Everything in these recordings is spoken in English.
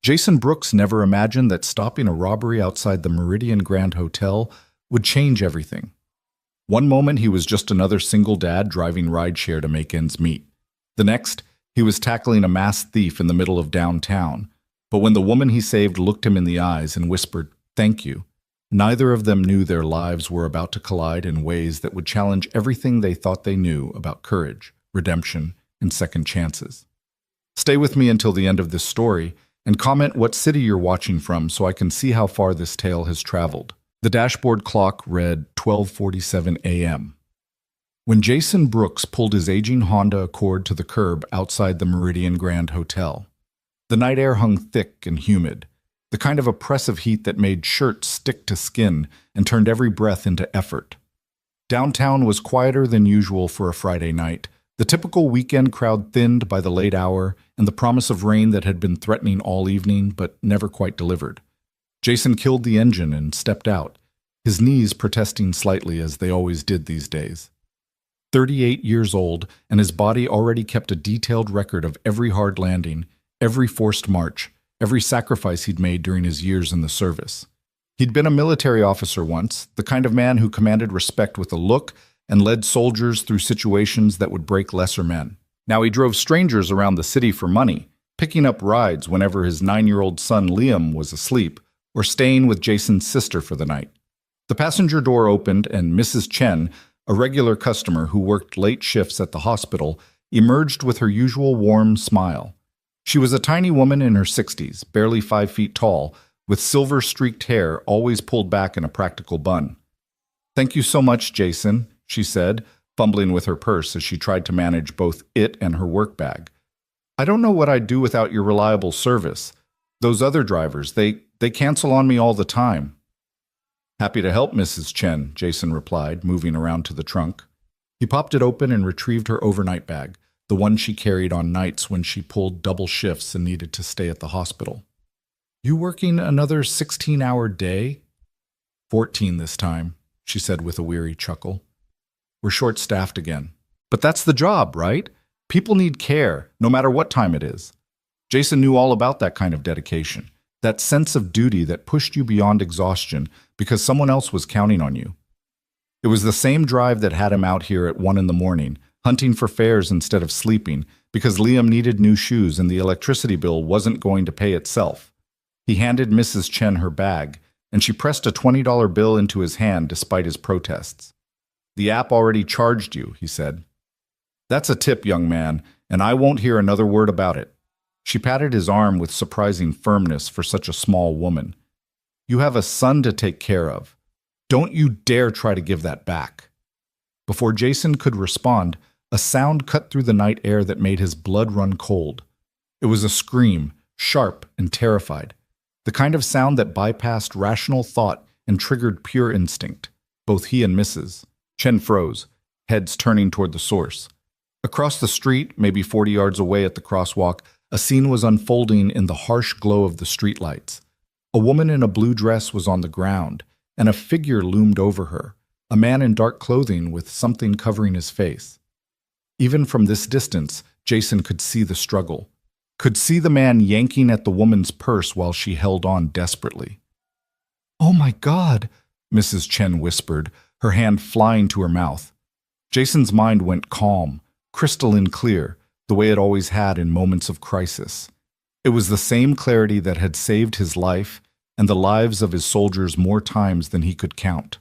Jason Brooks never imagined that stopping a robbery outside the Meridian Grand Hotel would change everything. One moment he was just another single dad driving rideshare to make ends meet. The next, he was tackling a masked thief in the middle of downtown. But when the woman he saved looked him in the eyes and whispered, "Thank you," neither of them knew their lives were about to collide in ways that would challenge everything they thought they knew about courage, redemption, and second chances. Stay with me until the end of this story and comment what city you're watching from so I can see how far this tale has traveled. The dashboard clock read 12:47 a.m. when Jason Brooks pulled his aging Honda Accord to the curb outside the Meridian Grand Hotel. The night air hung thick and humid, the kind of oppressive heat that made shirts stick to skin and turned every breath into effort. Downtown was quieter than usual for a Friday night. The typical weekend crowd thinned by the late hour and the promise of rain that had been threatening all evening but never quite delivered. Jason killed the engine and stepped out, his knees protesting slightly as they always did these days. 38 years old, and his body already kept a detailed record of every hard landing, every forced march, every sacrifice he'd made during his years in the service. He'd been a military officer once, the kind of man who commanded respect with a look and led soldiers through situations that would break lesser men. Now he drove strangers around the city for money, picking up rides whenever his 9-year-old son Liam was asleep, or staying with Jason's sister for the night. The passenger door opened and Mrs. Chen, a regular customer who worked late shifts at the hospital, emerged with her usual warm smile. She was a tiny woman in her 60s, barely 5 feet tall, with silver-streaked hair always pulled back in a practical bun. "Thank you so much, Jason," she said, fumbling with her purse as she tried to manage both it and her work bag. "I don't know what I'd do without your reliable service. Those other drivers, they cancel on me all the time." "Happy to help, Mrs. Chen," Jason replied, moving around to the trunk. He popped it open and retrieved her overnight bag, the one she carried on nights when she pulled double shifts and needed to stay at the hospital. "You working another 16-hour day?" 14 this time, she said with a weary chuckle. "We're short-staffed again. But that's the job, right? People need care, no matter what time it is." Jason knew all about that kind of dedication, that sense of duty that pushed you beyond exhaustion because someone else was counting on you. It was the same drive that had him out here at 1 in the morning, hunting for fares instead of sleeping, because Liam needed new shoes and the electricity bill wasn't going to pay itself. He handed Mrs. Chen her bag, and she pressed a $20 bill into his hand despite his protests. "The app already charged you," he said. "That's a tip, young man, and I won't hear another word about it." She patted his arm with surprising firmness for such a small woman. "You have a son to take care of. Don't you dare try to give that back." Before Jason could respond, a sound cut through the night air that made his blood run cold. It was a scream, sharp and terrified, the kind of sound that bypassed rational thought and triggered pure instinct. Both he and Mrs. Chen froze, heads turning toward the source. Across the street, maybe 40 yards away at the crosswalk, a scene was unfolding in the harsh glow of the streetlights. A woman in a blue dress was on the ground, and a figure loomed over her, a man in dark clothing with something covering his face. Even from this distance, Jason could see the struggle, could see the man yanking at the woman's purse while she held on desperately. "Oh my God," Mrs. Chen whispered, her hand flying to her mouth. Jason's mind went calm, crystalline clear, the way it always had in moments of crisis. It was the same clarity that had saved his life and the lives of his soldiers more times than he could count.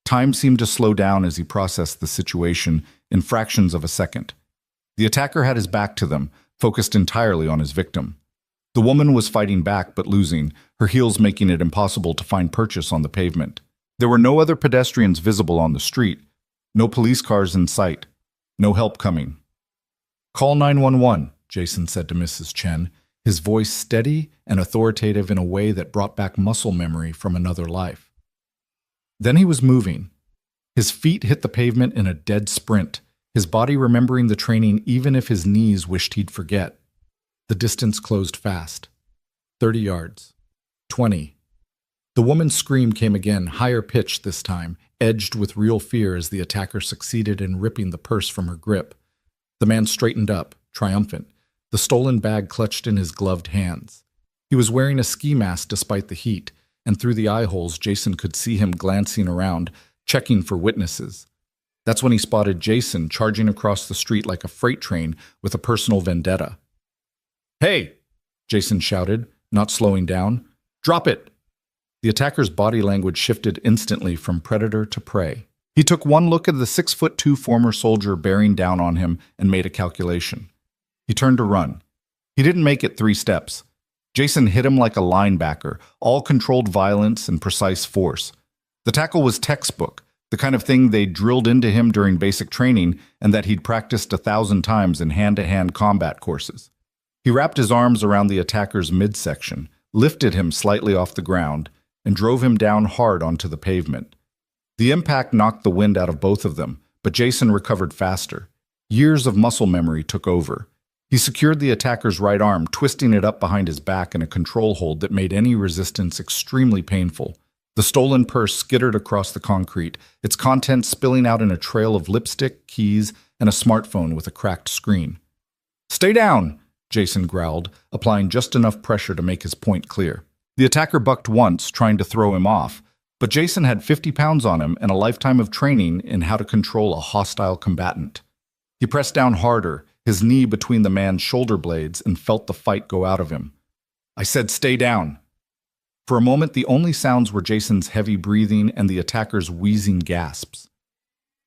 Time seemed to slow down as he processed the situation in fractions of a second. The attacker had his back to them, focused entirely on his victim. The woman was fighting back but losing, her heels making it impossible to find purchase on the pavement. There were no other pedestrians visible on the street, no police cars in sight, no help coming. "Call 911, Jason said to Mrs. Chen, his voice steady and authoritative in a way that brought back muscle memory from another life. Then he was moving. His feet hit the pavement in a dead sprint, his body remembering the training even if his knees wished he'd forget. The distance closed fast. 30 yards. 20. The woman's scream came again, higher pitched this time, edged with real fear as the attacker succeeded in ripping the purse from her grip. The man straightened up, triumphant, the stolen bag clutched in his gloved hands. He was wearing a ski mask despite the heat, and through the eye holes Jason could see him glancing around, checking for witnesses. That's when he spotted Jason charging across the street like a freight train with a personal vendetta. "Hey!" Jason shouted, not slowing down. "Drop it!" The attacker's body language shifted instantly from predator to prey. He took one look at the 6'2" former soldier bearing down on him and made a calculation. He turned to run. He didn't make it 3 steps. Jason hit him like a linebacker, all controlled violence and precise force. The tackle was textbook, the kind of thing they drilled into him during basic training and that he'd practiced 1,000 times in hand-to-hand combat courses. He wrapped his arms around the attacker's midsection, lifted him slightly off the ground, and drove him down hard onto the pavement. The impact knocked the wind out of both of them, but Jason recovered faster. Years of muscle memory took over. He secured the attacker's right arm, twisting it up behind his back in a control hold that made any resistance extremely painful. The stolen purse skittered across the concrete, its contents spilling out in a trail of lipstick, keys, and a smartphone with a cracked screen. "Stay down!" Jason growled, applying just enough pressure to make his point clear. The attacker bucked once, trying to throw him off, but Jason had 50 pounds on him and a lifetime of training in how to control a hostile combatant. He pressed down harder, his knee between the man's shoulder blades, and felt the fight go out of him. "I said stay down." For a moment, the only sounds were Jason's heavy breathing and the attacker's wheezing gasps.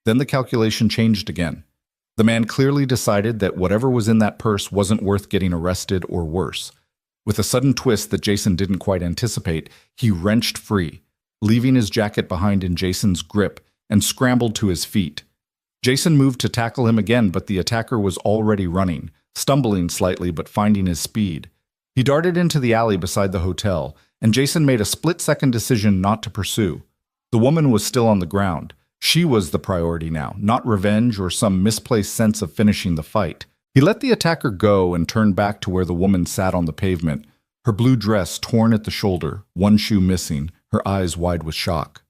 Then the calculation changed again. The man clearly decided that whatever was in that purse wasn't worth getting arrested or worse. With a sudden twist that Jason didn't quite anticipate, he wrenched free, leaving his jacket behind in Jason's grip, and scrambled to his feet. Jason moved to tackle him again, but the attacker was already running, stumbling slightly but finding his speed. He darted into the alley beside the hotel, and Jason made a split-second decision not to pursue. The woman was still on the ground. She was the priority now, not revenge or some misplaced sense of finishing the fight. He let the attacker go and turned back to where the woman sat on the pavement, her blue dress torn at the shoulder, one shoe missing, her eyes wide with shock.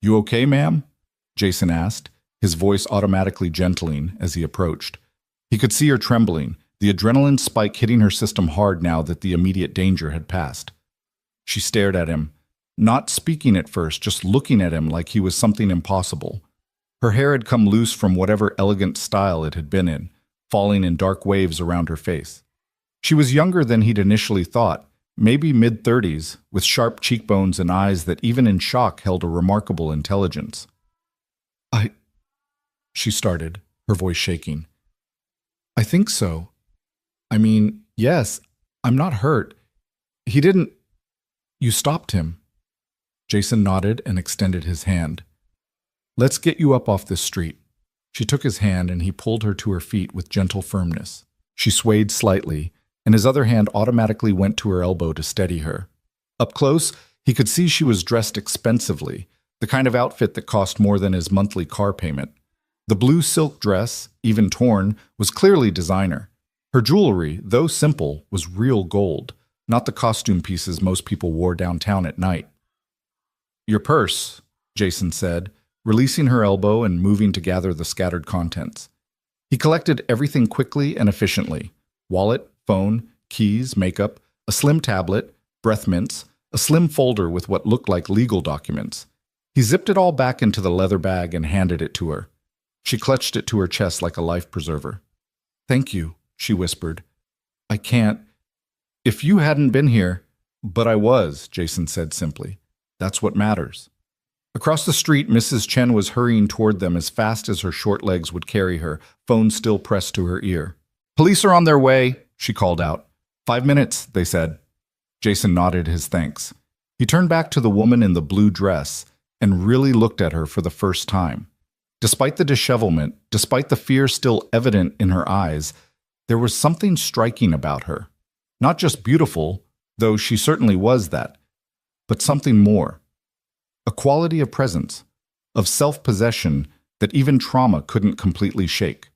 "You okay, ma'am?" Jason asked, his voice automatically gentling as he approached. He could see her trembling, the adrenaline spike hitting her system hard now that the immediate danger had passed. She stared at him, not speaking at first, just looking at him like he was something impossible. Her hair had come loose from whatever elegant style it had been in, falling in dark waves around her face. She was younger than he'd initially thought, maybe mid-30s, with sharp cheekbones and eyes that even in shock held a remarkable intelligence. She started, her voice shaking. "I think so. I mean, yes, I'm not hurt. He didn't... You stopped him." Jason nodded and extended his hand. "Let's get you up off this street." She took his hand and he pulled her to her feet with gentle firmness. She swayed slightly, and his other hand automatically went to her elbow to steady her. Up close, he could see she was dressed expensively, the kind of outfit that cost more than his monthly car payment. The blue silk dress, even torn, was clearly designer. Her jewelry, though simple, was real gold, not the costume pieces most people wore downtown at night. "Your purse," Jason said, releasing her elbow and moving to gather the scattered contents. He collected everything quickly and efficiently: wallet, phone, keys, makeup, a slim tablet, breath mints, a slim folder with what looked like legal documents. He zipped it all back into the leather bag and handed it to her. She clutched it to her chest like a life preserver. "Thank you," she whispered. "I can't... If you hadn't been here..." "But I was," Jason said simply. "That's what matters." Across the street, Mrs. Chen was hurrying toward them as fast as her short legs would carry her, phone still pressed to her ear. "Police are on their way," she called out. 5 minutes, they said. Jason nodded his thanks. He turned back to the woman in the blue dress and really looked at her for the first time. Despite the dishevelment, despite the fear still evident in her eyes, there was something striking about her. Not just beautiful, though she certainly was that, but something more. A quality of presence, of self-possession that even trauma couldn't completely shake.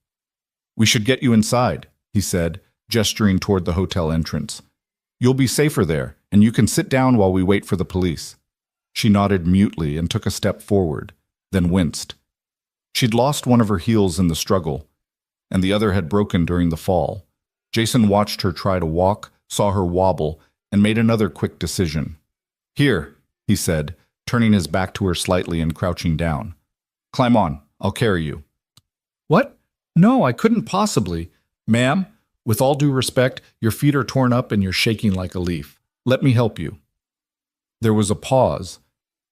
"We should get you inside," he said, gesturing toward the hotel entrance. "You'll be safer there, and you can sit down while we wait for the police." She nodded mutely and took a step forward, then winced. She'd lost one of her heels in the struggle, and the other had broken during the fall. Jason watched her try to walk, saw her wobble, and made another quick decision. "Here," he said, turning his back to her slightly and crouching down. "Climb on, I'll carry you." "What? No, I couldn't possibly." "Ma'am, with all due respect, your feet are torn up and you're shaking like a leaf. Let me help you." There was a pause,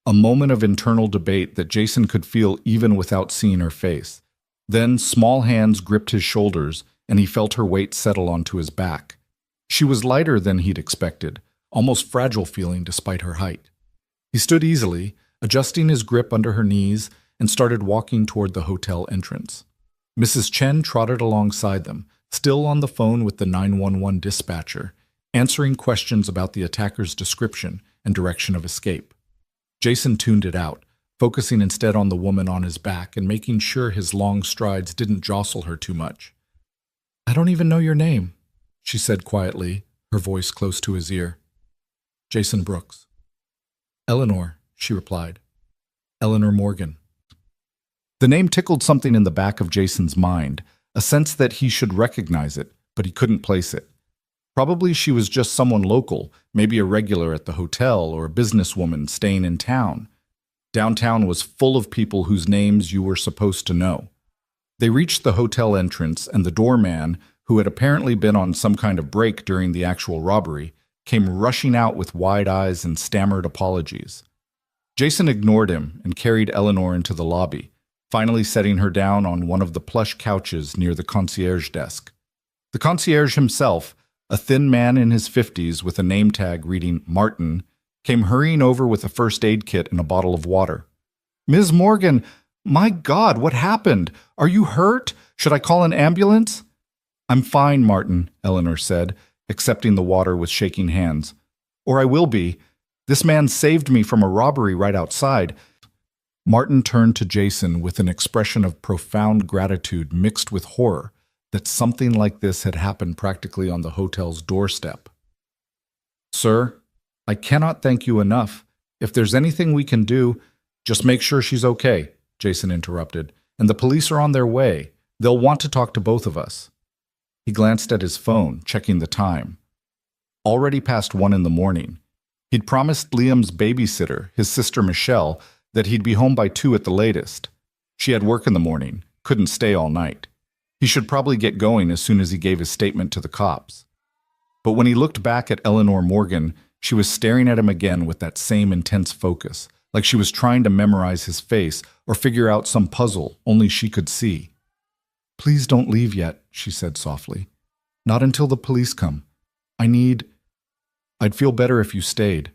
a moment of internal debate that Jason could feel even without seeing her face. Then small hands gripped his shoulders, and he felt her weight settle onto his back. She was lighter than he'd expected, almost fragile feeling despite her height. He stood easily, adjusting his grip under her knees, and started walking toward the hotel entrance. Mrs. Chen trotted alongside them, still on the phone with the 911 dispatcher, answering questions about the attacker's description and direction of escape. Jason tuned it out, focusing instead on the woman on his back and making sure his long strides didn't jostle her too much. "I don't even know your name," she said quietly, her voice close to his ear. "Jason Brooks." "Eleanor," she replied. "Eleanor Morgan." The name tickled something in the back of Jason's mind, a sense that he should recognize it, but he couldn't place it. Probably she was just someone local, maybe a regular at the hotel or a businesswoman staying in town. Downtown was full of people whose names you were supposed to know. They reached the hotel entrance, and the doorman, who had apparently been on some kind of break during the actual robbery, came rushing out with wide eyes and stammered apologies. Jason ignored him and carried Eleanor into the lobby, finally setting her down on one of the plush couches near the concierge desk. The concierge himself, a thin man in his 50s with a name tag reading Martin, came hurrying over with a first aid kit and a bottle of water. "Ms. Morgan, my God, what happened? Are you hurt? Should I call an ambulance?" "I'm fine, Martin," Eleanor said, accepting the water with shaking hands. "Or I will be. This man saved me from a robbery right outside." Martin turned to Jason with an expression of profound gratitude mixed with horror that something like this had happened practically on the hotel's doorstep. "Sir, I cannot thank you enough. If there's anything we can do, just make sure she's okay," Jason interrupted. "And the police are on their way. They'll want to talk to both of us." He glanced at his phone, checking the time. Already past 1 in the morning. He'd promised Liam's babysitter, his sister Michelle, that he'd be home by 2 at the latest. She had work in the morning, couldn't stay all night. He should probably get going as soon as he gave his statement to the cops. But when he looked back at Eleanor Morgan, she was staring at him again with that same intense focus, like she was trying to memorize his face or figure out some puzzle only she could see. "Please don't leave yet," she said softly. "Not until the police come. I'd feel better if you stayed."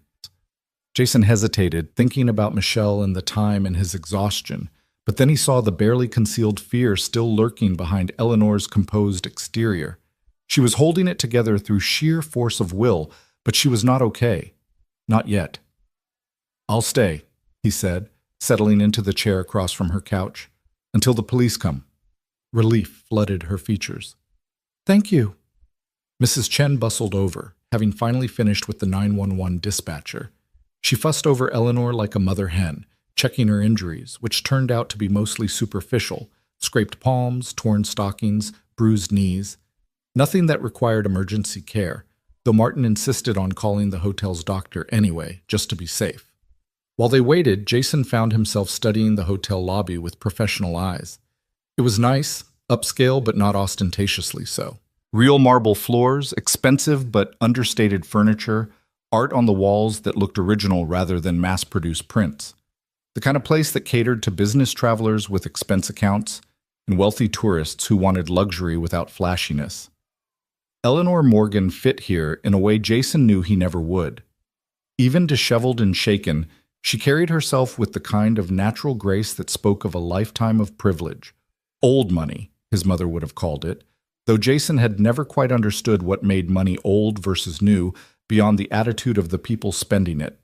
Jason hesitated, thinking about Michelle and the time and his exhaustion, but then he saw the barely concealed fear still lurking behind Eleanor's composed exterior. She was holding it together through sheer force of will, but she was not okay. Not yet. "I'll stay," he said, settling into the chair across from her couch, "until the police come." Relief flooded her features. "Thank you." Mrs. Chen bustled over, having finally finished with the 911 dispatcher. She fussed over Eleanor like a mother hen, checking her injuries, which turned out to be mostly superficial: scraped palms, torn stockings, bruised knees. Nothing that required emergency care, though Martin insisted on calling the hotel's doctor anyway, just to be safe. While they waited, Jason found himself studying the hotel lobby with professional eyes. It was nice, upscale but not ostentatiously so. Real marble floors, expensive but understated furniture, art on the walls that looked original rather than mass-produced prints. The kind of place that catered to business travelers with expense accounts and wealthy tourists who wanted luxury without flashiness. Eleanor Morgan fit here in a way Jason knew he never would. Even disheveled and shaken, she carried herself with the kind of natural grace that spoke of a lifetime of privilege. Old money, his mother would have called it, though Jason had never quite understood what made money old versus new beyond the attitude of the people spending it.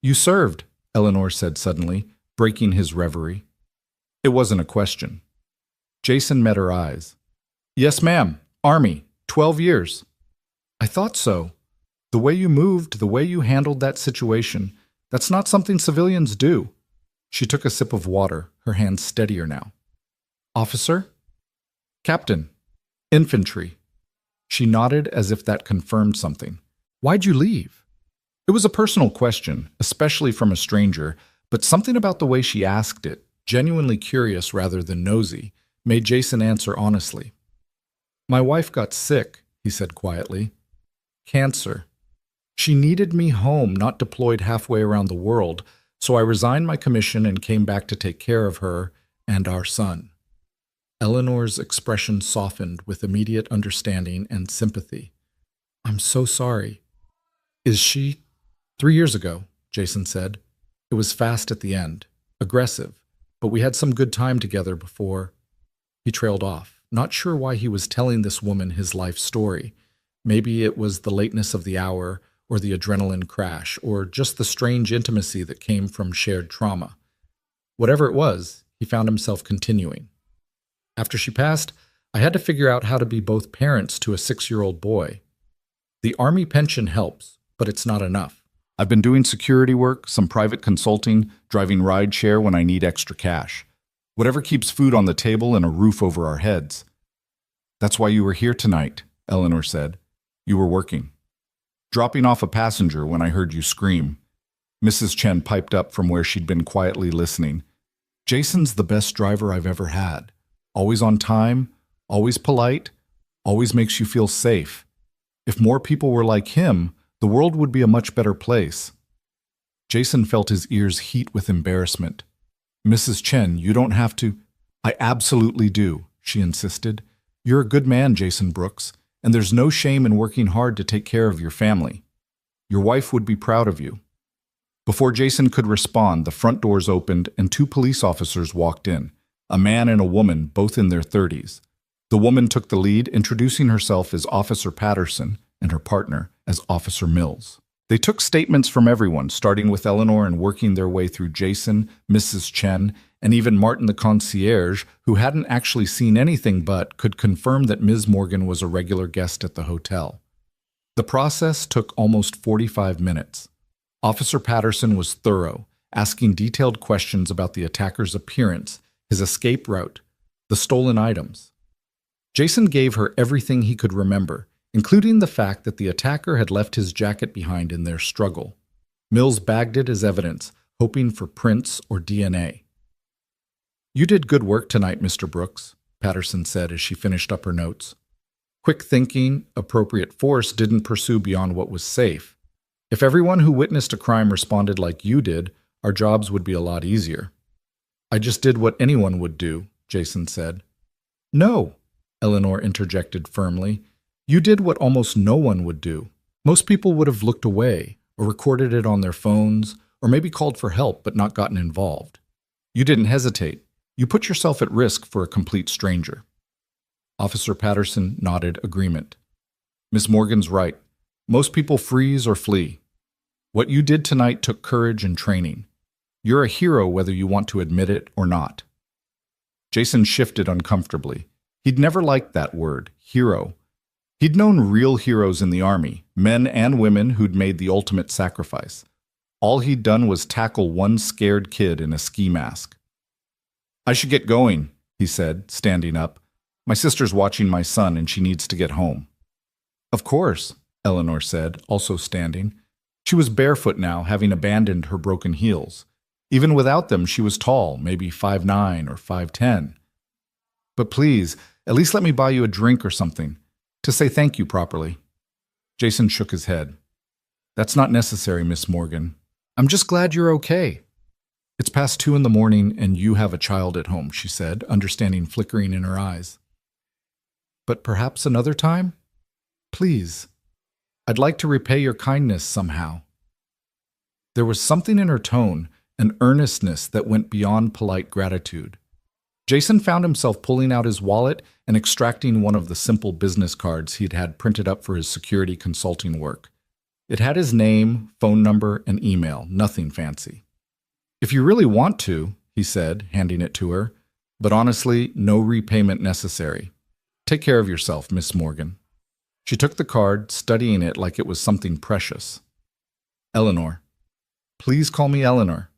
"You served," Eleanor said suddenly, breaking his reverie. It wasn't a question. Jason met her eyes. "Yes, ma'am. Army. 12 years. "I thought so. The way you moved, the way you handled that situation, that's not something civilians do." She took a sip of water, her hands steadier now. "Officer?" "Captain. Infantry." She nodded as if that confirmed something. Why'd you leave? It was a personal question, especially from a stranger, but something about the way she asked it, genuinely curious rather than nosy, made Jason answer honestly. My wife got sick, he said quietly. Cancer. She needed me home, not deployed halfway around the world, so I resigned my commission and came back to take care of her and our son. Eleanor's expression softened with immediate understanding and sympathy. I'm so sorry. Is she? 3 years ago, Jason said. It was fast at the end, aggressive, but we had some good time together before. He trailed off, not sure why he was telling this woman his life story. Maybe it was the lateness of the hour, or the adrenaline crash, or just the strange intimacy that came from shared trauma. Whatever it was, he found himself continuing. After she passed, I had to figure out how to be both parents to a 6-year-old boy. The Army pension helps, but it's not enough. I've been doing security work, some private consulting, driving rideshare when I need extra cash. Whatever keeps food on the table and a roof over our heads. That's why you were here tonight, Eleanor said. You were working. Dropping off a passenger when I heard you scream. Mrs. Chen piped up from where she'd been quietly listening. Jason's the best driver I've ever had. Always on time, always polite, always makes you feel safe. If more people were like him, the world would be a much better place. Jason felt his ears heat with embarrassment. Mrs. Chen, you don't have to. I absolutely do, she insisted. You're a good man, Jason Brooks, and there's no shame in working hard to take care of your family. Your wife would be proud of you. Before Jason could respond, the front doors opened and 2 police officers walked in, a man and a woman, both in their 30s. The woman took the lead, introducing herself as Officer Patterson and her partner as Officer Mills. They took statements from everyone, starting with Eleanor and working their way through Jason, Mrs. Chen, and even Martin the concierge, who hadn't actually seen anything but could confirm that Ms. Morgan was a regular guest at the hotel. The process took almost 45 minutes. Officer Patterson was thorough, asking detailed questions about the attacker's appearance, his escape route, the stolen items. Jason gave her everything he could remember, including the fact that the attacker had left his jacket behind in their struggle. Mills bagged it as evidence, hoping for prints or DNA. You did good work tonight, Mr. Brooks, Patterson said as she finished up her notes. Quick thinking, appropriate force didn't pursue beyond what was safe. If everyone who witnessed a crime responded like you did, our jobs would be a lot easier. I just did what anyone would do, Jason said. No, Eleanor interjected firmly. You did what almost no one would do. Most people would have looked away, or recorded it on their phones, or maybe called for help but not gotten involved. You didn't hesitate. You put yourself at risk for a complete stranger. Officer Patterson nodded agreement. Miss Morgan's right. Most people freeze or flee. What you did tonight took courage and training. You're a hero whether you want to admit it or not. Jason shifted uncomfortably. He'd never liked that word, hero. He'd known real heroes in the Army, men and women who'd made the ultimate sacrifice. All he'd done was tackle one scared kid in a ski mask. I should get going, he said, standing up. My sister's watching my son and she needs to get home. Of course, Eleanor said, also standing. She was barefoot now, having abandoned her broken heels. Even without them, she was tall, maybe 5'9" or 5'10". But please, at least let me buy you a drink or something, to say thank you properly. Jason shook his head. That's not necessary, Miss Morgan. I'm just glad you're okay. It's past 2 in the morning and you have a child at home, she said, understanding flickering in her eyes. But perhaps another time? Please. I'd like to repay your kindness somehow. There was something in her tone, an earnestness that went beyond polite gratitude. Jason found himself pulling out his wallet and extracting one of the simple business cards he'd had printed up for his security consulting work. It had his name, phone number, and email, nothing fancy. If you really want to, he said, handing it to her, but honestly, no repayment necessary. Take care of yourself, Miss Morgan. She took the card, studying it like it was something precious. Eleanor. Please call me Eleanor.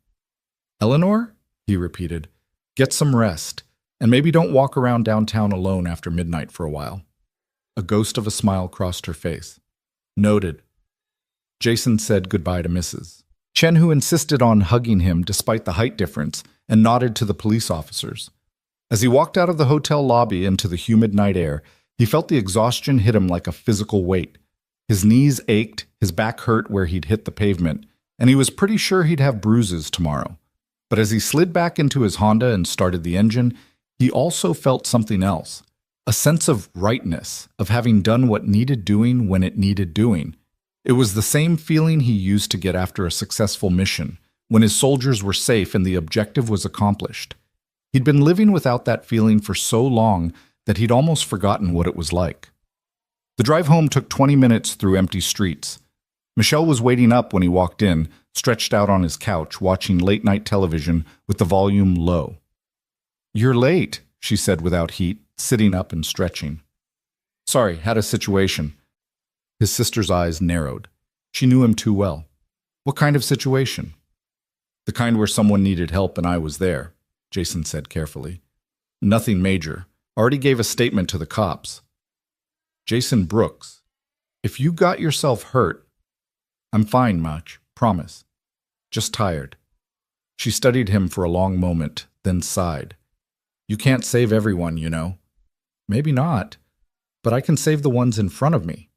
Eleanor? He repeated. Get some rest, and maybe don't walk around downtown alone after midnight for a while. A ghost of a smile crossed her face. Noted. Jason said goodbye to Mrs. Chen, who insisted on hugging him despite the height difference, and nodded to the police officers. As he walked out of the hotel lobby into the humid night air, he felt the exhaustion hit him like a physical weight. His knees ached, his back hurt where he'd hit the pavement, and he was pretty sure he'd have bruises tomorrow. But as he slid back into his Honda and started the engine, he also felt something else. A sense of rightness, of having done what needed doing when it needed doing. It was the same feeling he used to get after a successful mission, when his soldiers were safe and the objective was accomplished. He'd been living without that feeling for so long that he'd almost forgotten what it was like. The drive home took 20 minutes through empty streets. Michelle was waiting up when he walked in, stretched out on his couch, watching late-night television with the volume low. "You're late," she said without heat, sitting up and stretching. "Sorry, had a situation." His sister's eyes narrowed. She knew him too well. "What kind of situation?" "The kind where someone needed help and I was there," Jason said carefully. "Nothing major. Already gave a statement to the cops." "Jason Brooks, if you got yourself hurt..." "I'm fine, Mach. Promise. Just tired." She studied him for a long moment, then sighed. "You can't save everyone, you know." "Maybe not, but I can save the ones in front of me."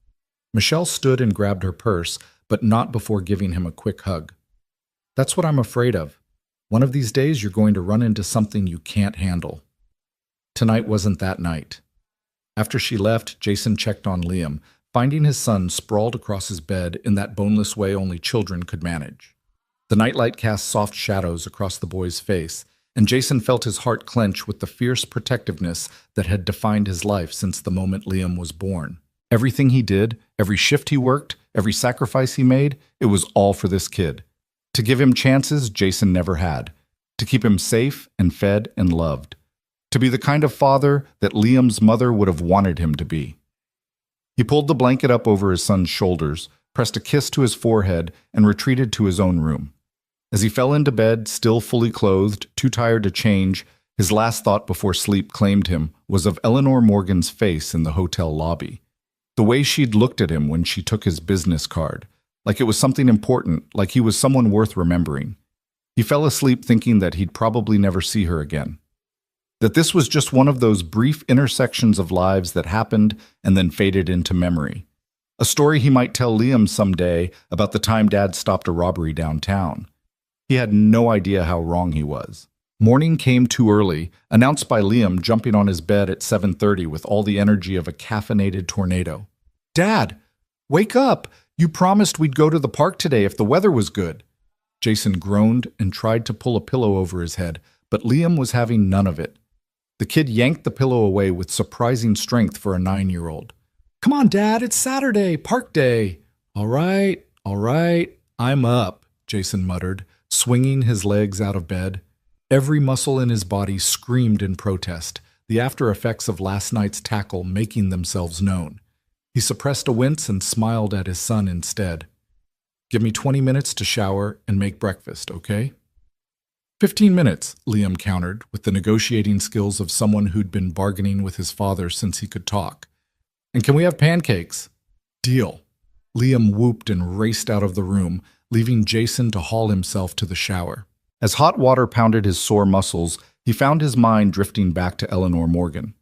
Michelle stood and grabbed her purse, but not before giving him a quick hug. "That's what I'm afraid of. One of these days you're going to run into something you can't handle." Tonight wasn't that night. After she left, Jason checked on Liam, finding his son sprawled across his bed in that boneless way only children could manage. The nightlight cast soft shadows across the boy's face, and Jason felt his heart clench with the fierce protectiveness that had defined his life since the moment Liam was born. Everything he did, every shift he worked, every sacrifice he made, it was all for this kid. To give him chances Jason never had. To keep him safe and fed and loved. To be the kind of father that Liam's mother would have wanted him to be. He pulled the blanket up over his son's shoulders, pressed a kiss to his forehead, and retreated to his own room. As he fell into bed, still fully clothed, too tired to change, his last thought before sleep claimed him was of Eleanor Morgan's face in the hotel lobby. The way she'd looked at him when she took his business card, like it was something important, like he was someone worth remembering. He fell asleep thinking that he'd probably never see her again. That this was just one of those brief intersections of lives that happened and then faded into memory. A story he might tell Liam someday about the time Dad stopped a robbery downtown. He had no idea how wrong he was. Morning came too early, announced by Liam jumping on his bed at 7:30 with all the energy of a caffeinated tornado. "Dad, wake up! You promised we'd go to the park today if the weather was good." Jason groaned and tried to pull a pillow over his head, but Liam was having none of it. The kid yanked the pillow away with surprising strength for a 9-year-old. "Come on, Dad, it's Saturday, park day." All right, I'm up," Jason muttered, swinging his legs out of bed. Every muscle in his body screamed in protest, the after effects of last night's tackle making themselves known. He suppressed a wince and smiled at his son instead. "Give me 20 minutes to shower and make breakfast, okay?" 15 minutes, Liam countered, with the negotiating skills of someone who'd been bargaining with his father since he could talk. "And can we have pancakes?" "Deal." Liam whooped and raced out of the room, leaving Jason to haul himself to the shower. As hot water pounded his sore muscles, he found his mind drifting back to Eleanor Morgan.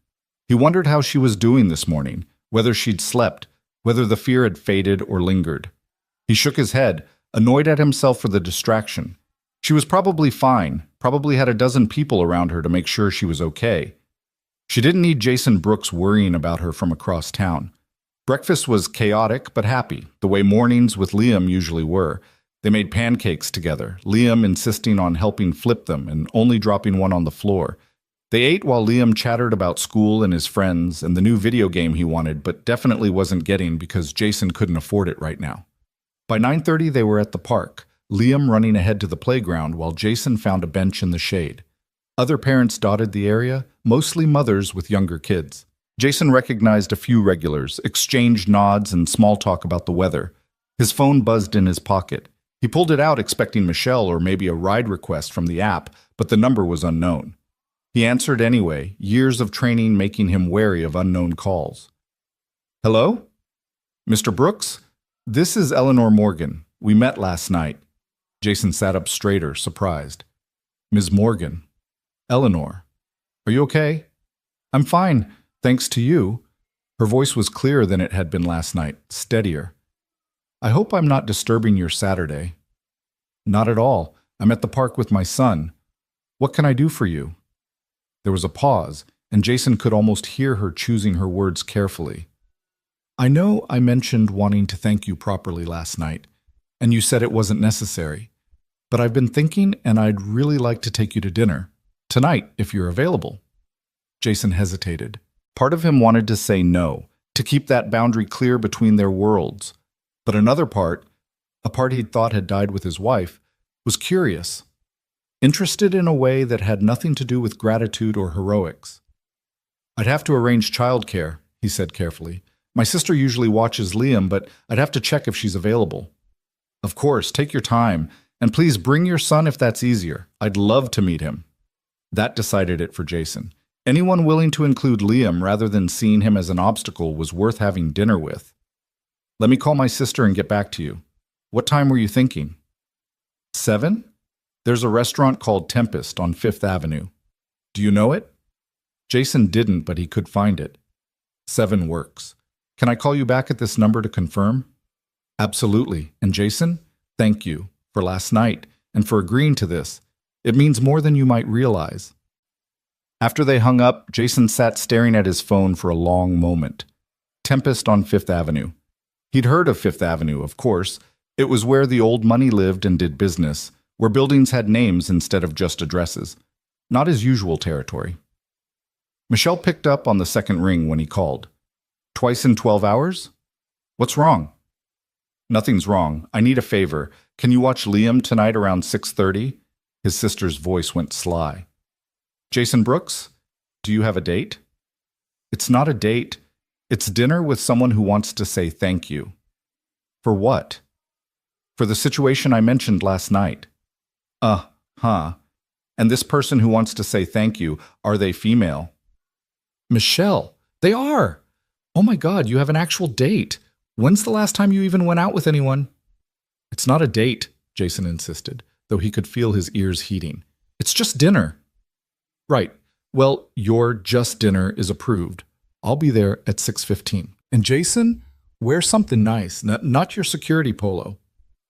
He wondered how she was doing this morning, whether she'd slept, whether the fear had faded or lingered. He shook his head, annoyed at himself for the distraction. She was probably fine, probably had a dozen people around her to make sure she was okay. She didn't need Jason Brooks worrying about her from across town. Breakfast was chaotic but happy, the way mornings with Liam usually were. They made pancakes together, Liam insisting on helping flip them and only dropping one on the floor. They ate while Liam chattered about school and his friends and the new video game he wanted but definitely wasn't getting because Jason couldn't afford it right now. By 9:30 they were at the park, Liam running ahead to the playground while Jason found a bench in the shade. Other parents dotted the area, mostly mothers with younger kids. Jason recognized a few regulars, exchanged nods and small talk about the weather. His phone buzzed in his pocket. He pulled it out expecting Michelle or maybe a ride request from the app, but the number was unknown. He answered anyway, years of training making him wary of unknown calls. "Hello? Mr. Brooks? This is Eleanor Morgan. We met last night. Jason sat up straighter, surprised. Ms. Morgan. Eleanor. Are you okay? I'm fine, thanks to you. Her voice was clearer than it had been last night, steadier. I hope I'm not disturbing your Saturday. Not at all. I'm at the park with my son. What can I do for you? There was a pause, and Jason could almost hear her choosing her words carefully. I know I mentioned wanting to thank you properly last night, and you said it wasn't necessary. But I've been thinking, and I'd really like to take you to dinner. Tonight, if you're available. Jason hesitated. Part of him wanted to say no, to keep that boundary clear between their worlds. But another part, a part he'd thought had died with his wife, was curious. Interested in a way that had nothing to do with gratitude or heroics. I'd have to arrange childcare, he said carefully. My sister usually watches Liam, but I'd have to check if she's available. Of course, take your time, and please bring your son if that's easier. I'd love to meet him. That decided it for Jason. Anyone willing to include Liam rather than seeing him as an obstacle was worth having dinner with. Let me call my sister and get back to you. What time were you thinking? 7? There's a restaurant called Tempest on 5th Avenue. Do you know it? Jason didn't, but he could find it. 7 works. Can I call you back at this number to confirm? Absolutely. And Jason, thank you for last night and for agreeing to this. It means more than you might realize. After they hung up, Jason sat staring at his phone for a long moment. Tempest on 5th Avenue. He'd heard of 5th Avenue, of course. It was where the old money lived and did business, where buildings had names instead of just addresses. Not his usual territory. Michelle picked up on the second ring when he called. Twice in 12 hours? What's wrong? Nothing's wrong. I need a favor. Can you watch Liam tonight around 6:30? His sister's voice went sly. Jason Brooks, do you have a date? It's not a date. It's dinner with someone who wants to say thank you. For what? For the situation I mentioned last night. And this person who wants to say thank you, are they female? Michelle, they are! Oh my God, you have an actual date. When's the last time you even went out with anyone? It's not a date, Jason insisted, though he could feel his ears heating. It's just dinner. Right. Well, your just dinner is approved. I'll be there at 6:15. And Jason, wear something nice, not your security polo.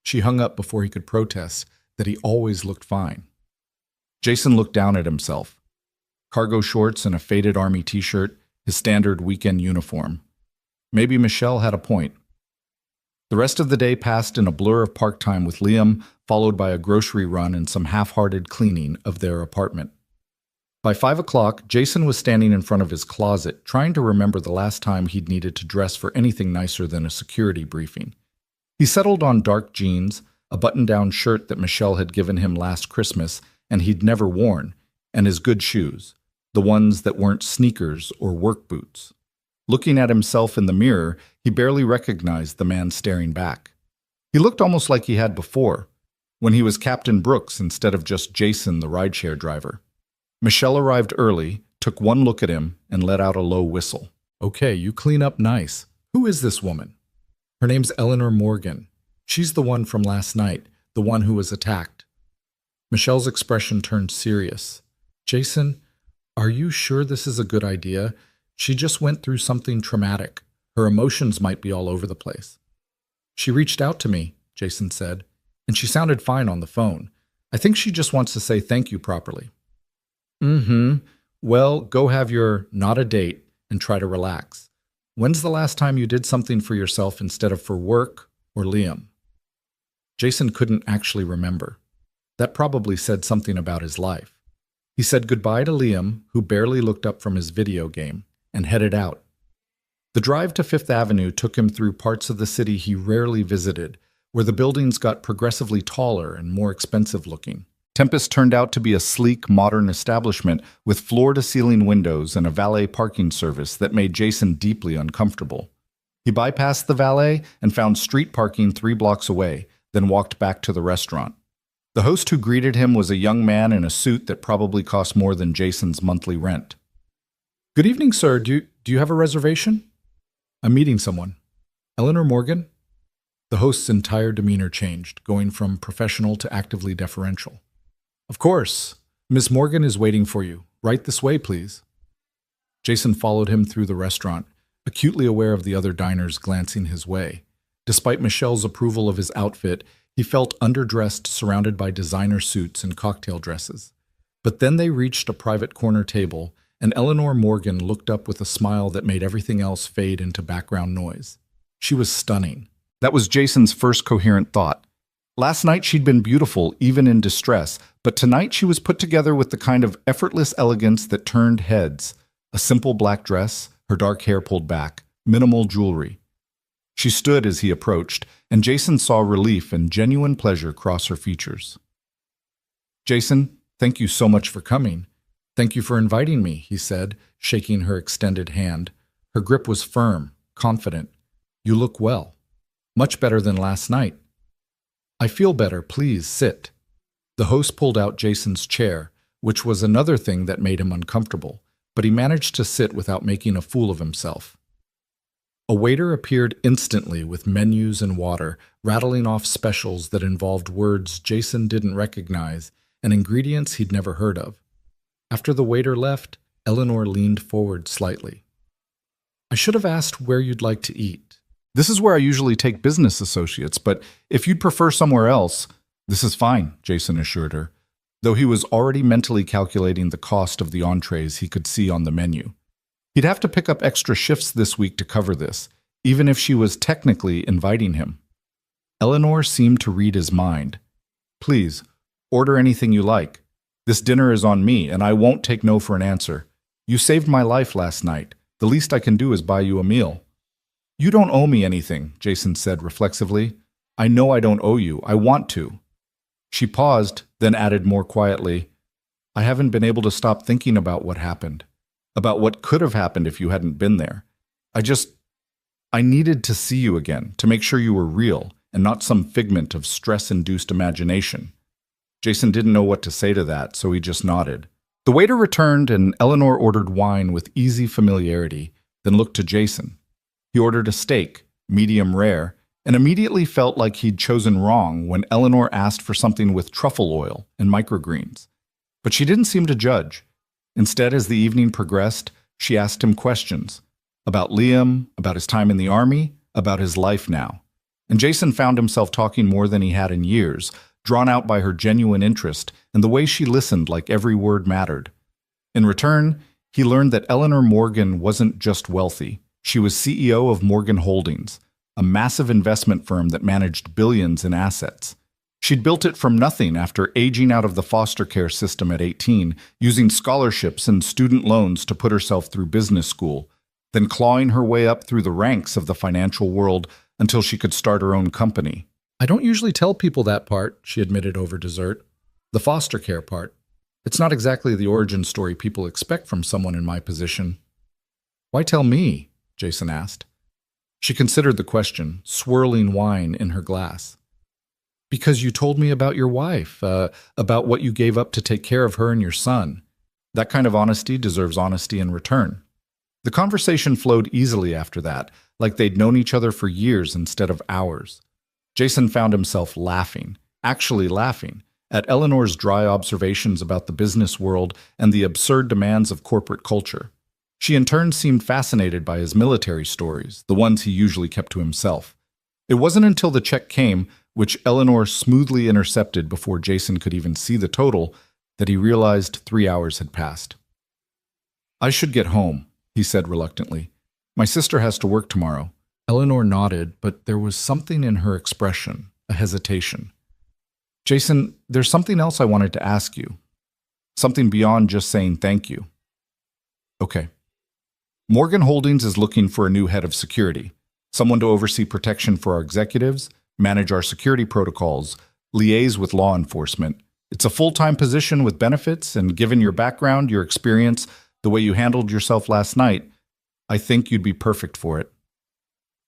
She hung up before he could protest that he always looked fine. Jason looked down at himself. Cargo shorts and a faded army t-shirt, his standard weekend uniform. Maybe Michelle had a point. The rest of the day passed in a blur of park time with Liam, followed by a grocery run and some half-hearted cleaning of their apartment. By 5 o'clock, Jason was standing in front of his closet, trying to remember the last time he'd needed to dress for anything nicer than a security briefing. He settled on dark jeans, a button-down shirt that Michelle had given him last Christmas and he'd never worn, and his good shoes, the ones that weren't sneakers or work boots. Looking at himself in the mirror, he barely recognized the man staring back. He looked almost like he had before, when he was Captain Brooks instead of just Jason, the rideshare driver. Michelle arrived early, took one look at him, and let out a low whistle. Okay, you clean up nice. Who is this woman? Her name's Eleanor Morgan. She's the one from last night, the one who was attacked. Michelle's expression turned serious. Jason, are you sure this is a good idea? She just went through something traumatic. Her emotions might be all over the place. She reached out to me, Jason said, and she sounded fine on the phone. I think she just wants to say thank you properly. Well, go have your not a date and try to relax. When's the last time you did something for yourself instead of for work or Liam? Jason couldn't actually remember. That probably said something about his life. He said goodbye to Liam, who barely looked up from his video game, and headed out. The drive to 5th Avenue took him through parts of the city he rarely visited, where the buildings got progressively taller and more expensive looking. Tempest turned out to be a sleek, modern establishment with floor-to-ceiling windows and a valet parking service that made Jason deeply uncomfortable. He bypassed the valet and found street parking 3 blocks away, then walked back to the restaurant. The host who greeted him was a young man in a suit that probably cost more than Jason's monthly rent. Good evening, sir. Do you have a reservation? I'm meeting someone. Eleanor Morgan? The host's entire demeanor changed, going from professional to actively deferential. "Of course. Miss Morgan is waiting for you. Right this way, please." Jason followed him through the restaurant, acutely aware of the other diners glancing his way. Despite Michelle's approval of his outfit, he felt underdressed, surrounded by designer suits and cocktail dresses. But then they reached a private corner table, and Eleanor Morgan looked up with a smile that made everything else fade into background noise. She was stunning. That was Jason's first coherent thought. Last night she'd been beautiful, even in distress, but tonight she was put together with the kind of effortless elegance that turned heads. A simple black dress, her dark hair pulled back, minimal jewelry. She stood as he approached, and Jason saw relief and genuine pleasure cross her features. "Jason, thank you so much for coming. Thank you for inviting me," he said, shaking her extended hand. Her grip was firm, confident. "You look well. Much better than last night." "I feel better. Please sit." The host pulled out Jason's chair, which was another thing that made him uncomfortable, but he managed to sit without making a fool of himself. A waiter appeared instantly with menus and water, rattling off specials that involved words Jason didn't recognize and ingredients he'd never heard of. After the waiter left, Eleanor leaned forward slightly. "I should have asked where you'd like to eat. This is where I usually take business associates, but if you'd prefer somewhere else..." "This is fine," Jason assured her, though he was already mentally calculating the cost of the entrees he could see on the menu. He'd have to pick up extra shifts this week to cover this, even if she was technically inviting him. Eleanor seemed to read his mind. "Please, order anything you like. This dinner is on me, and I won't take no for an answer. You saved my life last night. The least I can do is buy you a meal." "You don't owe me anything," Jason said reflexively. "I know I don't owe you. I want to." She paused, then added more quietly, "I haven't been able to stop thinking about what happened, about what could have happened if you hadn't been there. I needed to see you again, to make sure you were real, and not some figment of stress-induced imagination." Jason didn't know what to say to that, so he just nodded. The waiter returned, and Eleanor ordered wine with easy familiarity, then looked to Jason. He ordered a steak, medium rare, and immediately felt like he'd chosen wrong when Eleanor asked for something with truffle oil and microgreens. But she didn't seem to judge. Instead, as the evening progressed, she asked him questions about Liam, about his time in the army, about his life now. And Jason found himself talking more than he had in years, drawn out by her genuine interest and the way she listened like every word mattered. In return, he learned that Eleanor Morgan wasn't just wealthy. She was CEO of Morgan Holdings, a massive investment firm that managed billions in assets. She'd built it from nothing after aging out of the foster care system at 18, using scholarships and student loans to put herself through business school, then clawing her way up through the ranks of the financial world until she could start her own company. "I don't usually tell people that part," she admitted over dessert. "The foster care part. It's not exactly the origin story people expect from someone in my position." "Why tell me?" Jason asked. She considered the question, swirling wine in her glass. "Because you told me about your wife, about what you gave up to take care of her and your son. That kind of honesty deserves honesty in return." The conversation flowed easily after that, like they'd known each other for years instead of hours. Jason found himself laughing, actually laughing, at Eleanor's dry observations about the business world and the absurd demands of corporate culture. She in turn seemed fascinated by his military stories, the ones he usually kept to himself. It wasn't until the check came, which Eleanor smoothly intercepted before Jason could even see the total, that he realized 3 hours had passed. "I should get home," he said reluctantly. "My sister has to work tomorrow." Eleanor nodded, but there was something in her expression, a hesitation. "Jason, there's something else I wanted to ask you. Something beyond just saying thank you." "Okay." "Morgan Holdings is looking for a new head of security, someone to oversee protection for our executives, manage our security protocols, liaise with law enforcement. It's a full-time position with benefits, and given your background, your experience, the way you handled yourself last night, I think you'd be perfect for it."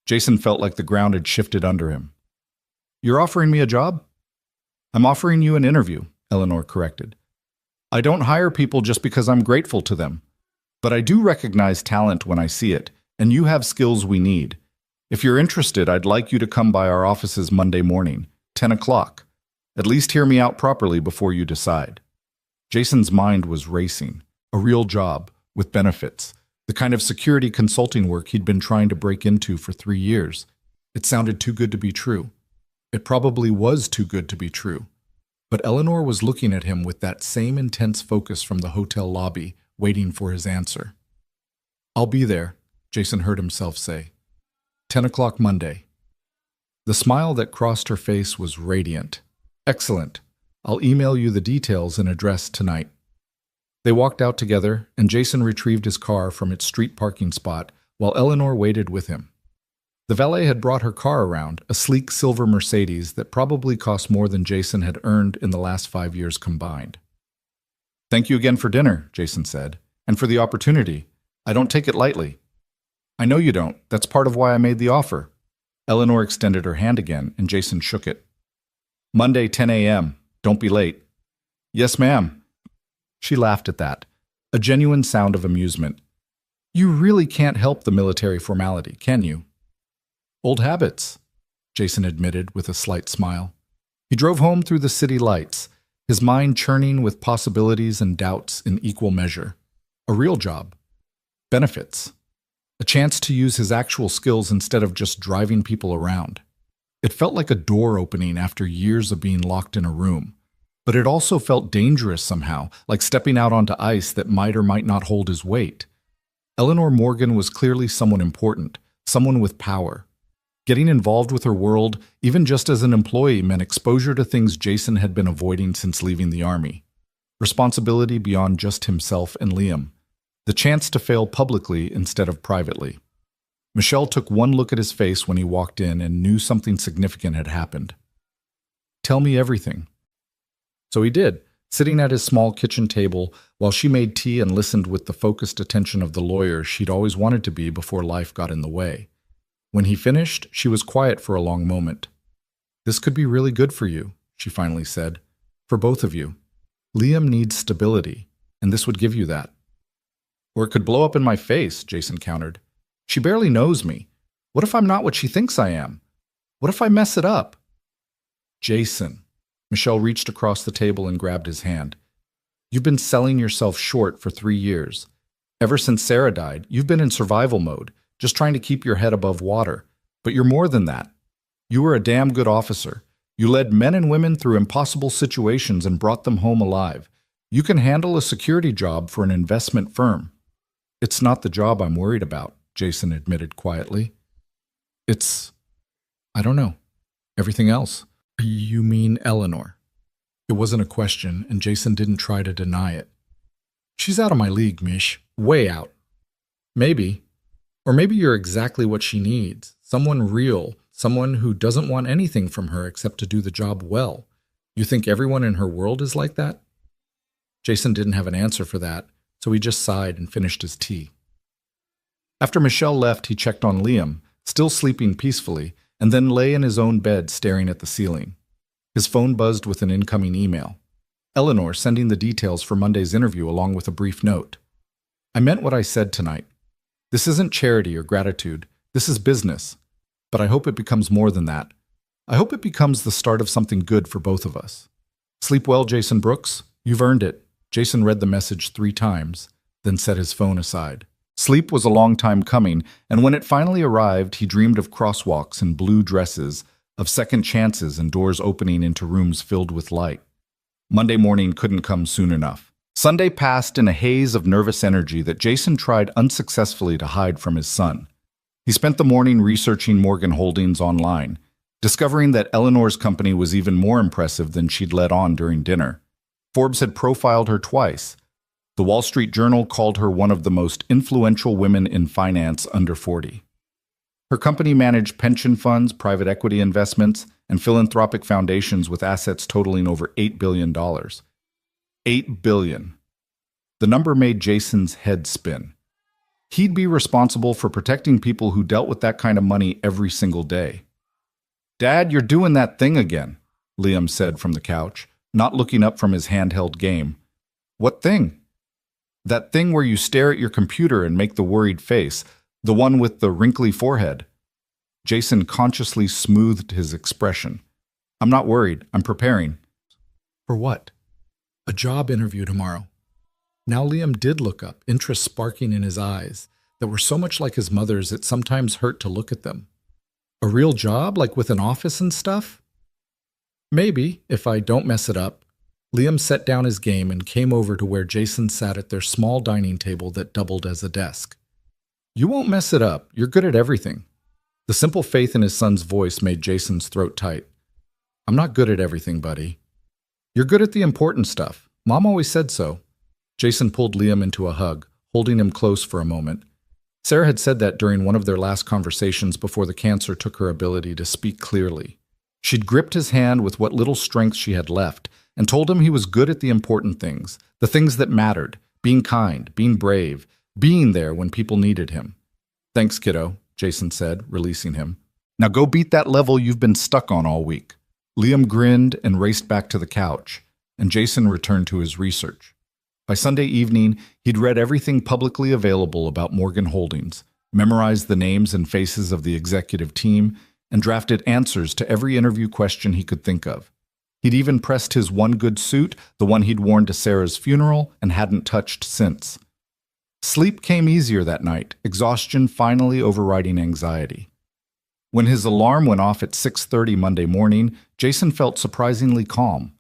Jason felt like the ground had shifted under him. "You're offering me a job?" "I'm offering you an interview," Eleanor corrected. "I don't hire people just because I'm grateful to them. But I do recognize talent when I see it, and you have skills we need. If you're interested, I'd like you to come by our offices Monday morning, 10 o'clock. At least hear me out properly before you decide. Jason's mind was racing. A real job, with benefits. The kind of security consulting work he'd been trying to break into for 3 years. It sounded too good to be true. It probably was too good to be true. But Eleanor was looking at him with that same intense focus from the hotel lobby, waiting for his answer. "I'll be there," Jason heard himself say. 10 o'clock Monday. The smile that crossed her face was radiant. "Excellent. I'll email you the details and address tonight." They walked out together, and Jason retrieved his car from its street parking spot while Eleanor waited with him. The valet had brought her car around, a sleek silver Mercedes that probably cost more than Jason had earned in the last 5 years combined. "Thank you again for dinner," Jason said, "and for the opportunity. I don't take it lightly." "I know you don't. That's part of why I made the offer." Eleanor extended her hand again, and Jason shook it. "Monday, 10 a.m. Don't be late." "Yes, ma'am." She laughed at that, a genuine sound of amusement. "You really can't help the military formality, can you?" "Old habits," Jason admitted with a slight smile. He drove home through the city lights, his mind churning with possibilities and doubts in equal measure. A real job. Benefits. A chance to use his actual skills instead of just driving people around. It felt like a door opening after years of being locked in a room. But it also felt dangerous somehow, like stepping out onto ice that might or might not hold his weight. Eleanor Morgan was clearly someone important, someone with power. Getting involved with her world, even just as an employee, meant exposure to things Jason had been avoiding since leaving the army. Responsibility beyond just himself and Liam. The chance to fail publicly instead of privately. Michelle took one look at his face when he walked in and knew something significant had happened. "Tell me everything." So he did, sitting at his small kitchen table while she made tea and listened with the focused attention of the lawyer she'd always wanted to be before life got in the way. When he finished, she was quiet for a long moment. "This could be really good for you," she finally said. "For both of you. Liam needs stability, and this would give you that." "Or it could blow up in my face," Jason countered. "She barely knows me. What if I'm not what she thinks I am? What if I mess it up?" "Jason." Michelle reached across the table and grabbed his hand. "You've been selling yourself short for 3 years. Ever since Sarah died, you've been in survival mode, just trying to keep your head above water. But you're more than that. You were a damn good officer. You led men and women through impossible situations and brought them home alive. You can handle a security job for an investment firm." "It's not the job I'm worried about," Jason admitted quietly. I don't know. Everything else." "You mean Eleanor?" It wasn't a question, and Jason didn't try to deny it. "She's out of my league, Mish. Way out." "Maybe. Or maybe you're exactly what she needs. Someone real. Someone who doesn't want anything from her except to do the job well. You think everyone in her world is like that?" Jason didn't have an answer for that, so he just sighed and finished his tea. After Michelle left, he checked on Liam, still sleeping peacefully, and then lay in his own bed staring at the ceiling. His phone buzzed with an incoming email. Eleanor sending the details for Monday's interview along with a brief note. "I meant what I said tonight. This isn't charity or gratitude. This is business. But I hope it becomes more than that. I hope it becomes the start of something good for both of us. Sleep well, Jason Brooks. You've earned it." Jason read the message 3 times, then set his phone aside. Sleep was a long time coming, and when it finally arrived, he dreamed of crosswalks and blue dresses, of second chances and doors opening into rooms filled with light. Monday morning couldn't come soon enough. Sunday passed in a haze of nervous energy that Jason tried unsuccessfully to hide from his son. He spent the morning researching Morgan Holdings online, discovering that Eleanor's company was even more impressive than she'd let on during dinner. Forbes had profiled her twice. The Wall Street Journal called her one of the most influential women in finance under 40. Her company managed pension funds, private equity investments, and philanthropic foundations with assets totaling over $8 billion. $8 billion. The number made Jason's head spin. He'd be responsible for protecting people who dealt with that kind of money every single day. "Dad, you're doing that thing again," Liam said from the couch, not looking up from his handheld game. "What thing?" "That thing where you stare at your computer and make the worried face, the one with the wrinkly forehead." Jason consciously smoothed his expression. I'm not worried. I'm preparing. For what? A job interview tomorrow. Now Liam did look up, interest sparking in his eyes that were so much like his mother's it sometimes hurt to look at them. A real job, like with an office and stuff? Maybe, if I don't mess it up. Liam set down his game and came over to where Jason sat at their small dining table that doubled as a desk. You won't mess it up. You're good at everything. The simple faith in his son's voice made Jason's throat tight. I'm not good at everything, buddy. You're good at the important stuff. Mom always said so. Jason pulled Liam into a hug, holding him close for a moment. Sarah had said that during one of their last conversations before the cancer took her ability to speak clearly. She'd gripped his hand with what little strength she had left and told him he was good at the important things, the things that mattered, being kind, being brave, being there when people needed him. Thanks, kiddo, Jason said, releasing him. Now go beat that level you've been stuck on all week. Liam grinned and raced back to the couch, and Jason returned to his research. By Sunday evening, he'd read everything publicly available about Morgan Holdings, memorized the names and faces of the executive team, and drafted answers to every interview question he could think of. He'd even pressed his one good suit, the one he'd worn to Sarah's funeral, and hadn't touched since. Sleep came easier that night, exhaustion finally overriding anxiety. When his alarm went off at 6:30 Monday morning, Jason felt surprisingly calm.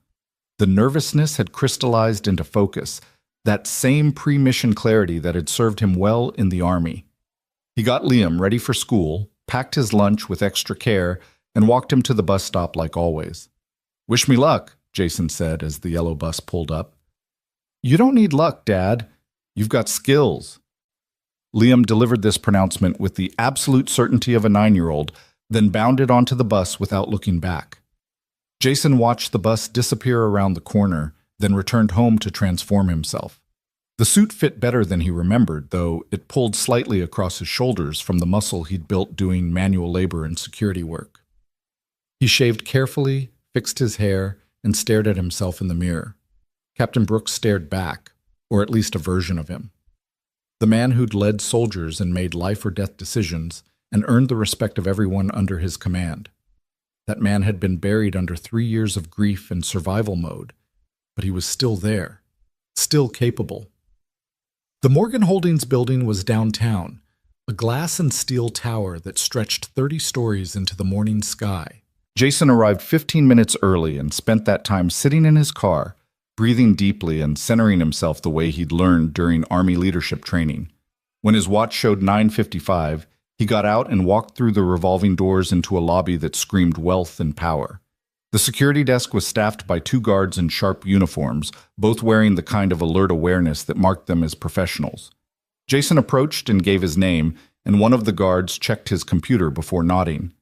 The nervousness had crystallized into focus, that same pre-mission clarity that had served him well in the Army. He got Liam ready for school, packed his lunch with extra care, and walked him to the bus stop like always. Wish me luck, Jason said as the yellow bus pulled up. You don't need luck, Dad. You've got skills. Liam delivered this pronouncement with the absolute certainty of a 9-year-old, then bounded onto the bus without looking back. Jason watched the bus disappear around the corner, then returned home to transform himself. The suit fit better than he remembered, though it pulled slightly across his shoulders from the muscle he'd built doing manual labor and security work. He shaved carefully, fixed his hair, and stared at himself in the mirror. Captain Brooks stared back, or at least a version of him. The man who'd led soldiers and made life-or-death decisions and earned the respect of everyone under his command. That man had been buried under 3 years of grief and survival mode, but he was still there, still capable. The Morgan Holdings building was downtown, a glass and steel tower that stretched 30 stories into the morning sky. Jason arrived 15 minutes early and spent that time sitting in his car, breathing deeply and centering himself the way he'd learned during Army leadership training. When his watch showed 9:55, he got out and walked through the revolving doors into a lobby that screamed wealth and power. The security desk was staffed by 2 guards in sharp uniforms, both wearing the kind of alert awareness that marked them as professionals. Jason approached and gave his name, and one of the guards checked his computer before nodding.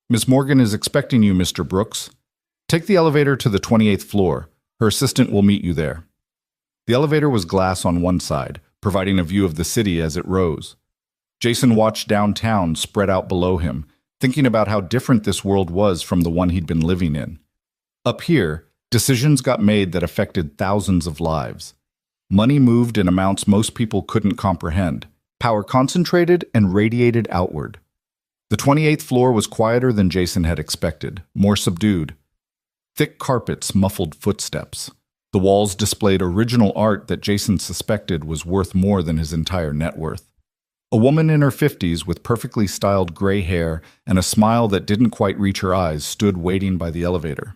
Miss Morgan is expecting you, Mr. Brooks. Take the elevator to the 28th floor. Her assistant will meet you there. The elevator was glass on one side, providing a view of the city as it rose. Jason watched downtown spread out below him, thinking about how different this world was from the one he'd been living in. Up here, decisions got made that affected thousands of lives. Money moved in amounts most people couldn't comprehend. Power concentrated and radiated outward. The 28th floor was quieter than Jason had expected, more subdued. Thick carpets muffled footsteps. The walls displayed original art that Jason suspected was worth more than his entire net worth. A woman in her 50s with perfectly styled gray hair and a smile that didn't quite reach her eyes stood waiting by the elevator.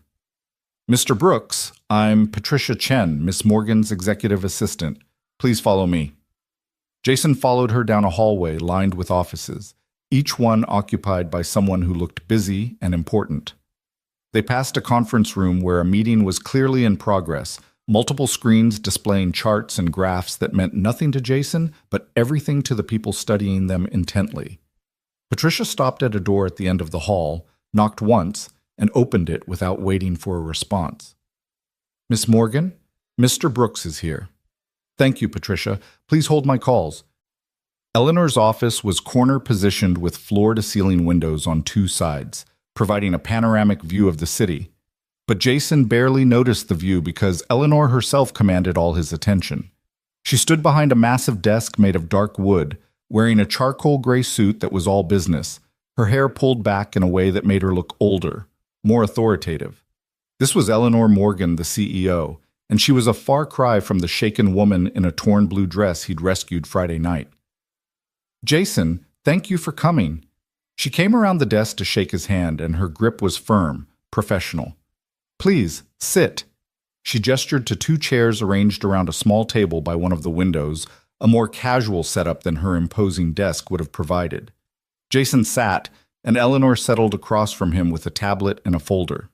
Mr. Brooks, I'm Patricia Chen, Miss Morgan's executive assistant. Please follow me. Jason followed her down a hallway lined with offices, each one occupied by someone who looked busy and important. They passed a conference room where a meeting was clearly in progress, multiple screens displaying charts and graphs that meant nothing to Jason, but everything to the people studying them intently. Patricia stopped at a door at the end of the hall, knocked once, and opened it without waiting for a response. Miss Morgan, Mr. Brooks is here. Thank you, Patricia. Please hold my calls. Eleanor's office was corner-positioned with floor-to-ceiling windows on 2 sides, providing a panoramic view of the city. But Jason barely noticed the view because Eleanor herself commanded all his attention. She stood behind a massive desk made of dark wood, wearing a charcoal gray suit that was all business, Her hair pulled back in a way that made her look older, more authoritative. This was Eleanor Morgan, the CEO, and she was a far cry from the shaken woman in a torn blue dress he'd rescued Friday night. "Jason, thank you for coming." She came around the desk to shake his hand, and her grip was firm, professional. "Please, sit." She gestured to two chairs arranged around a small table by one of the windows, a more casual setup than her imposing desk would have provided. Jason sat, and Eleanor settled across from him with a tablet and a folder.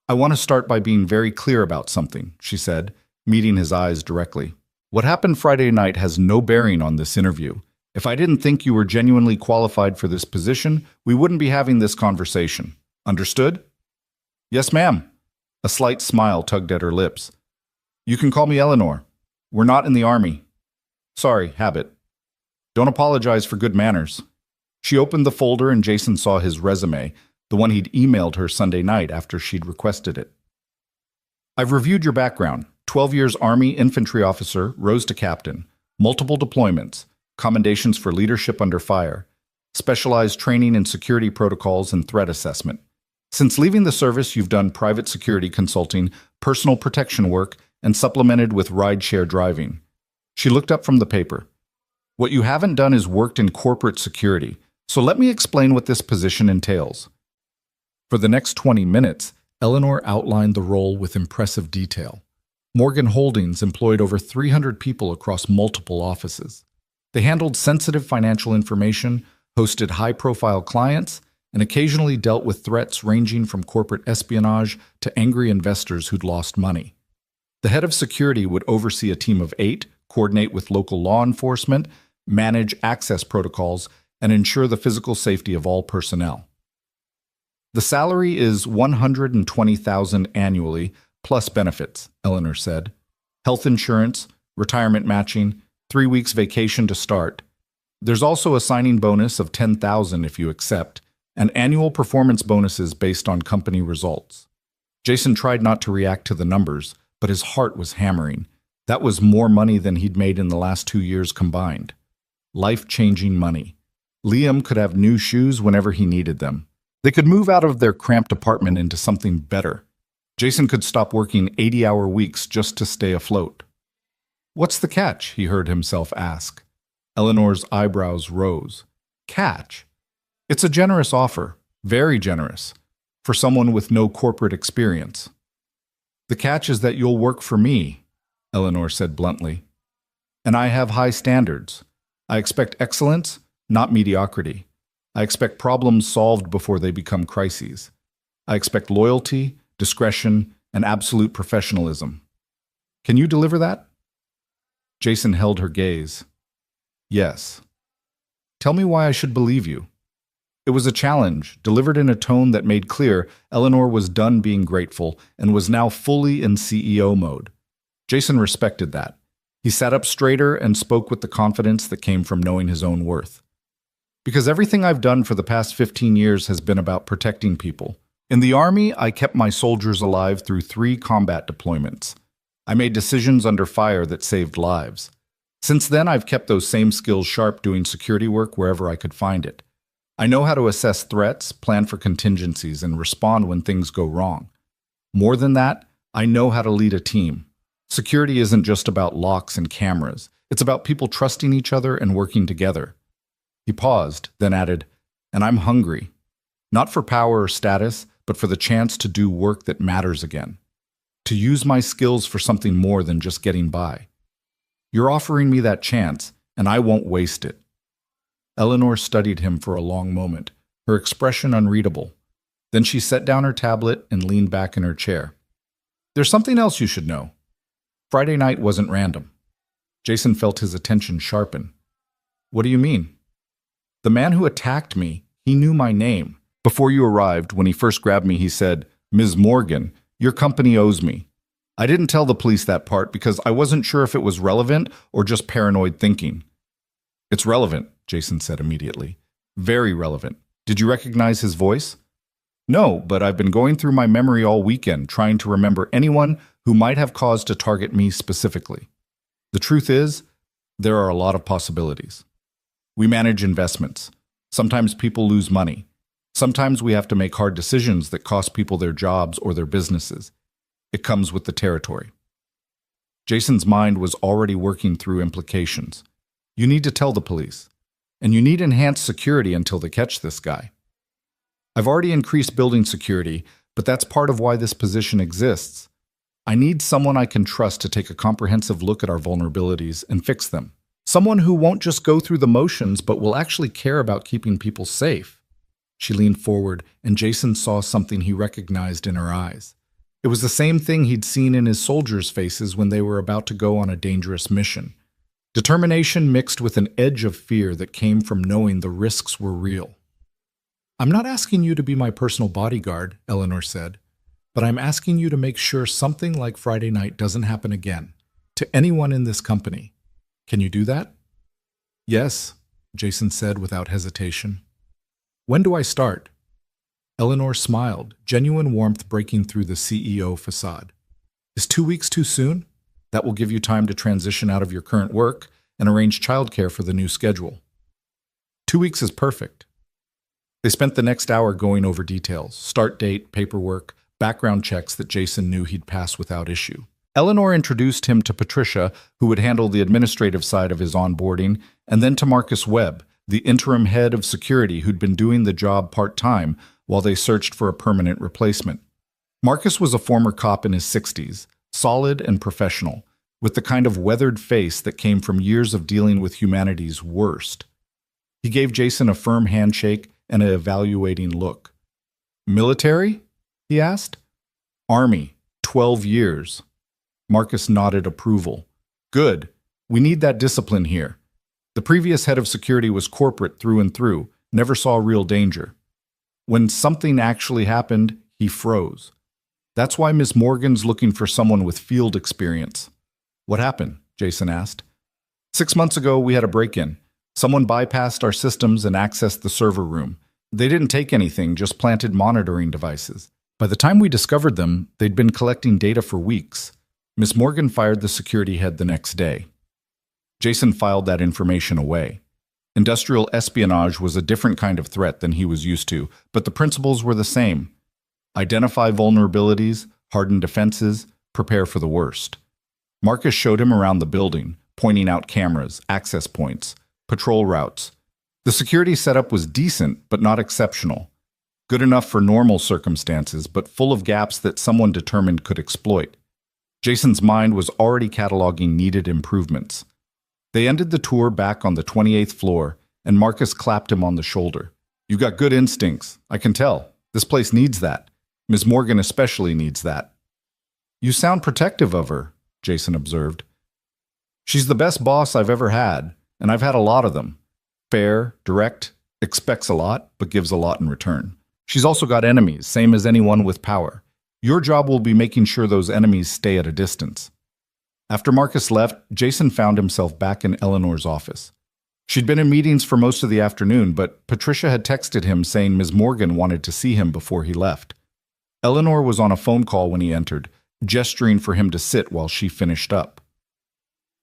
"I want to start by being very clear about something," she said, meeting his eyes directly. "What happened Friday night has no bearing on this interview. If I didn't think you were genuinely qualified for this position, we wouldn't be having this conversation. Understood?" "Yes, ma'am." A slight smile tugged at her lips. "You can call me Eleanor. We're not in the army." "Sorry, habit." "Don't apologize for good manners." She opened the folder and Jason saw his resume, the one he'd emailed her Sunday night after she'd requested it. "I've reviewed your background. 12 years Army infantry officer, rose to captain, multiple deployments, commendations for leadership under fire, specialized training in security protocols and threat assessment. Since leaving the service, you've done private security consulting, personal protection work, and supplemented with ride-share driving." She looked up from the paper. "What you haven't done is worked in corporate security, so let me explain what this position entails." For the next 20 minutes, Eleanor outlined the role with impressive detail. Morgan Holdings employed over 300 people across multiple offices. They handled sensitive financial information, hosted high-profile clients, and occasionally dealt with threats ranging from corporate espionage to angry investors who'd lost money. The head of security would oversee a team of 8, coordinate with local law enforcement, manage access protocols, and ensure the physical safety of all personnel. "The salary is $120,000 annually, plus benefits," Eleanor said. "Health insurance, retirement matching, 3 weeks vacation to start. There's also a signing bonus of $10,000 if you accept, and annual performance bonuses based on company results." Jason tried not to react to the numbers, but his heart was hammering. That was more money than he'd made in the last 2 years combined. Life-changing money. Liam could have new shoes whenever he needed them. They could move out of their cramped apartment into something better. Jason could stop working 80-hour weeks just to stay afloat. "What's the catch?" he heard himself ask. Eleanor's eyebrows rose. "Catch?" "It's a generous offer, very generous, for someone with no corporate experience." "The catch is that you'll work for me," Eleanor said bluntly. "And I have high standards. I expect excellence, not mediocrity. I expect problems solved before they become crises. I expect loyalty, discretion, and absolute professionalism. Can you deliver that?" Jason held her gaze. "Yes." "Tell me why I should believe you." It was a challenge, delivered in a tone that made clear Eleanor was done being grateful and was now fully in CEO mode. Jason respected that. He sat up straighter and spoke with the confidence that came from knowing his own worth. "Because everything I've done for the past 15 years has been about protecting people. In the Army, I kept my soldiers alive through 3 combat deployments. I made decisions under fire that saved lives. Since then, I've kept those same skills sharp doing security work wherever I could find it. I know how to assess threats, plan for contingencies, and respond when things go wrong. More than that, I know how to lead a team. Security isn't just about locks and cameras. It's about people trusting each other and working together." He paused, then added, "And I'm hungry. Not for power or status, but for the chance to do work that matters again. To use my skills for something more than just getting by. You're offering me that chance, and I won't waste it." Eleanor studied him for a long moment, her expression unreadable. Then she set down her tablet and leaned back in her chair. "There's something else you should know. Friday night wasn't random." Jason felt his attention sharpen. "What do you mean?" "The man who attacked me, he knew my name. Before you arrived, when he first grabbed me, he said, 'Ms. Morgan, your company owes me.' I didn't tell the police that part because I wasn't sure if it was relevant or just paranoid thinking." "It's relevant," Jason said immediately. "Very relevant. Did you recognize his voice?" "No, but I've been going through my memory all weekend, trying to remember anyone who might have cause to target me specifically. The truth is, there are a lot of possibilities. We manage investments. Sometimes people lose money. Sometimes we have to make hard decisions that cost people their jobs or their businesses. It comes with the territory. Jason's mind was already working through implications. You need to tell the police. And you need enhanced security until they catch this guy. I've already increased building security, but that's part of why this position exists. I need someone I can trust to take a comprehensive look at our vulnerabilities and fix them. Someone who won't just go through the motions, but will actually care about keeping people safe. She leaned forward, and Jason saw something he recognized in her eyes. It was the same thing he'd seen in his soldiers' faces when they were about to go on a dangerous mission. Determination mixed with an edge of fear that came from knowing the risks were real. I'm not asking you to be my personal bodyguard, Eleanor said, but I'm asking you to make sure something like Friday night doesn't happen again, to anyone in this company. Can you do that? Yes, Jason said without hesitation. When do I start? Eleanor smiled, genuine warmth breaking through the CEO facade. Is 2 weeks too soon? That will give you time to transition out of your current work and arrange childcare for the new schedule. 2 weeks is perfect. They spent the next hour going over details, start date, paperwork, background checks that Jason knew he'd pass without issue. Eleanor introduced him to Patricia, who would handle the administrative side of his onboarding, and then to Marcus Webb, the interim head of security who'd been doing the job part-time while they searched for a permanent replacement. Marcus was a former cop in his 60s, solid and professional, with the kind of weathered face that came from years of dealing with humanity's worst. He gave Jason a firm handshake and an evaluating look. Military? He asked. Army, 12 years. Marcus nodded approval. Good. We need that discipline here. The previous head of security was corporate through and through, never saw real danger. When something actually happened, he froze. That's why Miss Morgan's looking for someone with field experience. What happened? Jason asked. 6 months ago, we had a break-in. Someone bypassed our systems and accessed the server room. They didn't take anything, just planted monitoring devices. By the time we discovered them, they'd been collecting data for weeks. Miss Morgan fired the security head the next day. Jason filed that information away. Industrial espionage was a different kind of threat than he was used to, but the principles were the same. Identify vulnerabilities, harden defenses, prepare for the worst. Marcus showed him around the building, pointing out cameras, access points, patrol routes. The security setup was decent, but not exceptional. Good enough for normal circumstances, but full of gaps that someone determined could exploit. Jason's mind was already cataloging needed improvements. They ended the tour back on the 28th floor, and Marcus clapped him on the shoulder. You got good instincts, I can tell. This place needs that. Ms. Morgan especially needs that. You sound protective of her, Jason observed. She's the best boss I've ever had, and I've had a lot of them. Fair, direct, expects a lot, but gives a lot in return. She's also got enemies, same as anyone with power. Your job will be making sure those enemies stay at a distance. After Marcus left, Jason found himself back in Eleanor's office. She'd been in meetings for most of the afternoon, but Patricia had texted him saying Ms. Morgan wanted to see him before he left. Eleanor was on a phone call when he entered, gesturing for him to sit while she finished up.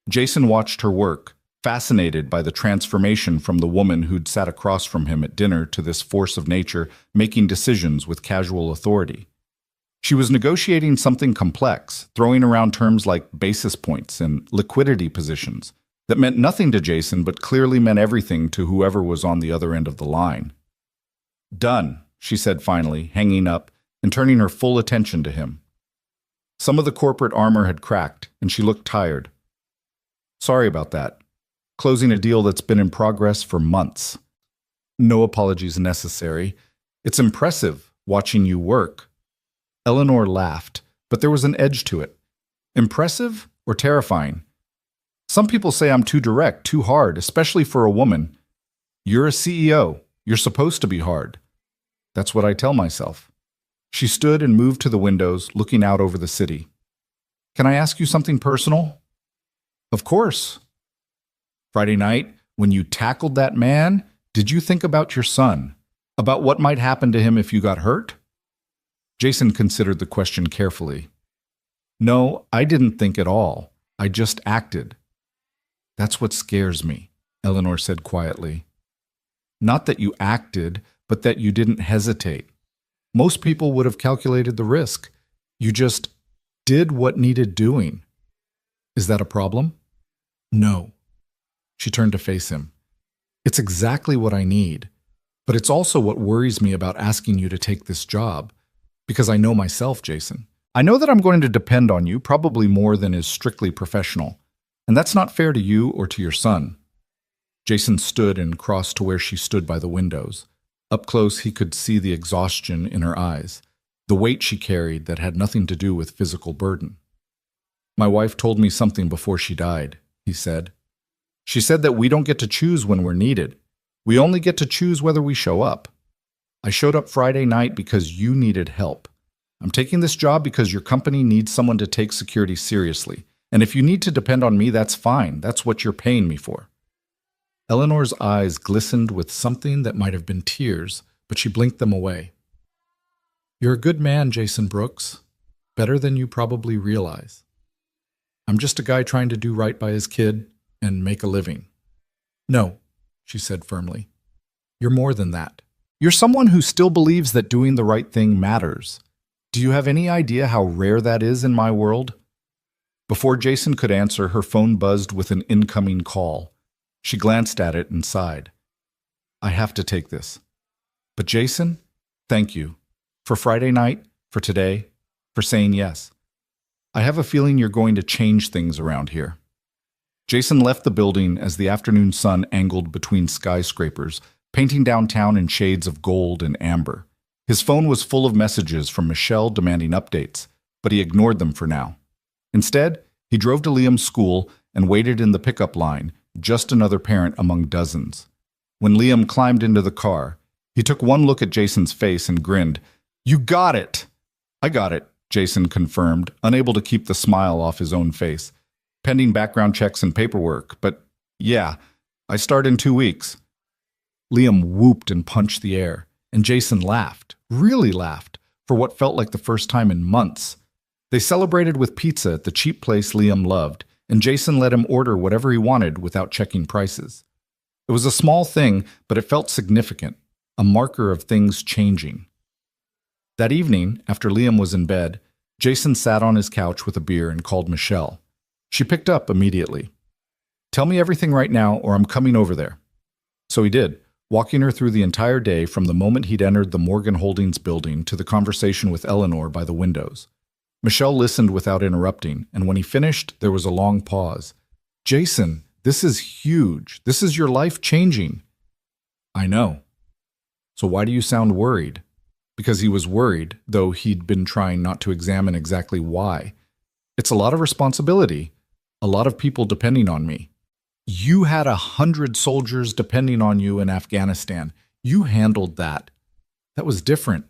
Jason watched her work, fascinated by the transformation from the woman who'd sat across from him at dinner to this force of nature making decisions with casual authority. She was negotiating something complex, throwing around terms like basis points and liquidity positions that meant nothing to Jason but clearly meant everything to whoever was on the other end of the line. Done, she said finally, hanging up and turning her full attention to him. Some of the corporate armor had cracked, and she looked tired. Sorry about that. Closing a deal that's been in progress for months. No apologies necessary. It's impressive watching you work. Eleanor laughed, but there was an edge to it. Impressive or terrifying? Some people say I'm too direct, too hard, especially for a woman. You're a CEO. You're supposed to be hard. That's what I tell myself. She stood and moved to the windows, looking out over the city. Can I ask you something personal? Of course. Friday night, when you tackled that man, did you think about your son? About what might happen to him if you got hurt? Jason considered the question carefully. No, I didn't think at all. I just acted. That's what scares me, Eleanor said quietly. Not that you acted, but that you didn't hesitate. Most people would have calculated the risk. You just did what needed doing. Is that a problem? No. She turned to face him. It's exactly what I need, but it's also what worries me about asking you to take this job. Because I know myself, Jason. I know that I'm going to depend on you, probably more than is strictly professional. And that's not fair to you or to your son. Jason stood and crossed to where she stood by the windows. Up close, he could see the exhaustion in her eyes, the weight she carried that had nothing to do with physical burden. My wife told me something before she died, he said. She said that we don't get to choose when we're needed. We only get to choose whether we show up. I showed up Friday night because you needed help. I'm taking this job because your company needs someone to take security seriously. And if you need to depend on me, that's fine. That's what you're paying me for. Eleanor's eyes glistened with something that might have been tears, but she blinked them away. You're a good man, Jason Brooks. Better than you probably realize. I'm just a guy trying to do right by his kid and make a living. No, she said firmly. You're more than that. You're someone who still believes that doing the right thing matters. Do you have any idea how rare that is in my world? Before Jason could answer, her phone buzzed with an incoming call. She glanced at it and sighed. I have to take this. But Jason, thank you. For Friday night, for today, for saying yes. I have a feeling you're going to change things around here. Jason left the building as the afternoon sun angled between skyscrapers, painting downtown in shades of gold and amber. His phone was full of messages from Michelle demanding updates, but he ignored them for now. Instead, he drove to Liam's school and waited in the pickup line, just another parent among dozens. When Liam climbed into the car, he took one look at Jason's face and grinned. You got it! I got it, Jason confirmed, unable to keep the smile off his own face. Pending background checks and paperwork, but yeah, I start in 2 weeks. Liam whooped and punched the air, and Jason laughed, really laughed, for what felt like the first time in months. They celebrated with pizza at the cheap place Liam loved, and Jason let him order whatever he wanted without checking prices. It was a small thing, but it felt significant, a marker of things changing. That evening, after Liam was in bed, Jason sat on his couch with a beer and called Michelle. She picked up immediately. Tell me everything right now or I'm coming over there. So he did, walking her through the entire day from the moment he'd entered the Morgan Holdings building to the conversation with Eleanor by the windows. Michelle listened without interrupting, and when he finished, there was a long pause. Jason, this is huge. This is your life changing. I know. So why do you sound worried? Because he was worried, though he'd been trying not to examine exactly why. It's a lot of responsibility, a lot of people depending on me. You had 100 soldiers depending on you in Afghanistan. You handled that. That was different.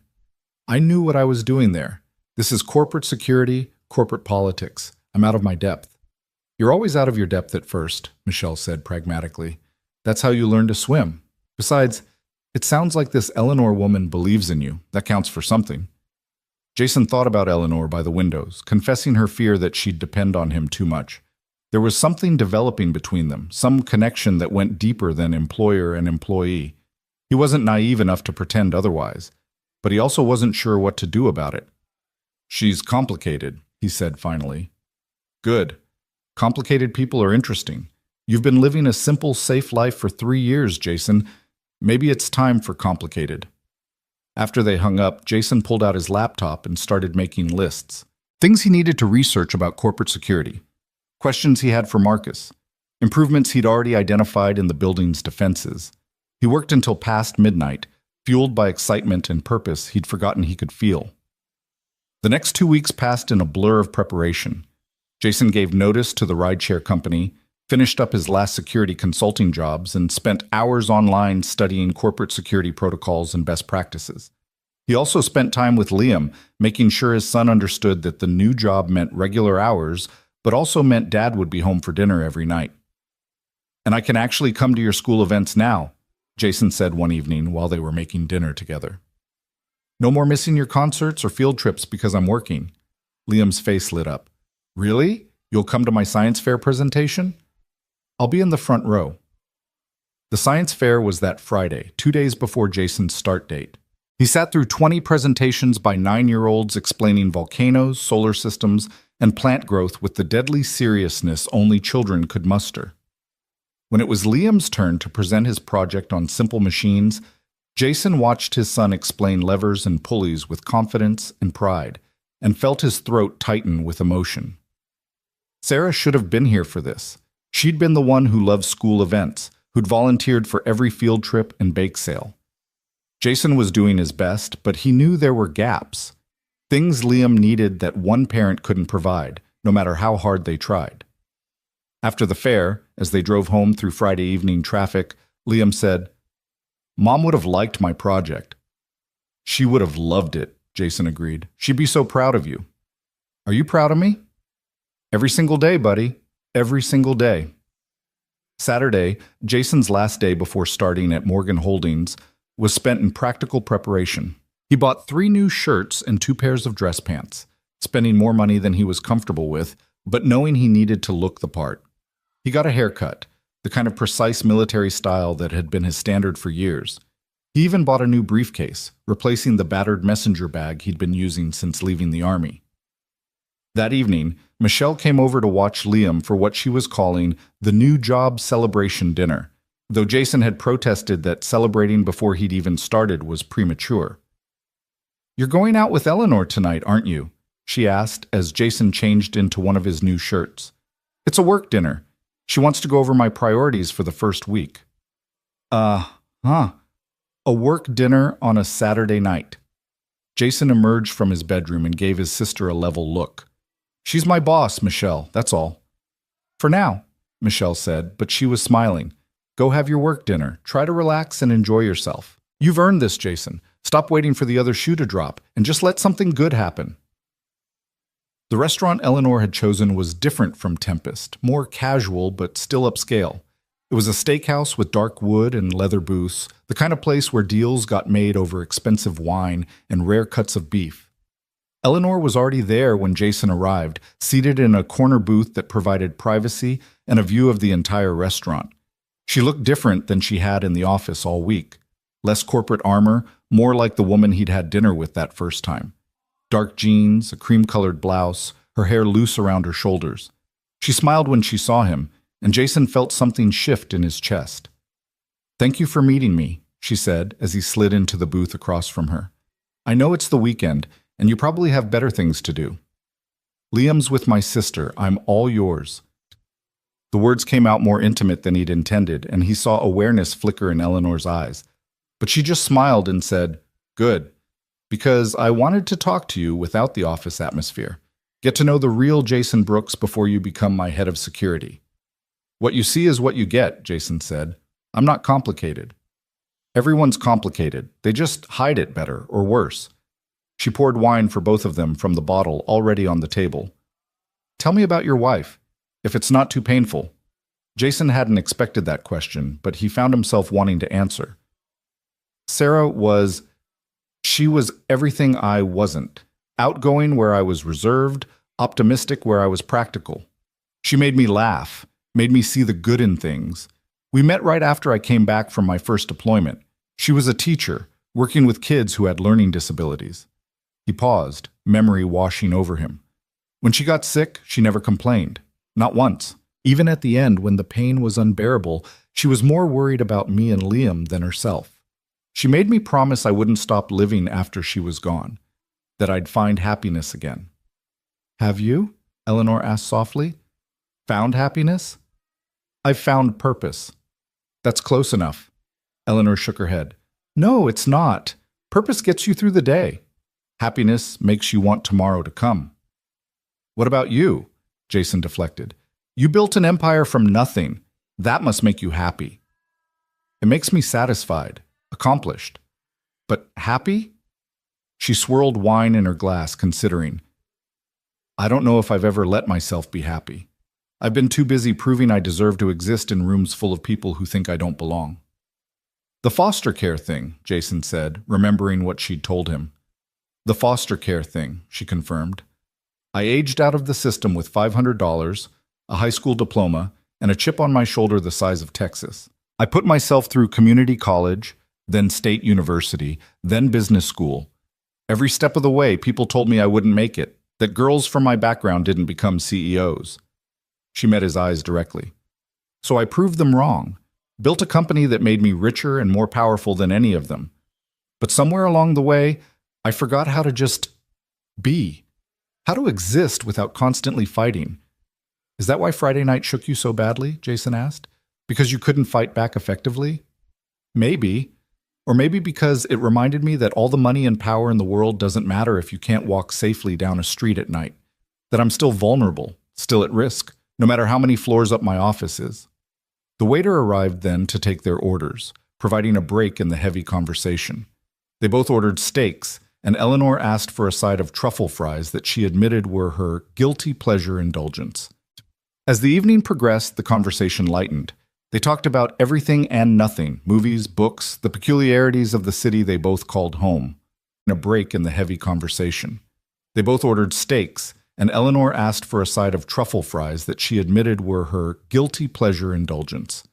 I knew what I was doing there. This is corporate security, corporate politics. I'm out of my depth. You're always out of your depth at first, Michelle said pragmatically. That's how you learn to swim. Besides, it sounds like this Eleanor woman believes in you. That counts for something. Jason thought about Eleanor by the windows, confessing her fear that she'd depend on him too much. There was something developing between them, some connection that went deeper than employer and employee. He wasn't naive enough to pretend otherwise, but he also wasn't sure what to do about it. She's complicated, he said finally. Good. Complicated people are interesting. You've been living a simple, safe life for 3 years, Jason. Maybe it's time for complicated. After they hung up, Jason pulled out his laptop and started making lists. Things he needed to research about corporate security. Questions he had for Marcus. Improvements he'd already identified in the building's defenses. He worked until past midnight, fueled by excitement and purpose he'd forgotten he could feel. The next 2 weeks passed in a blur of preparation. Jason gave notice to the rideshare company, finished up his last security consulting jobs, and spent hours online studying corporate security protocols and best practices. He also spent time with Liam, making sure his son understood that the new job meant regular hours, but also meant Dad would be home for dinner every night. And I can actually come to your school events now, Jason said one evening while they were making dinner together. No more missing your concerts or field trips because I'm working. Liam's face lit up. Really? You'll come to my science fair presentation? I'll be in the front row. The science fair was that Friday, 2 days before Jason's start date. He sat through 20 presentations by 9-year-olds explaining volcanoes, solar systems, and plant growth with the deadly seriousness only children could muster. When it was Liam's turn to present his project on simple machines, Jason watched his son explain levers and pulleys with confidence and pride, and felt his throat tighten with emotion. Sarah should have been here for this. She'd been the one who loved school events, who'd volunteered for every field trip and bake sale. Jason was doing his best, but he knew there were gaps. Things Liam needed that one parent couldn't provide, no matter how hard they tried. After the fair, as they drove home through Friday evening traffic, Liam said, "Mom would have liked my project." "She would have loved it," Jason agreed. "She'd be so proud of you." "Are you proud of me?" "Every single day, buddy. Every single day." Saturday, Jason's last day before starting at Morgan Holdings, was spent in practical preparation. He bought 3 new shirts and 2 pairs of dress pants, spending more money than he was comfortable with, but knowing he needed to look the part. He got a haircut, the kind of precise military style that had been his standard for years. He even bought a new briefcase, replacing the battered messenger bag he'd been using since leaving the army. That evening, Michelle came over to watch Liam for what she was calling the new job celebration dinner, though Jason had protested that celebrating before he'd even started was premature. "You're going out with Eleanor tonight, aren't you?" she asked as Jason changed into one of his new shirts. "It's a work dinner. She wants to go over my priorities for the first week." A work dinner on a Saturday night. Jason emerged from his bedroom and gave his sister a level look. "She's my boss, Michelle, that's all." "For now," Michelle said, but she was smiling. "Go have your work dinner. Try to relax and enjoy yourself. You've earned this, Jason. Stop waiting for the other shoe to drop and just let something good happen." The restaurant Eleanor had chosen was different from Tempest, more casual but still upscale. It was a steakhouse with dark wood and leather booths, the kind of place where deals got made over expensive wine and rare cuts of beef. Eleanor was already there when Jason arrived, seated in a corner booth that provided privacy and a view of the entire restaurant. She looked different than she had in the office all week. Less corporate armor, more like the woman he'd had dinner with that first time. Dark jeans, a cream-colored blouse, her hair loose around her shoulders. She smiled when she saw him, and Jason felt something shift in his chest. "Thank you for meeting me," she said as he slid into the booth across from her. "I know it's the weekend, and you probably have better things to do." "Liam's with my sister. I'm all yours." The words came out more intimate than he'd intended, and he saw awareness flicker in Eleanor's eyes. But she just smiled and said, "Good, because I wanted to talk to you without the office atmosphere. Get to know the real Jason Brooks before you become my head of security." "What you see is what you get," Jason said. "I'm not complicated." "Everyone's complicated. They just hide it better, or worse." She poured wine for both of them from the bottle already on the table. "Tell me about your wife, if it's not too painful." Jason hadn't expected that question, but he found himself wanting to answer. She was everything I wasn't. Outgoing where I was reserved, optimistic where I was practical. She made me laugh, made me see the good in things. We met right after I came back from my first deployment. She was a teacher, working with kids who had learning disabilities. He paused, memory washing over him. When she got sick, she never complained. Not once. Even at the end, when the pain was unbearable, she was more worried about me and Liam than herself. She made me promise I wouldn't stop living after she was gone, that I'd find happiness again. "Have you?" Eleanor asked softly. "Found happiness?" "I've found purpose." "That's close enough." Eleanor shook her head. "No, it's not. Purpose gets you through the day. Happiness makes you want tomorrow to come." "What about you?" Jason deflected. "You built an empire from nothing. That must make you happy." "It makes me satisfied, accomplished. But happy?" She swirled wine in her glass, considering. "I don't know if I've ever let myself be happy. I've been too busy proving I deserve to exist in rooms full of people who think I don't belong." "The foster care thing," Jason said, remembering what she'd told him. "The foster care thing," she confirmed. "I aged out of the system with $500, a high school diploma, and a chip on my shoulder the size of Texas. I put myself through community college, then state university, then business school. Every step of the way, people told me I wouldn't make it, that girls from my background didn't become CEOs. She met his eyes directly. So I proved them wrong, built a company that made me richer and more powerful than any of them. But somewhere along the way, I forgot how to just be, how to exist without constantly fighting. Is that why Friday night shook you so badly? Jason asked. Because you couldn't fight back effectively? Maybe. Or maybe because it reminded me that all the money and power in the world doesn't matter if you can't walk safely down a street at night. That I'm still vulnerable, still at risk, no matter how many floors up my office is. The waiter arrived then to take their orders, providing a break in the heavy conversation. They both ordered steaks, and Eleanor asked for a side of truffle fries that she admitted were her guilty pleasure indulgence. As the evening progressed, the conversation lightened. They talked about everything and nothing, movies, books, the peculiarities of the city they both called home. A break in the heavy conversation. They both ordered steaks, and Eleanor asked for a side of truffle fries that she admitted were her guilty pleasure indulgence.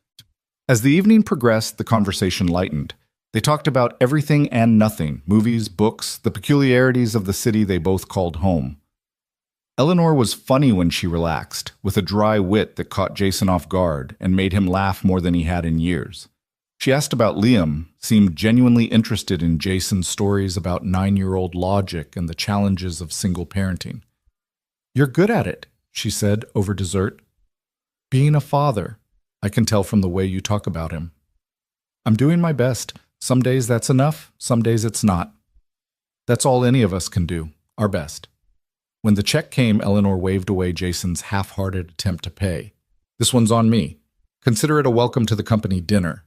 As the evening progressed, the conversation lightened. They talked about everything and nothing, movies, books, the peculiarities of the city they both called home. Eleanor was funny when she relaxed, with a dry wit that caught Jason off guard and made him laugh more than he had in years. She asked about Liam, seemed genuinely interested in Jason's stories about 9-year-old logic and the challenges of single parenting. "You're good at it," she said over dessert. "Being a father, I can tell from the way you talk about him." "I'm doing my best. Some days that's enough, some days it's not. That's all any of us can do, our best." When the check came, Eleanor waved away Jason's half-hearted attempt to pay. "This one's on me. Consider it a welcome to the company dinner."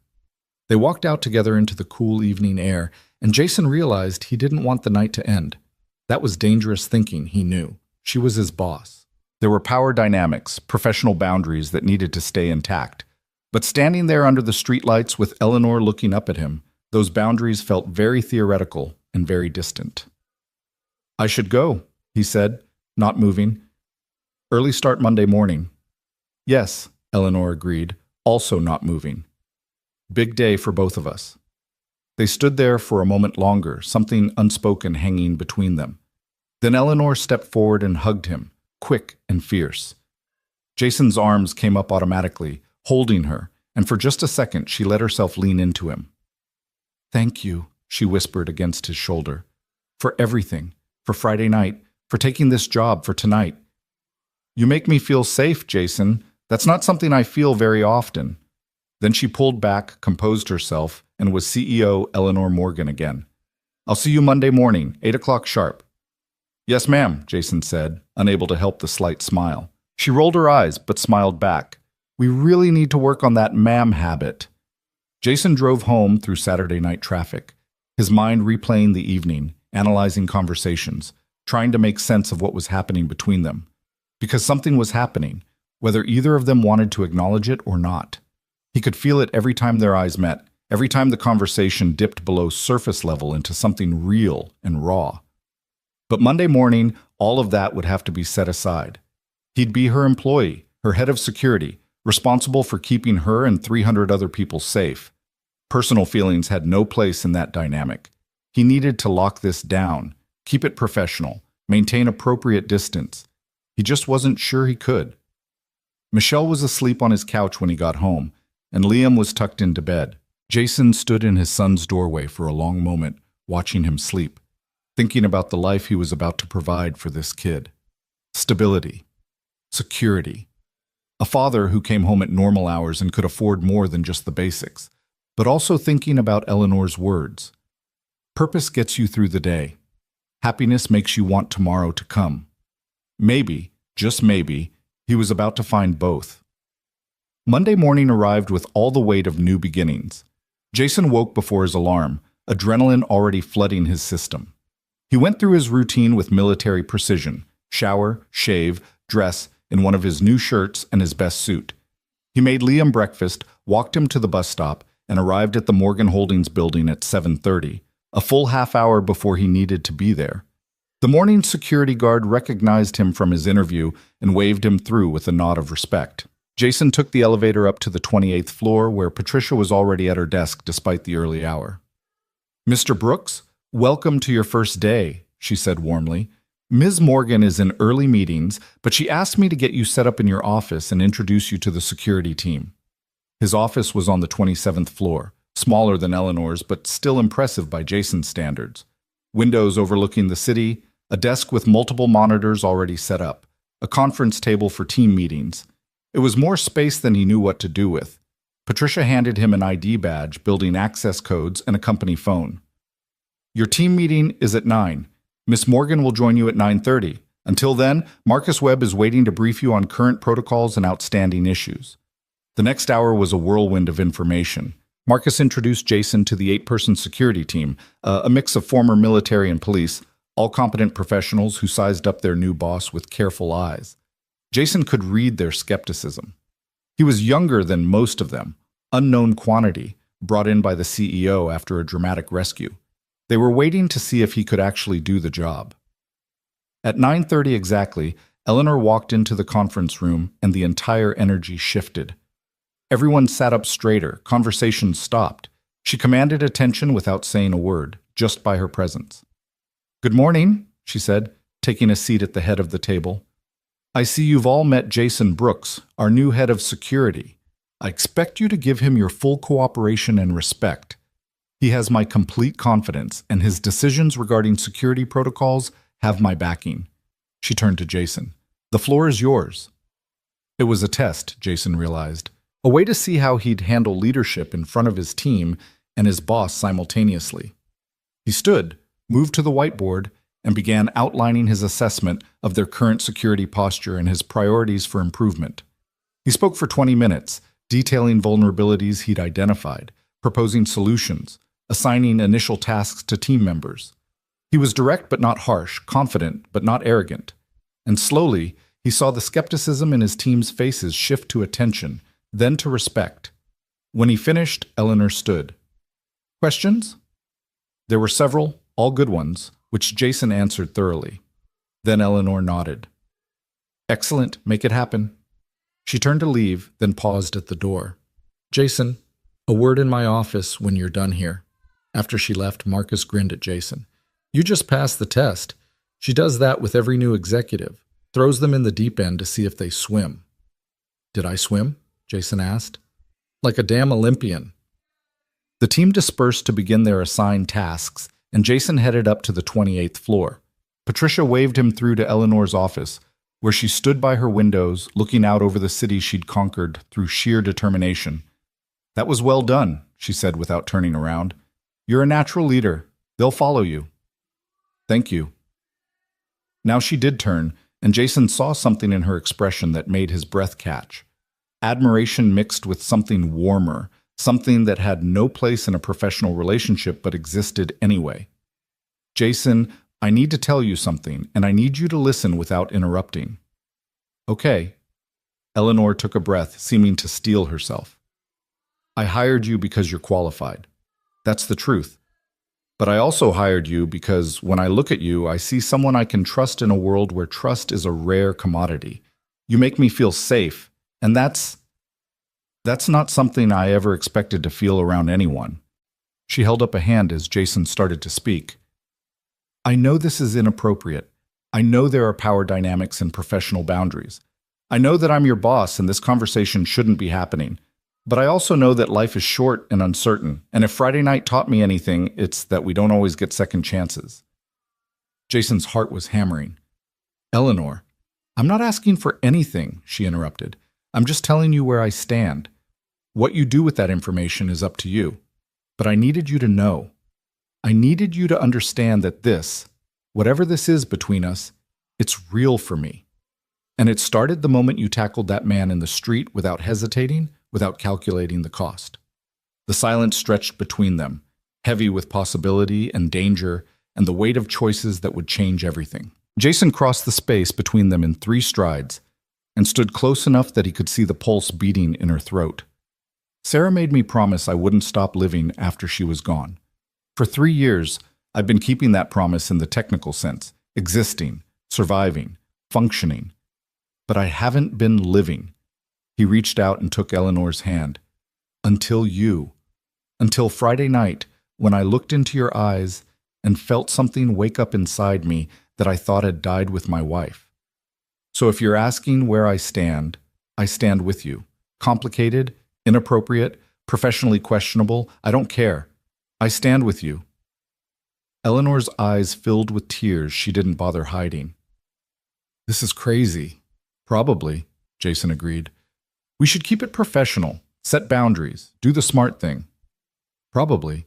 They walked out together into the cool evening air, and Jason realized he didn't want the night to end. That was dangerous thinking, he knew. She was his boss. There were power dynamics, professional boundaries that needed to stay intact. But standing there under the streetlights with Eleanor looking up at him, those boundaries felt very theoretical and very distant. "I should go," he said, not moving. "Early start Monday morning." "Yes," Eleanor agreed, also not moving. "Big day for both of us." They stood there for a moment longer, something unspoken hanging between them. Then Eleanor stepped forward and hugged him, quick and fierce. Jason's arms came up automatically, holding her, and for just a second she let herself lean into him. "Thank you," she whispered against his shoulder. "For everything, for Friday night, for taking this job, for tonight." "You make me feel safe, Jason. That's not something I feel very often." Then she pulled back, composed herself, and was CEO Eleanor Morgan again. "I'll see you Monday morning, 8 o'clock sharp." "Yes, ma'am," Jason said, unable to help the slight smile. She rolled her eyes, but smiled back. "We really need to work on that ma'am habit." Jason drove home through Saturday night traffic, his mind replaying the evening, analyzing conversations, trying to make sense of what was happening between them. Because something was happening, whether either of them wanted to acknowledge it or not. He could feel it every time their eyes met, every time the conversation dipped below surface level into something real and raw. But Monday morning, all of that would have to be set aside. He'd be her employee, her head of security, responsible for keeping her and 300 other people safe. Personal feelings had no place in that dynamic. He needed to lock this down, keep it professional, maintain appropriate distance. He just wasn't sure he could. Michelle was asleep on his couch when he got home, and Liam was tucked into bed. Jason stood in his son's doorway for a long moment, watching him sleep, thinking about the life he was about to provide for this kid. Stability. Security. A father who came home at normal hours and could afford more than just the basics, but also thinking about Eleanor's words. Purpose gets you through the day. Happiness makes you want tomorrow to come. Maybe, just maybe, he was about to find both. Monday morning arrived with all the weight of new beginnings. Jason woke before his alarm, adrenaline already flooding his system. He went through his routine with military precision, shower, shave, dress, in one of his new shirts and his best suit. He made Liam breakfast, walked him to the bus stop, and arrived at the Morgan Holdings building at 7:30, a full half hour before he needed to be there. The morning security guard recognized him from his interview and waved him through with a nod of respect. Jason took the elevator up to the 28th floor, where Patricia was already at her desk despite the early hour. "Mr. Brooks, welcome to your first day," she said warmly. "Ms. Morgan is in early meetings, but she asked me to get you set up in your office and introduce you to the security team." His office was on the 27th floor, smaller than Eleanor's, but still impressive by Jason's standards. Windows overlooking the city, a desk with multiple monitors already set up, a conference table for team meetings. It was more space than he knew what to do with. Patricia handed him an ID badge, building access codes, and a company phone. "Your team meeting is at 9. Miss Morgan will join you at 9:30. Until then, Marcus Webb is waiting to brief you on current protocols and outstanding issues." The next hour was a whirlwind of information. Marcus introduced Jason to the 8-person security team, a mix of former military and police, all competent professionals who sized up their new boss with careful eyes. Jason could read their skepticism. He was younger than most of them, unknown quantity, brought in by the CEO after a dramatic rescue. They were waiting to see if he could actually do the job. At 9:30 exactly, Eleanor walked into the conference room and the entire energy shifted. Everyone sat up straighter, conversation stopped. She commanded attention without saying a word, just by her presence. "Good morning," she said, taking a seat at the head of the table. "I see you've all met Jason Brooks, our new head of security. I expect you to give him your full cooperation and respect. He has my complete confidence, and his decisions regarding security protocols have my backing." She turned to Jason. "The floor is yours." It was a test, Jason realized. A way to see how he'd handle leadership in front of his team and his boss simultaneously. He stood, moved to the whiteboard, and began outlining his assessment of their current security posture and his priorities for improvement. He spoke for 20 minutes, detailing vulnerabilities he'd identified, proposing solutions, assigning initial tasks to team members. He was direct but not harsh, confident but not arrogant. And slowly, he saw the skepticism in his team's faces shift to attention, then to respect. When he finished, Eleanor stood. "Questions?" There were several, all good ones, which Jason answered thoroughly. Then Eleanor nodded. "Excellent, make it happen." She turned to leave, then paused at the door. "Jason, a word in my office when you're done here." After she left, Marcus grinned at Jason. "You just passed the test. She does that with every new executive, throws them in the deep end to see if they swim." "Did I swim?" Jason asked. "Like a damn Olympian." The team dispersed to begin their assigned tasks, and Jason headed up to the 28th floor. Patricia waved him through to Eleanor's office, where she stood by her windows, looking out over the city she'd conquered through sheer determination. "That was well done," she said without turning around. "You're a natural leader. They'll follow you." "Thank you." Now she did turn, and Jason saw something in her expression that made his breath catch. Admiration mixed with something warmer, something that had no place in a professional relationship but existed anyway. "Jason, I need to tell you something, and I need you to listen without interrupting." "Okay." Eleanor took a breath, seeming to steel herself. "I hired you because you're qualified. That's the truth. But I also hired you because when I look at you, I see someone I can trust in a world where trust is a rare commodity. You make me feel safe, and that's not something I ever expected to feel around anyone." She held up a hand as Jason started to speak. "I know this is inappropriate. I know there are power dynamics and professional boundaries. I know that I'm your boss and this conversation shouldn't be happening. But I also know that life is short and uncertain, and if Friday night taught me anything, it's that we don't always get second chances." Jason's heart was hammering. "Eleanor, I'm not asking for anything," she interrupted. "I'm just telling you where I stand. What you do with that information is up to you. But I needed you to know. I needed you to understand that this, whatever this is between us, it's real for me. And it started the moment you tackled that man in the street without hesitating, without calculating the cost." The silence stretched between them, heavy with possibility and danger and the weight of choices that would change everything. Jason crossed the space between them in 3 strides and stood close enough that he could see the pulse beating in her throat. "Sarah made me promise I wouldn't stop living after she was gone. For 3 years, I've been keeping that promise in the technical sense, existing, surviving, functioning. But I haven't been living. He reached out and took Eleanor's hand. Until Friday night, when I looked into your eyes and felt something wake up inside me that I thought had died with my wife. So if you're asking where I stand with you. Complicated, inappropriate, professionally questionable, I don't care. I stand with you. Eleanor's eyes filled with tears she didn't bother hiding. This is crazy. Probably, Jason agreed. We should keep it professional, set boundaries, do the smart thing. Probably.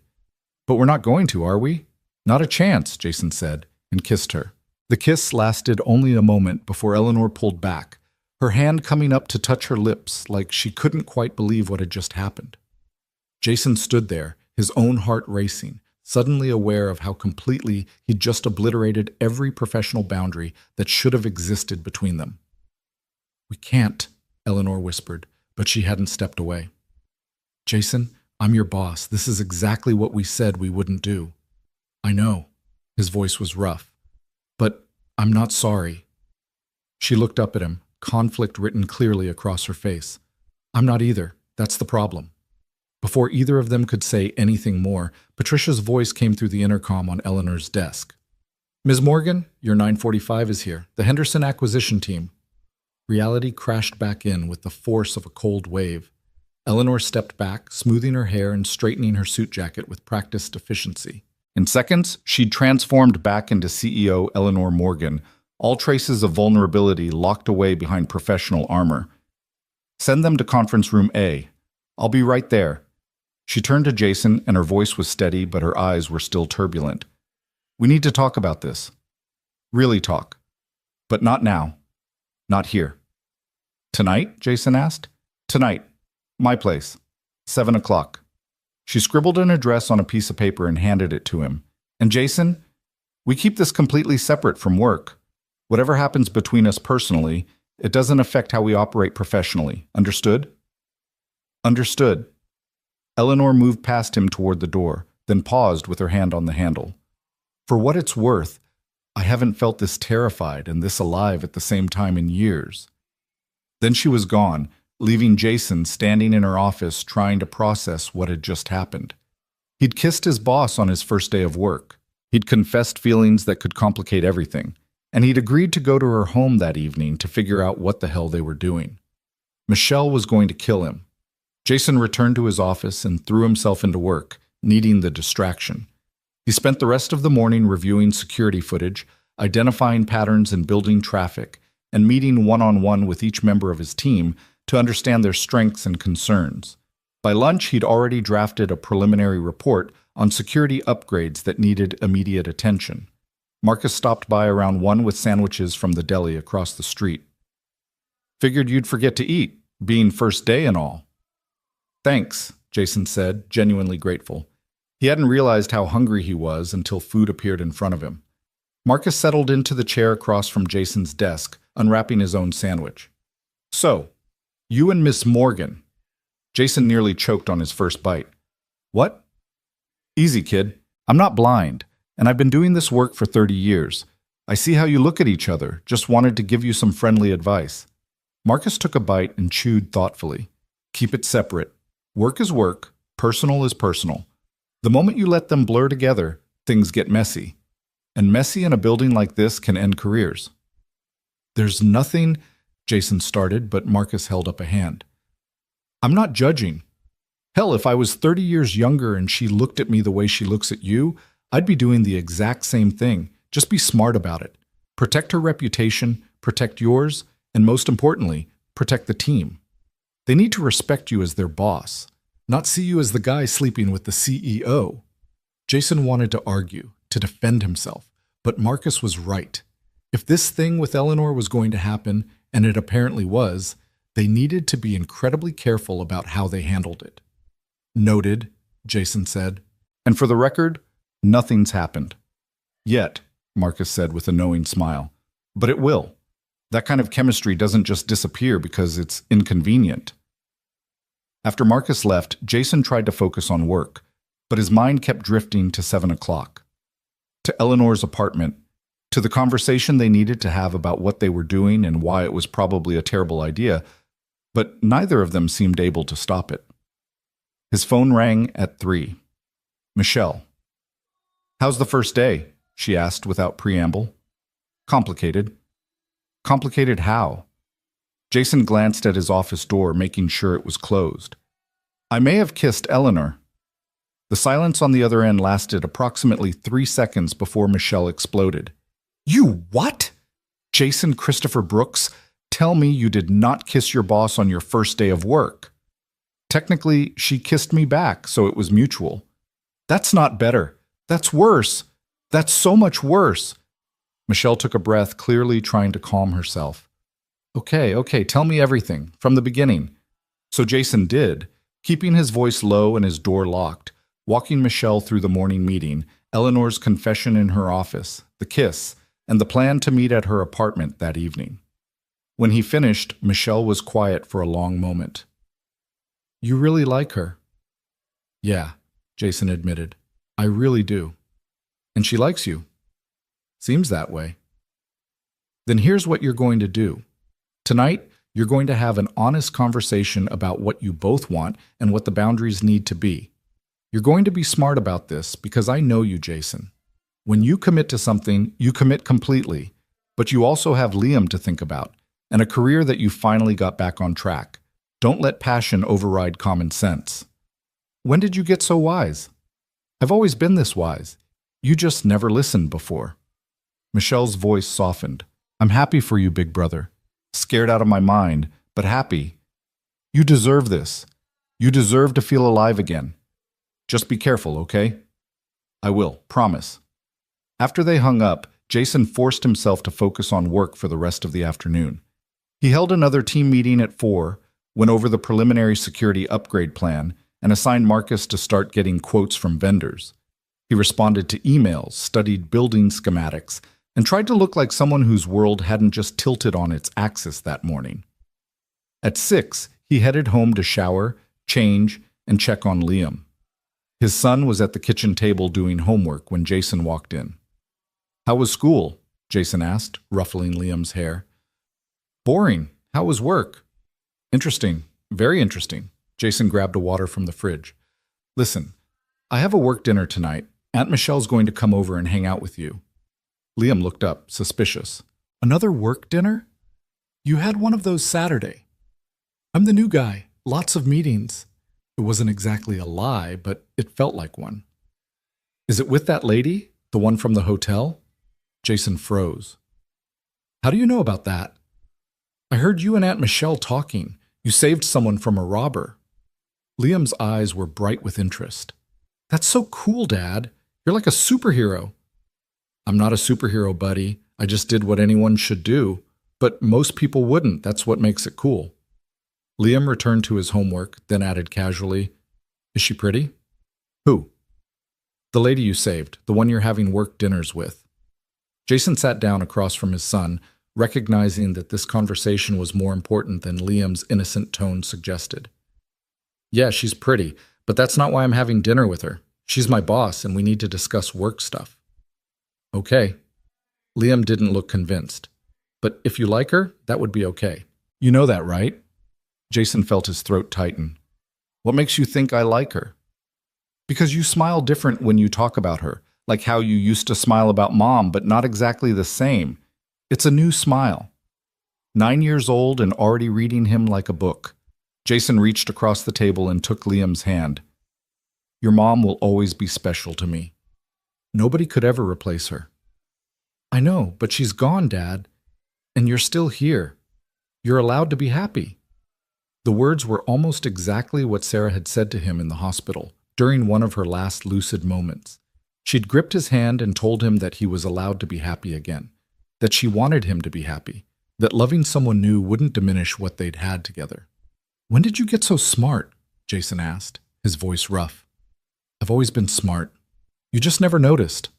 But we're not going to, are we? Not a chance, Jason said, and kissed her. The kiss lasted only a moment before Eleanor pulled back, her hand coming up to touch her lips like she couldn't quite believe what had just happened. Jason stood there, his own heart racing, suddenly aware of how completely he'd just obliterated every professional boundary that should have existed between them. We can't, Eleanor whispered, but she hadn't stepped away. Jason, I'm your boss. This is exactly what we said we wouldn't do. I know. His voice was rough. But I'm not sorry. She looked up at him, conflict written clearly across her face. I'm not either. That's the problem. Before either of them could say anything more, Patricia's voice came through the intercom on Eleanor's desk. Ms. Morgan, your 945 is here. The Henderson acquisition team. Reality crashed back in with the force of a cold wave. Eleanor stepped back, smoothing her hair and straightening her suit jacket with practiced efficiency. In seconds, she'd transformed back into CEO Eleanor Morgan, all traces of vulnerability locked away behind professional armor. Send them to conference room A. I'll be right there. She turned to Jason, and her voice was steady, but her eyes were still turbulent. We need to talk about this. Really talk. But not now. Not here. Tonight? Jason asked. Tonight. My place. 7 o'clock. She scribbled an address on a piece of paper and handed it to him. And Jason, we keep this completely separate from work. Whatever happens between us personally, it doesn't affect how we operate professionally. Understood? Understood. Eleanor moved past him toward the door, then paused with her hand on the handle. For what it's worth, I haven't felt this terrified and this alive at the same time in years. Then she was gone, leaving Jason standing in her office trying to process what had just happened. He'd kissed his boss on his first day of work. He'd confessed feelings that could complicate everything, and he'd agreed to go to her home that evening to figure out what the hell they were doing. Michelle was going to kill him. Jason returned to his office and threw himself into work, needing the distraction. He spent the rest of the morning reviewing security footage, identifying patterns and building traffic, and meeting one-on-one with each member of his team to understand their strengths and concerns. By lunch, he'd already drafted a preliminary report on security upgrades that needed immediate attention. Marcus stopped by around 1 with sandwiches from the deli across the street. Figured you'd forget to eat, being first day and all. Thanks, Jason said, genuinely grateful. He hadn't realized how hungry he was until food appeared in front of him. Marcus settled into the chair across from Jason's desk, unwrapping his own sandwich. So, you and Miss Morgan. Jason nearly choked on his first bite. What? Easy, kid. I'm not blind, and I've been doing this work for 30 years. I see how you look at each other, just wanted to give you some friendly advice. Marcus took a bite and chewed thoughtfully. Keep it separate. Work is work, personal is personal. The moment you let them blur together, things get messy. And messy in a building like this can end careers. There's nothing, Jason started, but Marcus held up a hand. I'm not judging. Hell, if I was 30 years younger and she looked at me the way she looks at you, I'd be doing the exact same thing. Just be smart about it. Protect her reputation, protect yours, and most importantly, protect the team. They need to respect you as their boss, not see you as the guy sleeping with the CEO. Jason wanted to argue, to defend himself, but Marcus was right. If this thing with Eleanor was going to happen, and it apparently was, they needed to be incredibly careful about how they handled it. Noted, Jason said. And for the record, nothing's happened. Yet, Marcus said with a knowing smile. But it will. That kind of chemistry doesn't just disappear because it's inconvenient. After Marcus left, Jason tried to focus on work, but his mind kept drifting to 7 o'clock. To Eleanor's apartment, to the conversation they needed to have about what they were doing and why it was probably a terrible idea, but neither of them seemed able to stop it. His phone rang at 3. Michelle. "How's the first day?" she asked without preamble. "Complicated." "Complicated how?" Jason glanced at his office door, making sure it was closed. "I may have kissed Eleanor." The silence on the other end lasted approximately 3 seconds before Michelle exploded. "You what? Jason Christopher Brooks, tell me you did not kiss your boss on your first day of work." "Technically, she kissed me back, so it was mutual." "That's not better. That's worse. That's so much worse." Michelle took a breath, clearly trying to calm herself. Okay, tell me everything, from the beginning." So Jason did, keeping his voice low and his door locked, walking Michelle through the morning meeting, Eleanor's confession in her office, the kiss, and the plan to meet at her apartment that evening. When he finished, Michelle was quiet for a long moment. "You really like her?" "Yeah," Jason admitted. "I really do." "And she likes you?" "Seems that way." "Then here's what you're going to do. Tonight, you're going to have an honest conversation about what you both want and what the boundaries need to be. You're going to be smart about this because I know you, Jason. When you commit to something, you commit completely, but you also have Liam to think about and a career that you finally got back on track. Don't let passion override common sense." "When did you get so wise?" "I've always been this wise. You just never listened before." Michelle's voice softened. "I'm happy for you, big brother. Scared out of my mind, but happy. You deserve this. You deserve to feel alive again. Just be careful, okay?" "I will, promise." After they hung up, Jason forced himself to focus on work for the rest of the afternoon. He held another team meeting at 4, went over the preliminary security upgrade plan, and assigned Marcus to start getting quotes from vendors. He responded to emails, studied building schematics, and tried to look like someone whose world hadn't just tilted on its axis that morning. At 6, he headed home to shower, change, and check on Liam. His son was at the kitchen table doing homework when Jason walked in. "How was school?" Jason asked, ruffling Liam's hair. "Boring. How was work?" "Interesting. Very interesting." Jason grabbed a water from the fridge. "Listen, I have a work dinner tonight. Aunt Michelle's going to come over and hang out with you." Liam looked up, suspicious. "Another work dinner? You had one of those Saturday." "I'm the new guy. Lots of meetings." It wasn't exactly a lie, but it felt like one. "Is it with that lady? The one from the hotel?" Jason froze. "How do you know about that?" "I heard you and Aunt Michelle talking. You saved someone from a robber." Liam's eyes were bright with interest. "That's so cool, Dad. You're like a superhero." "I'm not a superhero, buddy. I just did what anyone should do. But most people wouldn't. That's what makes it cool." Liam returned to his homework, then added casually, "Is she pretty?" "Who?" "The lady you saved, the one you're having work dinners with." Jason sat down across from his son, recognizing that this conversation was more important than Liam's innocent tone suggested. "Yeah, she's pretty, but that's not why I'm having dinner with her. She's my boss, and we need to discuss work stuff." "Okay." Liam didn't look convinced. "But if you like her, that would be okay. You know that, right?" Jason felt his throat tighten. "What makes you think I like her?" "Because you smile different when you talk about her, like how you used to smile about Mom, but not exactly the same. It's a new smile." 9 years old and already reading him like a book. Jason reached across the table and took Liam's hand. "Your mom will always be special to me. Nobody could ever replace her." "I know, but she's gone, Dad. And you're still here. You're allowed to be happy." The words were almost exactly what Sarah had said to him in the hospital, during one of her last lucid moments. She'd gripped his hand and told him that he was allowed to be happy again, that she wanted him to be happy, that loving someone new wouldn't diminish what they'd had together. "When did you get so smart?" Jason asked, his voice rough. "I've always been smart. You just never noticed."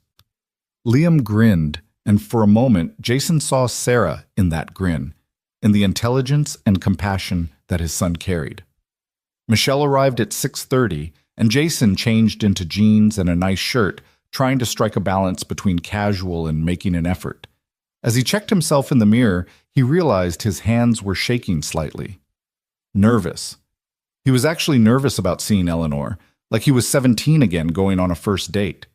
Liam grinned, and for a moment, Jason saw Sarah in that grin, in the intelligence and compassion that his son carried. Michelle arrived at 6:30, and Jason changed into jeans and a nice shirt, trying to strike a balance between casual and making an effort. As he checked himself in the mirror, he realized his hands were shaking slightly. nervous. He was actually nervous about seeing Eleanor, like he was 17 again going on a first date.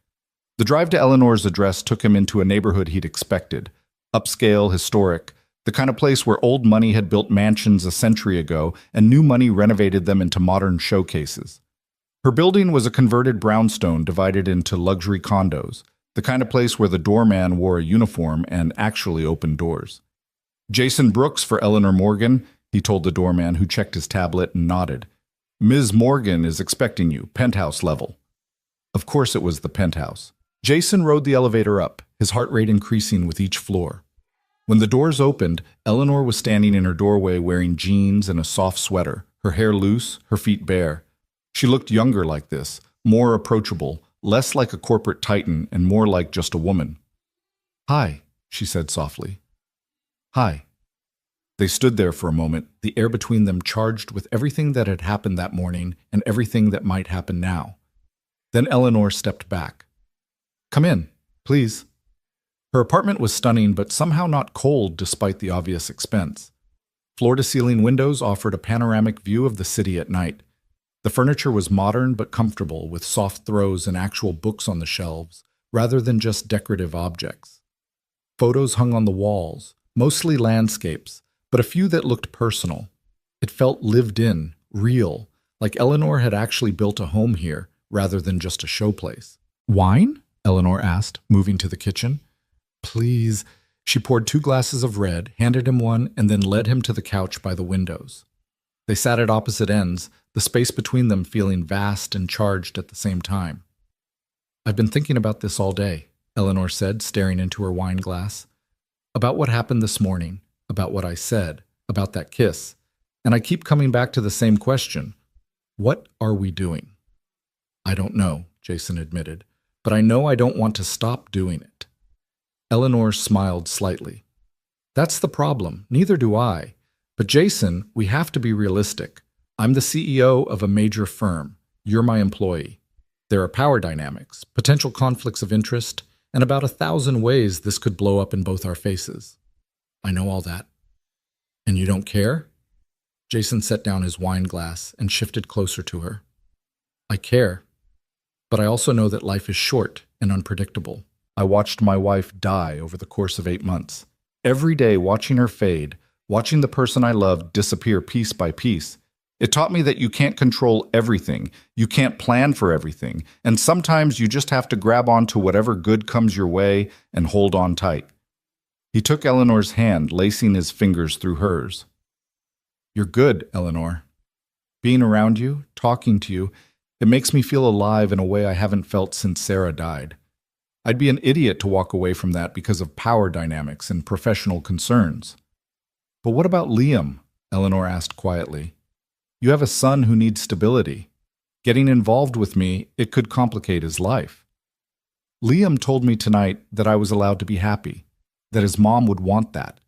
The drive to Eleanor's address took him into a neighborhood he'd expected, upscale, historic, the kind of place where old money had built mansions a century ago and new money renovated them into modern showcases. Her building was a converted brownstone divided into luxury condos, the kind of place where the doorman wore a uniform and actually opened doors. Jason Brooks for Eleanor Morgan, he told the doorman, who checked his tablet and nodded. Ms. Morgan is expecting you, penthouse level. Of course it was the penthouse. Jason rode the elevator up, his heart rate increasing with each floor. When the doors opened, Eleanor was standing in her doorway wearing jeans and a soft sweater, her hair loose, her feet bare. She looked younger like this, more approachable, less like a corporate titan and more like just a woman. "Hi," she said softly. "Hi." They stood there for a moment, the air between them charged with everything that had happened that morning and everything that might happen now. Then Eleanor stepped back. "Come in, please." Her apartment was stunning, but somehow not cold despite the obvious expense. Floor-to-ceiling windows offered a panoramic view of the city at night. The furniture was modern but comfortable, with soft throws and actual books on the shelves, rather than just decorative objects. Photos hung on the walls, mostly landscapes, but a few that looked personal. It felt lived in, real, like Eleanor had actually built a home here, rather than just a showplace. "Wine?" Eleanor asked, moving to the kitchen. "Please." She poured 2 glasses of red, handed him one, and then led him to the couch by the windows. They sat at opposite ends, the space between them feeling vast and charged at the same time. "I've been thinking about this all day," Eleanor said, staring into her wine glass. "About what happened this morning, about what I said, about that kiss. And I keep coming back to the same question. What are we doing?" "I don't know," Jason admitted, "but I know I don't want to stop doing it." Eleanor smiled slightly. "That's the problem. Neither do I. But Jason, we have to be realistic. I'm the CEO of a major firm. You're my employee. There are power dynamics, potential conflicts of interest, and about 1,000 ways this could blow up in both our faces." "I know all that." "And you don't care?" Jason set down his wine glass and shifted closer to her. "I care. But I also know that life is short and unpredictable. I watched my wife die over the course of 8 months. Every day watching her fade, watching the person I loved disappear piece by piece. It taught me that you can't control everything, you can't plan for everything, and sometimes you just have to grab onto whatever good comes your way and hold on tight." He took Eleanor's hand, lacing his fingers through hers. "You're good, Eleanor. Being around you, talking to you, it makes me feel alive in a way I haven't felt since Sarah died. I'd be an idiot to walk away from that because of power dynamics and professional concerns." "But what about Liam?" Eleanor asked quietly. "You have a son who needs stability. Getting involved with me, it could complicate his life." "Liam told me tonight that I was allowed to be happy, that his mom would want that."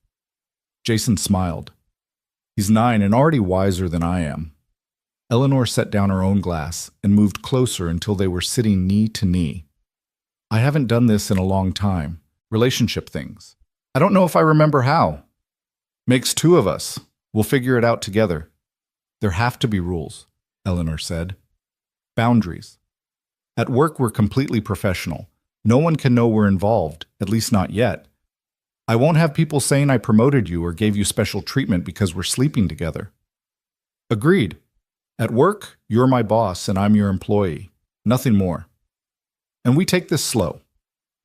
Jason smiled. "He's 9 and already wiser than I am." Eleanor set down her own glass and moved closer until they were sitting knee to knee. "I haven't done this in a long time. Relationship things. I don't know if I remember how. Makes 2 of us. We'll figure it out together." "There have to be rules," Eleanor said. "Boundaries. At work, we're completely professional. No one can know we're involved, at least not yet. I won't have people saying I promoted you or gave you special treatment because we're sleeping together." "Agreed. At work, you're my boss and I'm your employee. Nothing more. And we take this slow.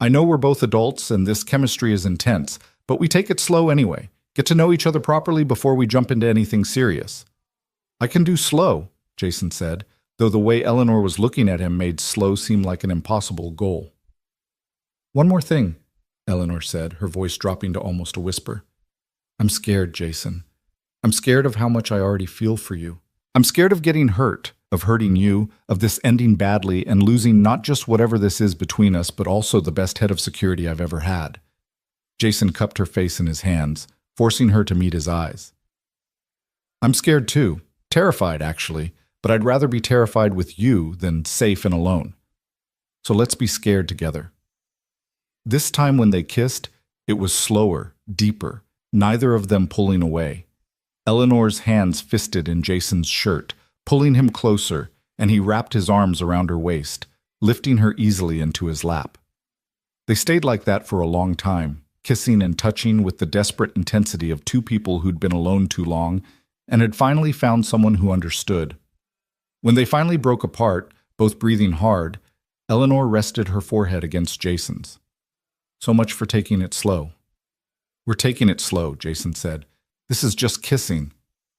I know we're both adults and this chemistry is intense, but we take it slow anyway. Get to know each other properly before we jump into anything serious." "I can do slow," Jason said, though the way Eleanor was looking at him made slow seem like an impossible goal. "One more thing," Eleanor said, her voice dropping to almost a whisper. "I'm scared, Jason. I'm scared of how much I already feel for you. I'm scared of getting hurt, of hurting you, of this ending badly and losing not just whatever this is between us, but also the best head of security I've ever had." Jason cupped her face in his hands, forcing her to meet his eyes. "I'm scared too. Terrified, actually, but I'd rather be terrified with you than safe and alone. So let's be scared together." This time when they kissed, it was slower, deeper, neither of them pulling away. Eleanor's hands fisted in Jason's shirt, pulling him closer, and he wrapped his arms around her waist, lifting her easily into his lap. They stayed like that for a long time, kissing and touching with the desperate intensity of two people who'd been alone too long and had finally found someone who understood. When they finally broke apart, both breathing hard, Eleanor rested her forehead against Jason's. "So much for taking it slow." "We're taking it slow," Jason said. "This is just kissing.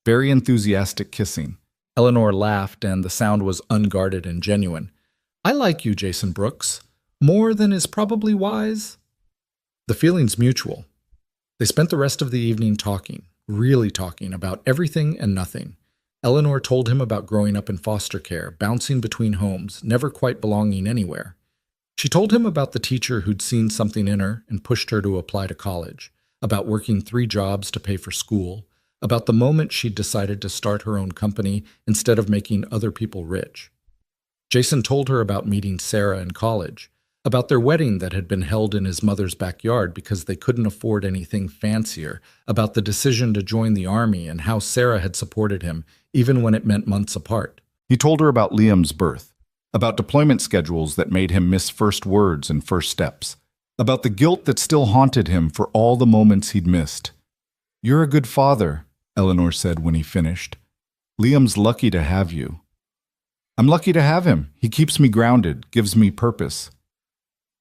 Very enthusiastic kissing." Eleanor laughed, and the sound was unguarded and genuine. "I like you, Jason Brooks. More than is probably wise." The feeling's mutual. They spent the rest of the evening talking, really talking, about everything and nothing. Eleanor told him about growing up in foster care, bouncing between homes, never quite belonging anywhere. She told him about the teacher who'd seen something in her and pushed her to apply to college, about working 3 jobs to pay for school, about the moment she'd decided to start her own company instead of making other people rich. Jason told her about meeting Sarah in college, about their wedding that had been held in his mother's backyard because they couldn't afford anything fancier, about the decision to join the army and how Sarah had supported him, even when it meant months apart. He told her about Liam's birth, about deployment schedules that made him miss first words and first steps, about the guilt that still haunted him for all the moments he'd missed. "You're a good father," Eleanor said when he finished. "Liam's lucky to have you." "I'm lucky to have him. He keeps me grounded, gives me purpose."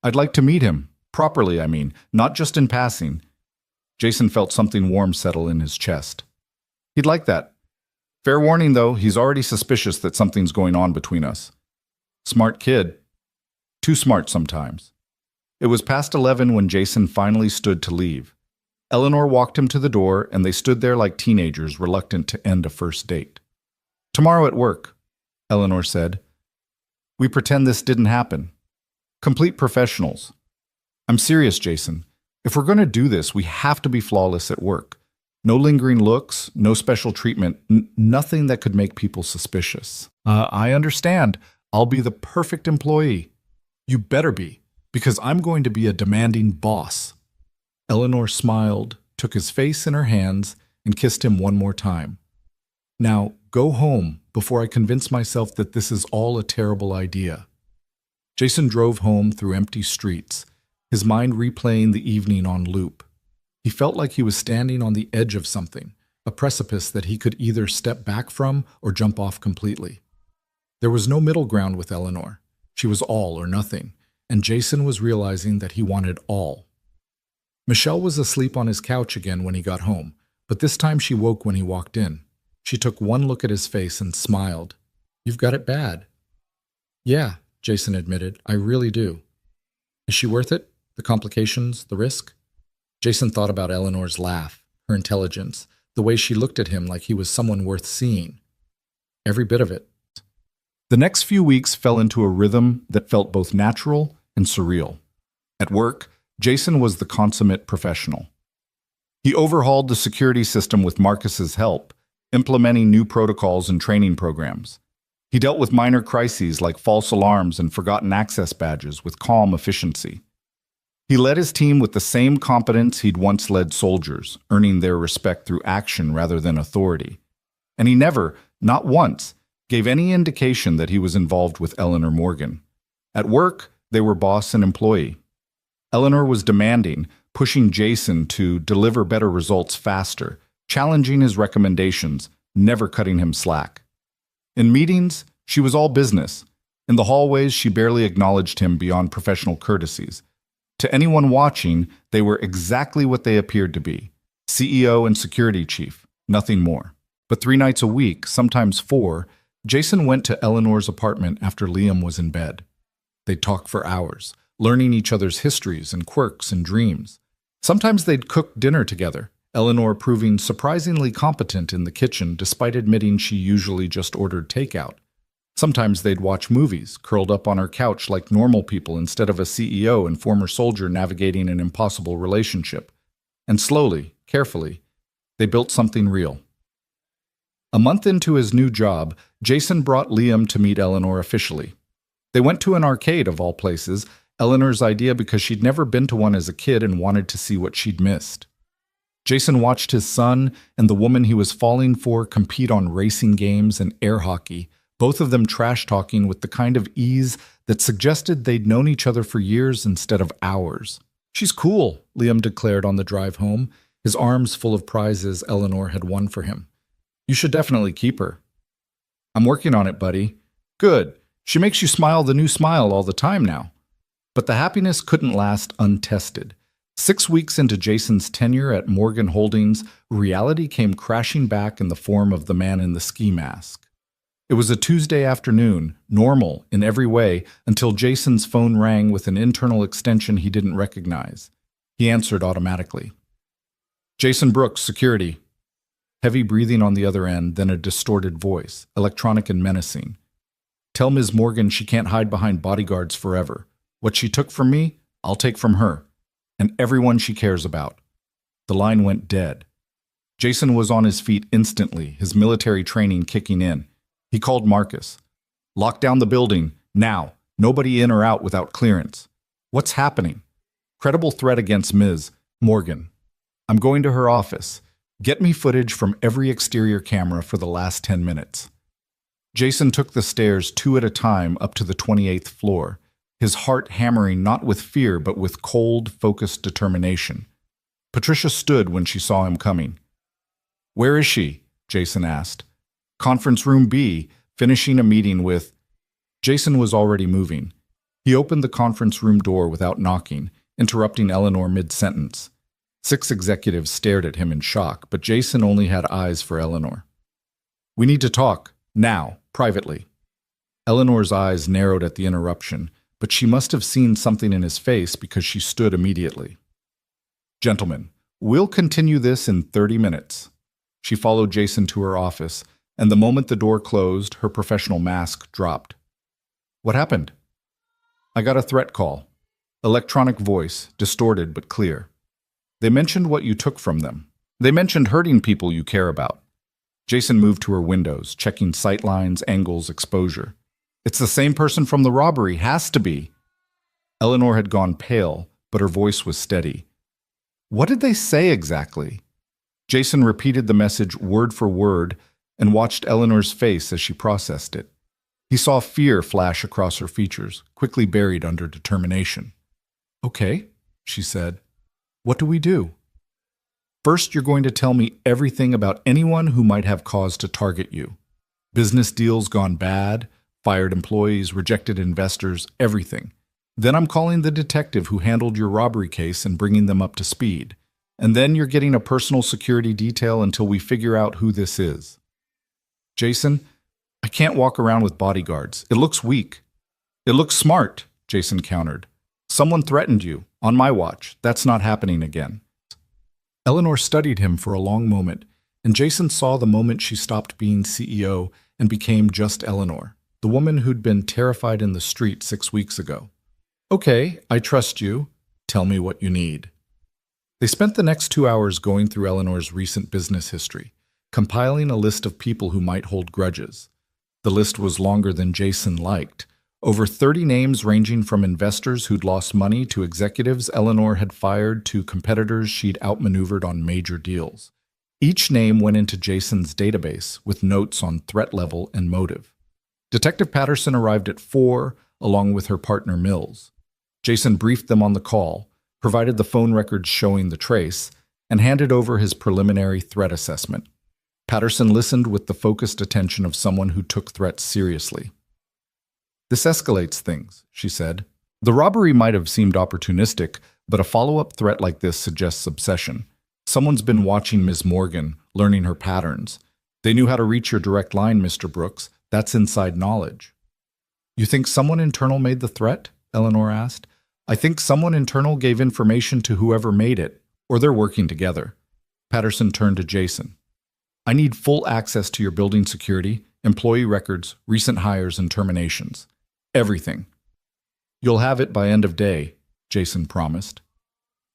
"I'd like to meet him. Properly, I mean, not just in passing." Jason felt something warm settle in his chest. "He'd like that. Fair warning, though, he's already suspicious that something's going on between us. Smart kid. Too smart sometimes." It was past 11 when Jason finally stood to leave. Eleanor walked him to the door, and they stood there like teenagers reluctant to end a first date. "Tomorrow at work," Eleanor said. "We pretend this didn't happen. Complete professionals. I'm serious, Jason. If we're going to do this, we have to be flawless at work. No lingering looks, no special treatment, nothing that could make people suspicious." I understand. I'll be the perfect employee." "You better be, because I'm going to be a demanding boss." Eleanor smiled, took his face in her hands, and kissed him one more time. "Now, go home before I convince myself that this is all a terrible idea." Jason drove home through empty streets, his mind replaying the evening on loop. He felt like he was standing on the edge of something, a precipice that he could either step back from or jump off completely. There was no middle ground with Eleanor. She was all or nothing, and Jason was realizing that he wanted all. Michelle was asleep on his couch again when he got home, but this time she woke when he walked in. She took one look at his face and smiled. "You've got it bad." "Yeah," Jason admitted, "I really do." "Is she worth it? The complications, the risk?" Jason thought about Eleanor's laugh, her intelligence, the way she looked at him like he was someone worth seeing. Every bit of it. The next few weeks fell into a rhythm that felt both natural and surreal. At work, Jason was the consummate professional. He overhauled the security system with Marcus's help, implementing new protocols and training programs. He dealt with minor crises like false alarms and forgotten access badges with calm efficiency. He led his team with the same competence he'd once led soldiers, earning their respect through action rather than authority. And he never, not once, gave any indication that he was involved with Eleanor Morgan. At work, they were boss and employee. Eleanor was demanding, pushing Jason to deliver better results faster, challenging his recommendations, never cutting him slack. In meetings, she was all business. In the hallways, she barely acknowledged him beyond professional courtesies. To anyone watching, they were exactly what they appeared to be: CEO and security chief, nothing more. But 3 nights a week, sometimes 4, Jason went to Eleanor's apartment after Liam was in bed. They'd talk for hours, learning each other's histories and quirks and dreams. Sometimes they'd cook dinner together, Eleanor proving surprisingly competent in the kitchen despite admitting she usually just ordered takeout. Sometimes they'd watch movies, curled up on her couch like normal people instead of a CEO and former soldier navigating an impossible relationship. And slowly, carefully, they built something real. A month into his new job, Jason brought Liam to meet Eleanor officially. They went to an arcade of all places, Eleanor's idea because she'd never been to one as a kid and wanted to see what she'd missed. Jason watched his son and the woman he was falling for compete on racing games and air hockey, both of them trash-talking with the kind of ease that suggested they'd known each other for years instead of hours. "She's cool," Liam declared on the drive home, his arms full of prizes Eleanor had won for him. "You should definitely keep her." "I'm working on it, buddy." "Good. She makes you smile the new smile all the time now." But the happiness couldn't last untested. 6 weeks into Jason's tenure at Morgan Holdings, reality came crashing back in the form of the man in the ski mask. It was a Tuesday afternoon, normal in every way, until Jason's phone rang with an internal extension he didn't recognize. He answered automatically. "Jason Brooks, security." Heavy breathing on the other end, then a distorted voice, electronic and menacing. "Tell Ms. Morgan she can't hide behind bodyguards forever. What she took from me, I'll take from her. And everyone she cares about." The line went dead. Jason was on his feet instantly, his military training kicking in. He called Marcus. "Lock down the building, now. Nobody in or out without clearance." "What's happening?" "Credible threat against Ms. Morgan. I'm going to her office. Get me footage from every exterior camera for the last 10 minutes. Jason took the stairs 2 at a time up to the 28th floor, his heart hammering not with fear but with cold, focused determination. Patricia stood when she saw him coming. "Where is she?" Jason asked. "Conference room B, finishing a meeting with—" Jason was already moving. He opened the conference room door without knocking, interrupting Eleanor mid-sentence. 6 executives stared at him in shock, but Jason only had eyes for Eleanor. "We need to talk, now, privately." Eleanor's eyes narrowed at the interruption, but she must have seen something in his face because she stood immediately. "Gentlemen, we'll continue this in 30 minutes. She followed Jason to her office, and the moment the door closed, her professional mask dropped. "What happened?" "I got a threat call. Electronic voice, distorted but clear. They mentioned what you took from them. They mentioned hurting people you care about." Jason moved to her windows, checking sight lines, angles, exposure. "It's the same person from the robbery, has to be." Eleanor had gone pale, but her voice was steady. "What did they say exactly?" Jason repeated the message word for word and watched Eleanor's face as she processed it. He saw fear flash across her features, quickly buried under determination. "Okay," she said. "What do we do?" "First, you're going to tell me everything about anyone who might have cause to target you. Business deals gone bad, fired employees, rejected investors, everything. Then I'm calling the detective who handled your robbery case and bringing them up to speed. And then you're getting a personal security detail until we figure out who this is." "Jason, I can't walk around with bodyguards. It looks weak." "It looks smart," Jason countered. "Someone threatened you, on my watch. That's not happening again." Eleanor studied him for a long moment, and Jason saw the moment she stopped being CEO and became just Eleanor, the woman who'd been terrified in the street 6 weeks ago. "Okay, I trust you. Tell me what you need." They spent the next 2 hours going through Eleanor's recent business history, compiling a list of people who might hold grudges. The list was longer than Jason liked. Over 30 names ranging from investors who'd lost money to executives Eleanor had fired to competitors she'd outmaneuvered on major deals. Each name went into Jason's database with notes on threat level and motive. Detective Patterson arrived at 4, along with her partner Mills. Jason briefed them on the call, provided the phone records showing the trace, and handed over his preliminary threat assessment. Patterson listened with the focused attention of someone who took threats seriously. "This escalates things," she said. "The robbery might have seemed opportunistic, but a follow-up threat like this suggests obsession. Someone's been watching Ms. Morgan, learning her patterns. They knew how to reach your direct line, Mr. Brooks. That's inside knowledge." "You think someone internal made the threat?" Eleanor asked. "I think someone internal gave information to whoever made it, or they're working together." Patterson turned to Jason. "I need full access to your building security, employee records, recent hires and terminations. Everything." "You'll have it by end of day," Jason promised.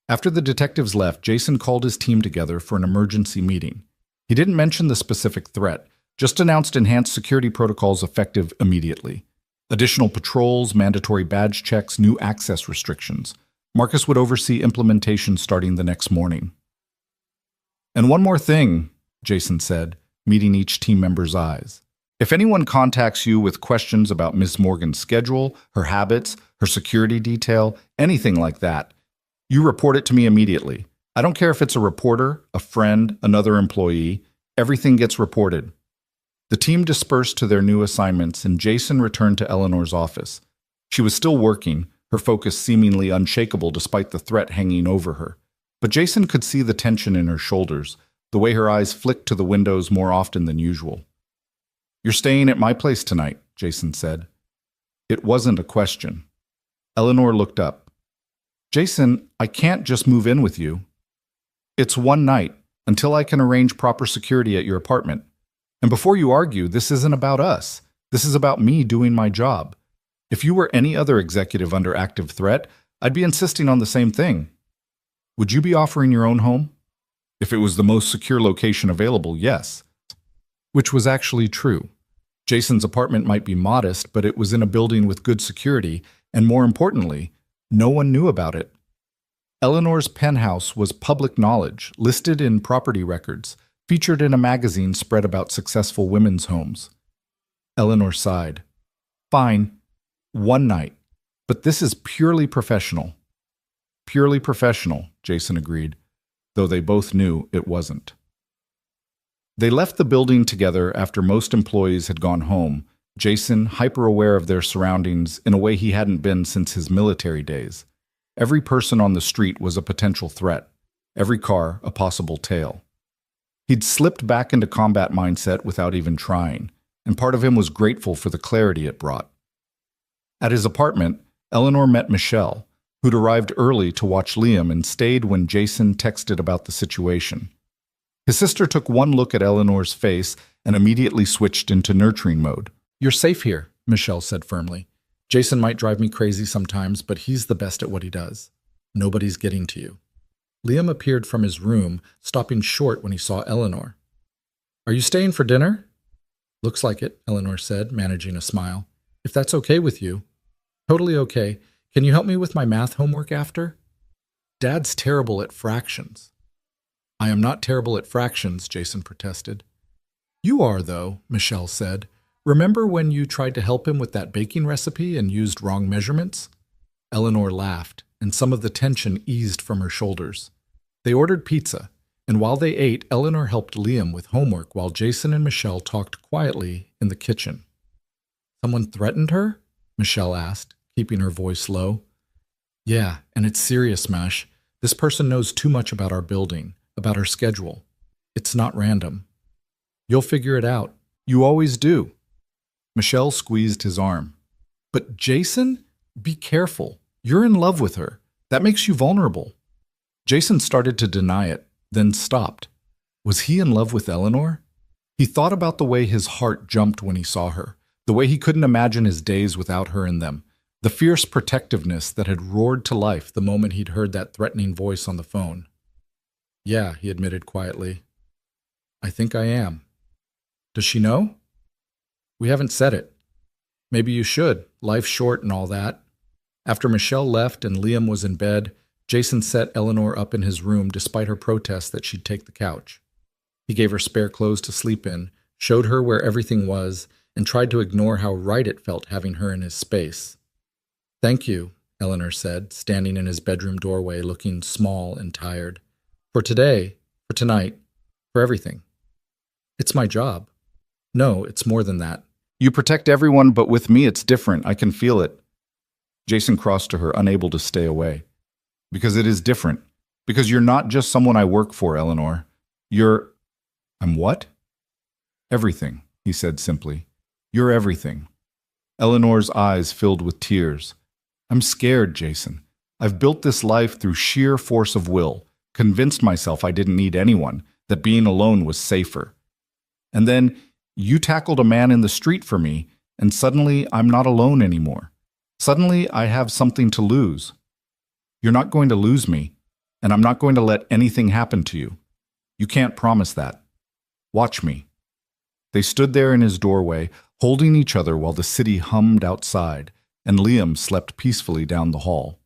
After the detectives left, Jason called his team together for an emergency meeting. He didn't mention the specific threat, just announced enhanced security protocols effective immediately. Additional patrols, mandatory badge checks, new access restrictions. Marcus would oversee implementation starting the next morning. And one more thing, Jason said, meeting each team member's eyes. If anyone contacts you with questions about Miss Morgan's schedule, her habits, her security detail, anything like that, you report it to me immediately. I don't care if it's a reporter, a friend, another employee, everything gets reported. The team dispersed to their new assignments, and Jason returned to Eleanor's office. She was still working, her focus seemingly unshakable despite the threat hanging over her. But Jason could see the tension in her shoulders, the way her eyes flicked to the windows more often than usual. "You're staying at my place tonight," Jason said. It wasn't a question. Eleanor looked up. "Jason, I can't just move in with you. It's one night, until I can arrange proper security at your apartment. And before you argue, this isn't about us. This is about me doing my job. If you were any other executive under active threat, I'd be insisting on the same thing. Would you be offering your own home?" If it was the most secure location available, yes. Which was actually true. Jason's apartment might be modest, but it was in a building with good security, and more importantly, no one knew about it. Eleanor's penthouse was public knowledge, listed in property records, featured in a magazine spread about successful women's homes. Eleanor sighed. "Fine, one night, but this is purely professional." "Purely professional," Jason agreed, though they both knew it wasn't. They left the building together after most employees had gone home, Jason hyper-aware of their surroundings in a way he hadn't been since his military days. Every person on the street was a potential threat, every car a possible tail. He'd slipped back into combat mindset without even trying, and part of him was grateful for the clarity it brought. At his apartment, Eleanor met Michelle, who'd arrived early to watch Liam and stayed when Jason texted about the situation. His sister took one look at Eleanor's face and immediately switched into nurturing mode. "You're safe here," Michelle said firmly. "Jason might drive me crazy sometimes, but he's the best at what he does. Nobody's getting to you." Liam appeared from his room, stopping short when he saw Eleanor. "Are you staying for dinner?" "Looks like it," Eleanor said, managing a smile. "If that's okay with you." "Totally okay. Can you help me with my math homework after?" "Dad's terrible at fractions." "I am not terrible at fractions," Jason protested. "You are, though," Michelle said. "Remember when you tried to help him with that baking recipe and used wrong measurements?" Eleanor laughed, and some of the tension eased from her shoulders. They ordered pizza, and while they ate, Eleanor helped Liam with homework while Jason and Michelle talked quietly in the kitchen. "Someone threatened her?" Michelle asked, keeping her voice low. "Yeah, and it's serious, Mash. This person knows too much about our building, about our schedule. It's not random. You'll figure it out. You always do." Michelle squeezed his arm. "But Jason, be careful. You're in love with her. That makes you vulnerable." Jason started to deny it, then stopped. Was he in love with Eleanor? He thought about the way his heart jumped when he saw her, the way he couldn't imagine his days without her in them, the fierce protectiveness that had roared to life the moment he'd heard that threatening voice on the phone. "Yeah," he admitted quietly. "I think I am." "Does she know?" "We haven't said it." "Maybe you should. Life's short and all that." After Michelle left and Liam was in bed, Jason set Eleanor up in his room despite her protest that she'd take the couch. He gave her spare clothes to sleep in, showed her where everything was, and tried to ignore how right it felt having her in his space. "Thank you," Eleanor said, standing in his bedroom doorway looking small and tired. "For today, for tonight, for everything. It's my job." "No, it's more than that. You protect everyone, but with me it's different. I can feel it." Jason crossed to her, unable to stay away. "Because it is different. Because you're not just someone I work for, Eleanor. You're—" "I'm what?" "Everything," he said simply. "You're everything." Eleanor's eyes filled with tears. "I'm scared, Jason. I've built this life through sheer force of will, convinced myself I didn't need anyone, that being alone was safer. And then you tackled a man in the street for me, and suddenly I'm not alone anymore. Suddenly I have something to lose. You're not going to lose me, and I'm not going to let anything happen to you. You can't promise that. Watch me." They stood there in his doorway, holding each other while the city hummed outside, and Liam slept peacefully down the hall.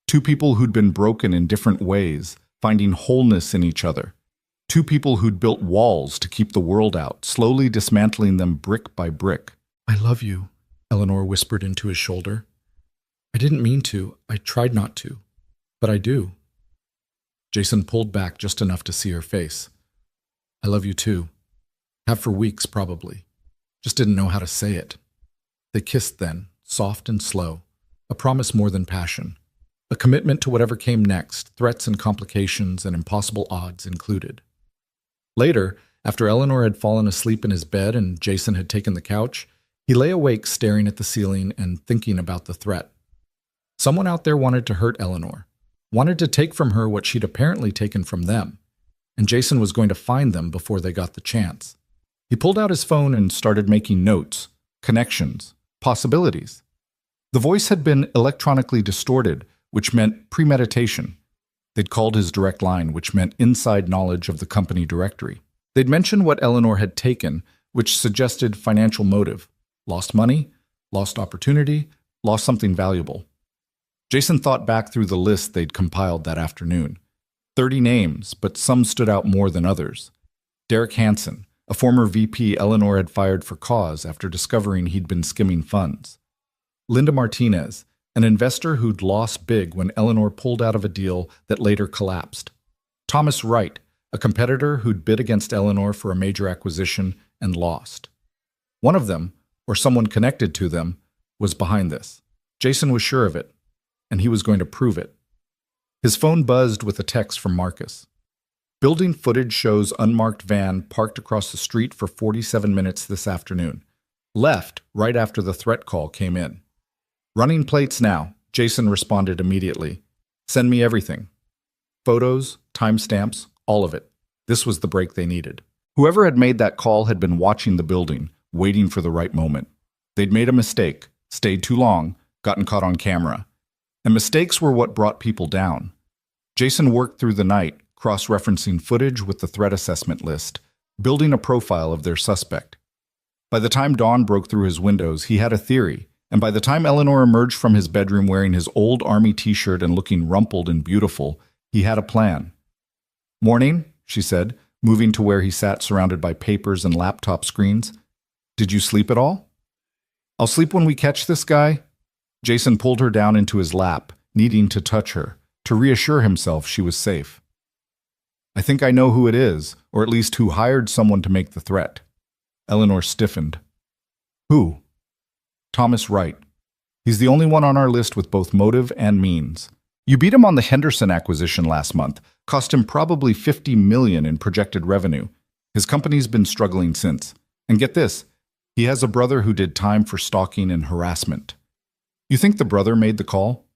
Two people who'd been broken in different ways, finding wholeness in each other. Two people who'd built walls to keep the world out, slowly dismantling them brick by brick. "I love you," Eleanor whispered into his shoulder. "I didn't mean to. I tried not to. But I do." Jason pulled back just enough to see her face. "I love you too. Have for weeks, probably. Just didn't know how to say it." They kissed then, soft and slow, a promise more than passion, a commitment to whatever came next, threats and complications and impossible odds included. Later, after Eleanor had fallen asleep in his bed and Jason had taken the couch, he lay awake staring at the ceiling and thinking about the threat. Someone out there wanted to hurt Eleanor, wanted to take from her what she'd apparently taken from them, and Jason was going to find them before they got the chance. He pulled out his phone and started making notes, connections, possibilities. The voice had been electronically distorted, which meant premeditation. They'd called his direct line, which meant inside knowledge of the company directory. They'd mentioned what Eleanor had taken, which suggested financial motive. Lost money, lost opportunity, lost something valuable. Jason thought back through the list they'd compiled that afternoon. 30 names, but some stood out more than others. Derek Hansen, a former VP Eleanor had fired for cause after discovering he'd been skimming funds. Linda Martinez, an investor who'd lost big when Eleanor pulled out of a deal that later collapsed. Thomas Wright, a competitor who'd bid against Eleanor for a major acquisition and lost. One of them, or someone connected to them, was behind this. Jason was sure of it, and he was going to prove it. His phone buzzed with a text from Marcus. "Building footage shows unmarked van parked across the street for 47 minutes this afternoon. Left right after the threat call came in." "Running plates now," Jason responded immediately. "Send me everything. Photos, timestamps, all of it." This was the break they needed. Whoever had made that call had been watching the building, waiting for the right moment. They'd made a mistake, stayed too long, gotten caught on camera. And mistakes were what brought people down. Jason worked through the night, cross-referencing footage with the threat assessment list, building a profile of their suspect. By the time dawn broke through his windows, he had a theory. And by the time Eleanor emerged from his bedroom wearing his old army t-shirt and looking rumpled and beautiful, he had a plan. "Morning," she said, moving to where he sat surrounded by papers and laptop screens. "Did you sleep at all?" "I'll sleep when we catch this guy." Jason pulled her down into his lap, needing to touch her, to reassure himself she was safe. "I think I know who it is, or at least who hired someone to make the threat." Eleanor stiffened. "Who?" "Thomas Wright. He's the only one on our list with both motive and means. You beat him on the Henderson acquisition last month, cost him probably $50 million in projected revenue. His company's been struggling since. And get this, he has a brother who did time for stalking and harassment." "You think the brother made the call?"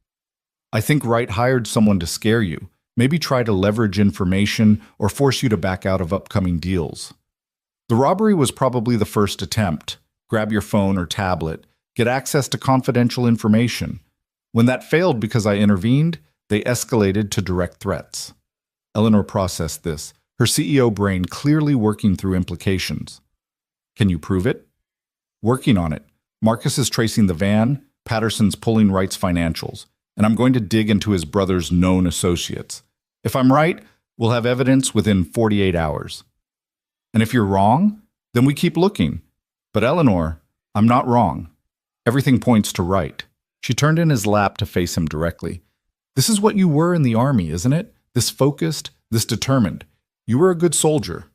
"I think Wright hired someone to scare you, maybe try to leverage information or force you to back out of upcoming deals. The robbery was probably the first attempt. Grab your phone or tablet, get access to confidential information. When that failed because I intervened, they escalated to direct threats." Eleanor processed this, her CEO brain clearly working through implications. "Can you prove it?" "Working on it. Marcus is tracing the van, Patterson's pulling Wright's financials, and I'm going to dig into his brother's known associates. If I'm right, we'll have evidence within 48 hours. And if you're wrong, then we keep looking. But Eleanor, I'm not wrong. Everything points to Wright." She turned in his lap to face him directly. "This is what you were in the army, isn't it? This focused, this determined. You were a good soldier."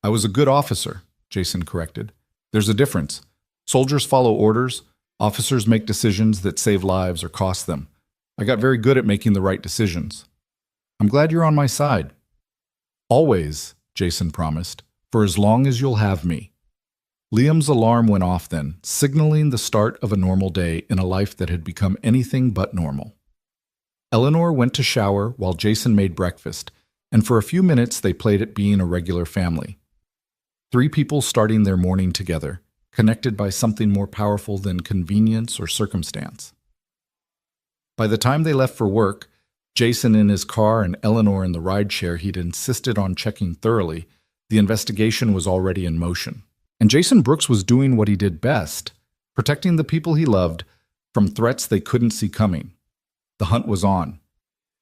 "I was a good officer," Jason corrected. "There's a difference. Soldiers follow orders. Officers make decisions that save lives or cost them. I got very good at making the right decisions." "I'm glad you're on my side." "Always," Jason promised, "for as long as you'll have me." Liam's alarm went off then, signaling the start of a normal day in a life that had become anything but normal. Eleanor went to shower while Jason made breakfast, and for a few minutes they played at being a regular family. 3 people starting their morning together, connected by something more powerful than convenience or circumstance. By the time they left for work, Jason in his car and Eleanor in the rideshare he'd insisted on checking thoroughly, the investigation was already in motion. And Jason Brooks was doing what he did best, protecting the people he loved from threats they couldn't see coming. The hunt was on.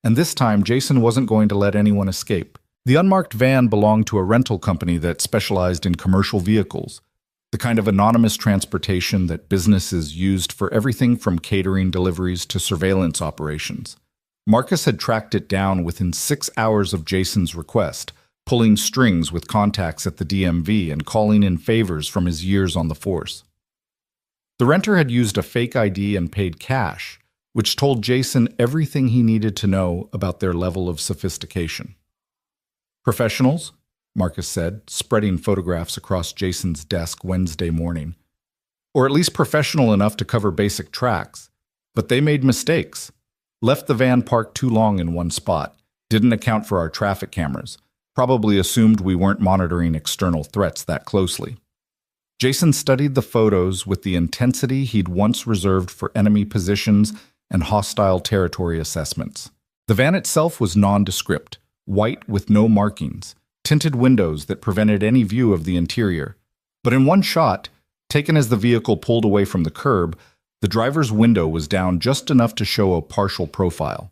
And this time, Jason wasn't going to let anyone escape. The unmarked van belonged to a rental company that specialized in commercial vehicles, the kind of anonymous transportation that businesses used for everything from catering deliveries to surveillance operations. Marcus had tracked it down within 6 hours of Jason's request, pulling strings with contacts at the DMV and calling in favors from his years on the force. The renter had used a fake ID and paid cash, which told Jason everything he needed to know about their level of sophistication. Professionals, Marcus said, spreading photographs across Jason's desk Wednesday morning. Or at least professional enough to cover basic tracks. But they made mistakes. Left the van parked too long in one spot. Didn't account for our traffic cameras. Probably assumed we weren't monitoring external threats that closely. Jason studied the photos with the intensity he'd once reserved for enemy positions and hostile territory assessments. The van itself was nondescript, white with no markings, tinted windows that prevented any view of the interior. But in one shot, taken as the vehicle pulled away from the curb, the driver's window was down just enough to show a partial profile.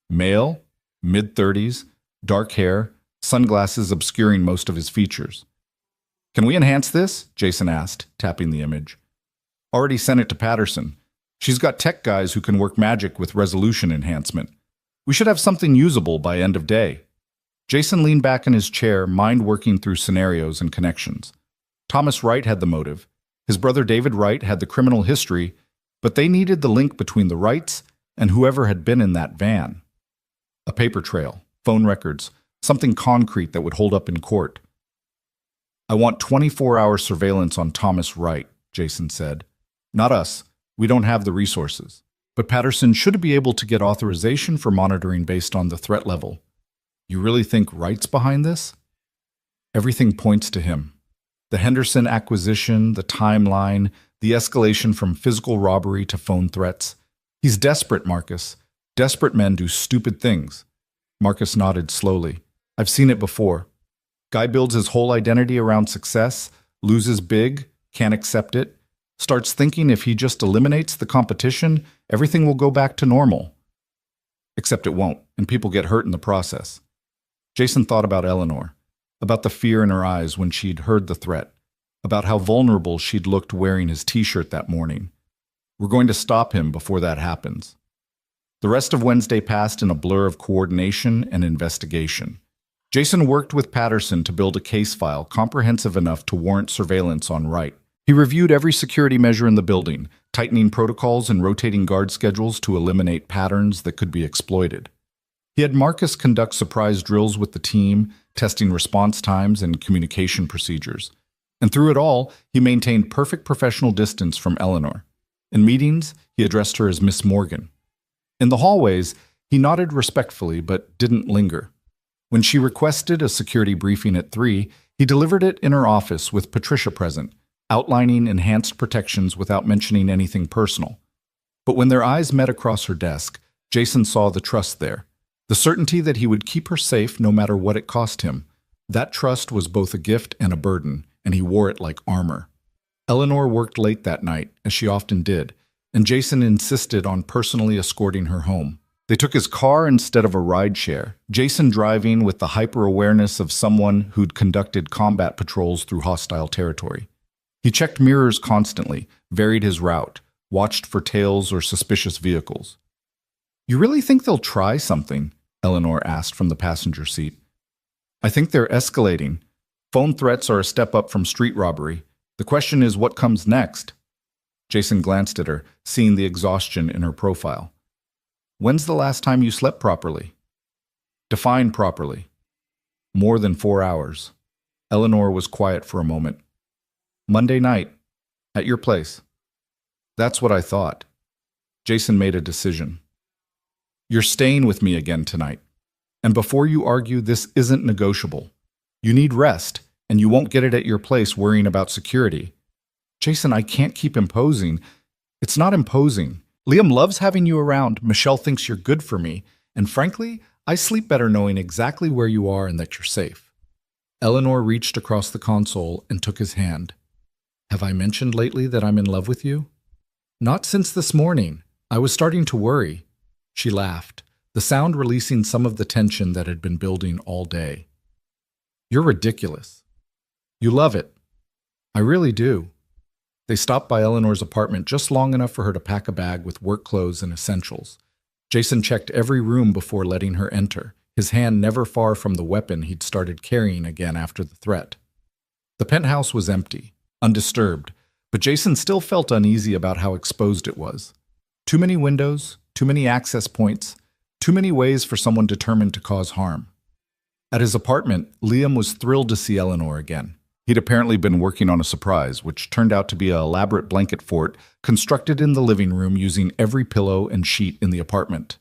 Male, mid-30s, dark hair, sunglasses obscuring most of his features. "Can we enhance this?" Jason asked, tapping the image. "Already sent it to Patterson. She's got tech guys who can work magic with resolution enhancement. We should have something usable by end of day." Jason leaned back in his chair, mind working through scenarios and connections. Thomas Wright had the motive. His brother David Wright had the criminal history, but they needed the link between the Wrights and whoever had been in that van. A paper trail, phone records, something concrete that would hold up in court. "I want 24-hour surveillance on Thomas Wright," Jason said. "Not us. We don't have the resources. But Patterson should be able to get authorization for monitoring based on the threat level." "You really think Wright's behind this?" "Everything points to him. The Henderson acquisition, the timeline, the escalation from physical robbery to phone threats. He's desperate, Marcus. Desperate men do stupid things." Marcus nodded slowly. "I've seen it before. Guy builds his whole identity around success, loses big, can't accept it, starts thinking if he just eliminates the competition, everything will go back to normal. Except it won't, and people get hurt in the process." Jason thought about Eleanor, about the fear in her eyes when she'd heard the threat, about how vulnerable she'd looked wearing his t-shirt that morning. "We're going to stop him before that happens." The rest of Wednesday passed in a blur of coordination and investigation. Jason worked with Patterson to build a case file comprehensive enough to warrant surveillance on Wright. He reviewed every security measure in the building, tightening protocols and rotating guard schedules to eliminate patterns that could be exploited. He had Marcus conduct surprise drills with the team, testing response times and communication procedures. And through it all, he maintained perfect professional distance from Eleanor. In meetings, he addressed her as Miss Morgan. In the hallways, he nodded respectfully but didn't linger. When she requested a security briefing at 3, he delivered it in her office with Patricia present, outlining enhanced protections without mentioning anything personal. But when their eyes met across her desk, Jason saw the trust there. The certainty that he would keep her safe no matter what it cost him. That trust was both a gift and a burden, and he wore it like armor. Eleanor worked late that night, as she often did, and Jason insisted on personally escorting her home. They took his car instead of a rideshare, Jason driving with the hyper-awareness of someone who'd conducted combat patrols through hostile territory. He checked mirrors constantly, varied his route, watched for tails or suspicious vehicles. "You really think they'll try something?" Eleanor asked from the passenger seat. "I think they're escalating. Phone threats are a step up from street robbery. The question is what comes next." Jason glanced at her, seeing the exhaustion in her profile. "When's the last time you slept properly?" "Define properly." "More than 4 hours." Eleanor was quiet for a moment. "Monday night, at your place." "That's what I thought." Jason made a decision. "You're staying with me again tonight. And before you argue, this isn't negotiable. You need rest, and you won't get it at your place worrying about security." "Jason, I can't keep imposing." "It's not imposing. Liam loves having you around. Michelle thinks you're good for me. And frankly, I sleep better knowing exactly where you are and that you're safe." Eleanor reached across the console and took his hand. "Have I mentioned lately that I'm in love with you?" "Not since this morning. I was starting to worry." She laughed, the sound releasing some of the tension that had been building all day. You're ridiculous. You love it. I really do. They stopped by Eleanor's apartment just long enough for her to pack a bag with work clothes and essentials. Jason checked every room before letting her enter, his hand never far from the weapon he'd started carrying again after the threat. The penthouse was empty, undisturbed, but Jason still felt uneasy about how exposed it was. Too many windows, too many access points, too many ways for someone determined to cause harm. At his apartment, Liam was thrilled to see Eleanor again. He'd apparently been working on a surprise, which turned out to be an elaborate blanket fort constructed in the living room using every pillow and sheet in the apartment.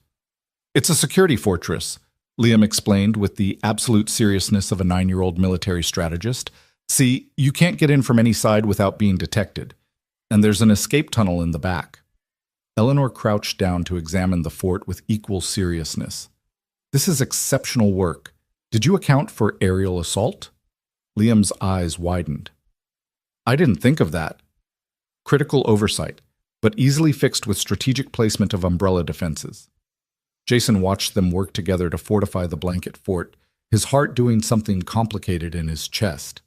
It's a security fortress, Liam explained with the absolute seriousness of a 9-year-old military strategist. See, you can't get in from any side without being detected, and there's an escape tunnel in the back. Eleanor crouched down to examine the fort with equal seriousness. This is exceptional work. Did you account for aerial assault? Liam's eyes widened. I didn't think of that. Critical oversight, but easily fixed with strategic placement of umbrella defenses. Jason watched them work together to fortify the blanket fort, his heart doing something complicated in his chest.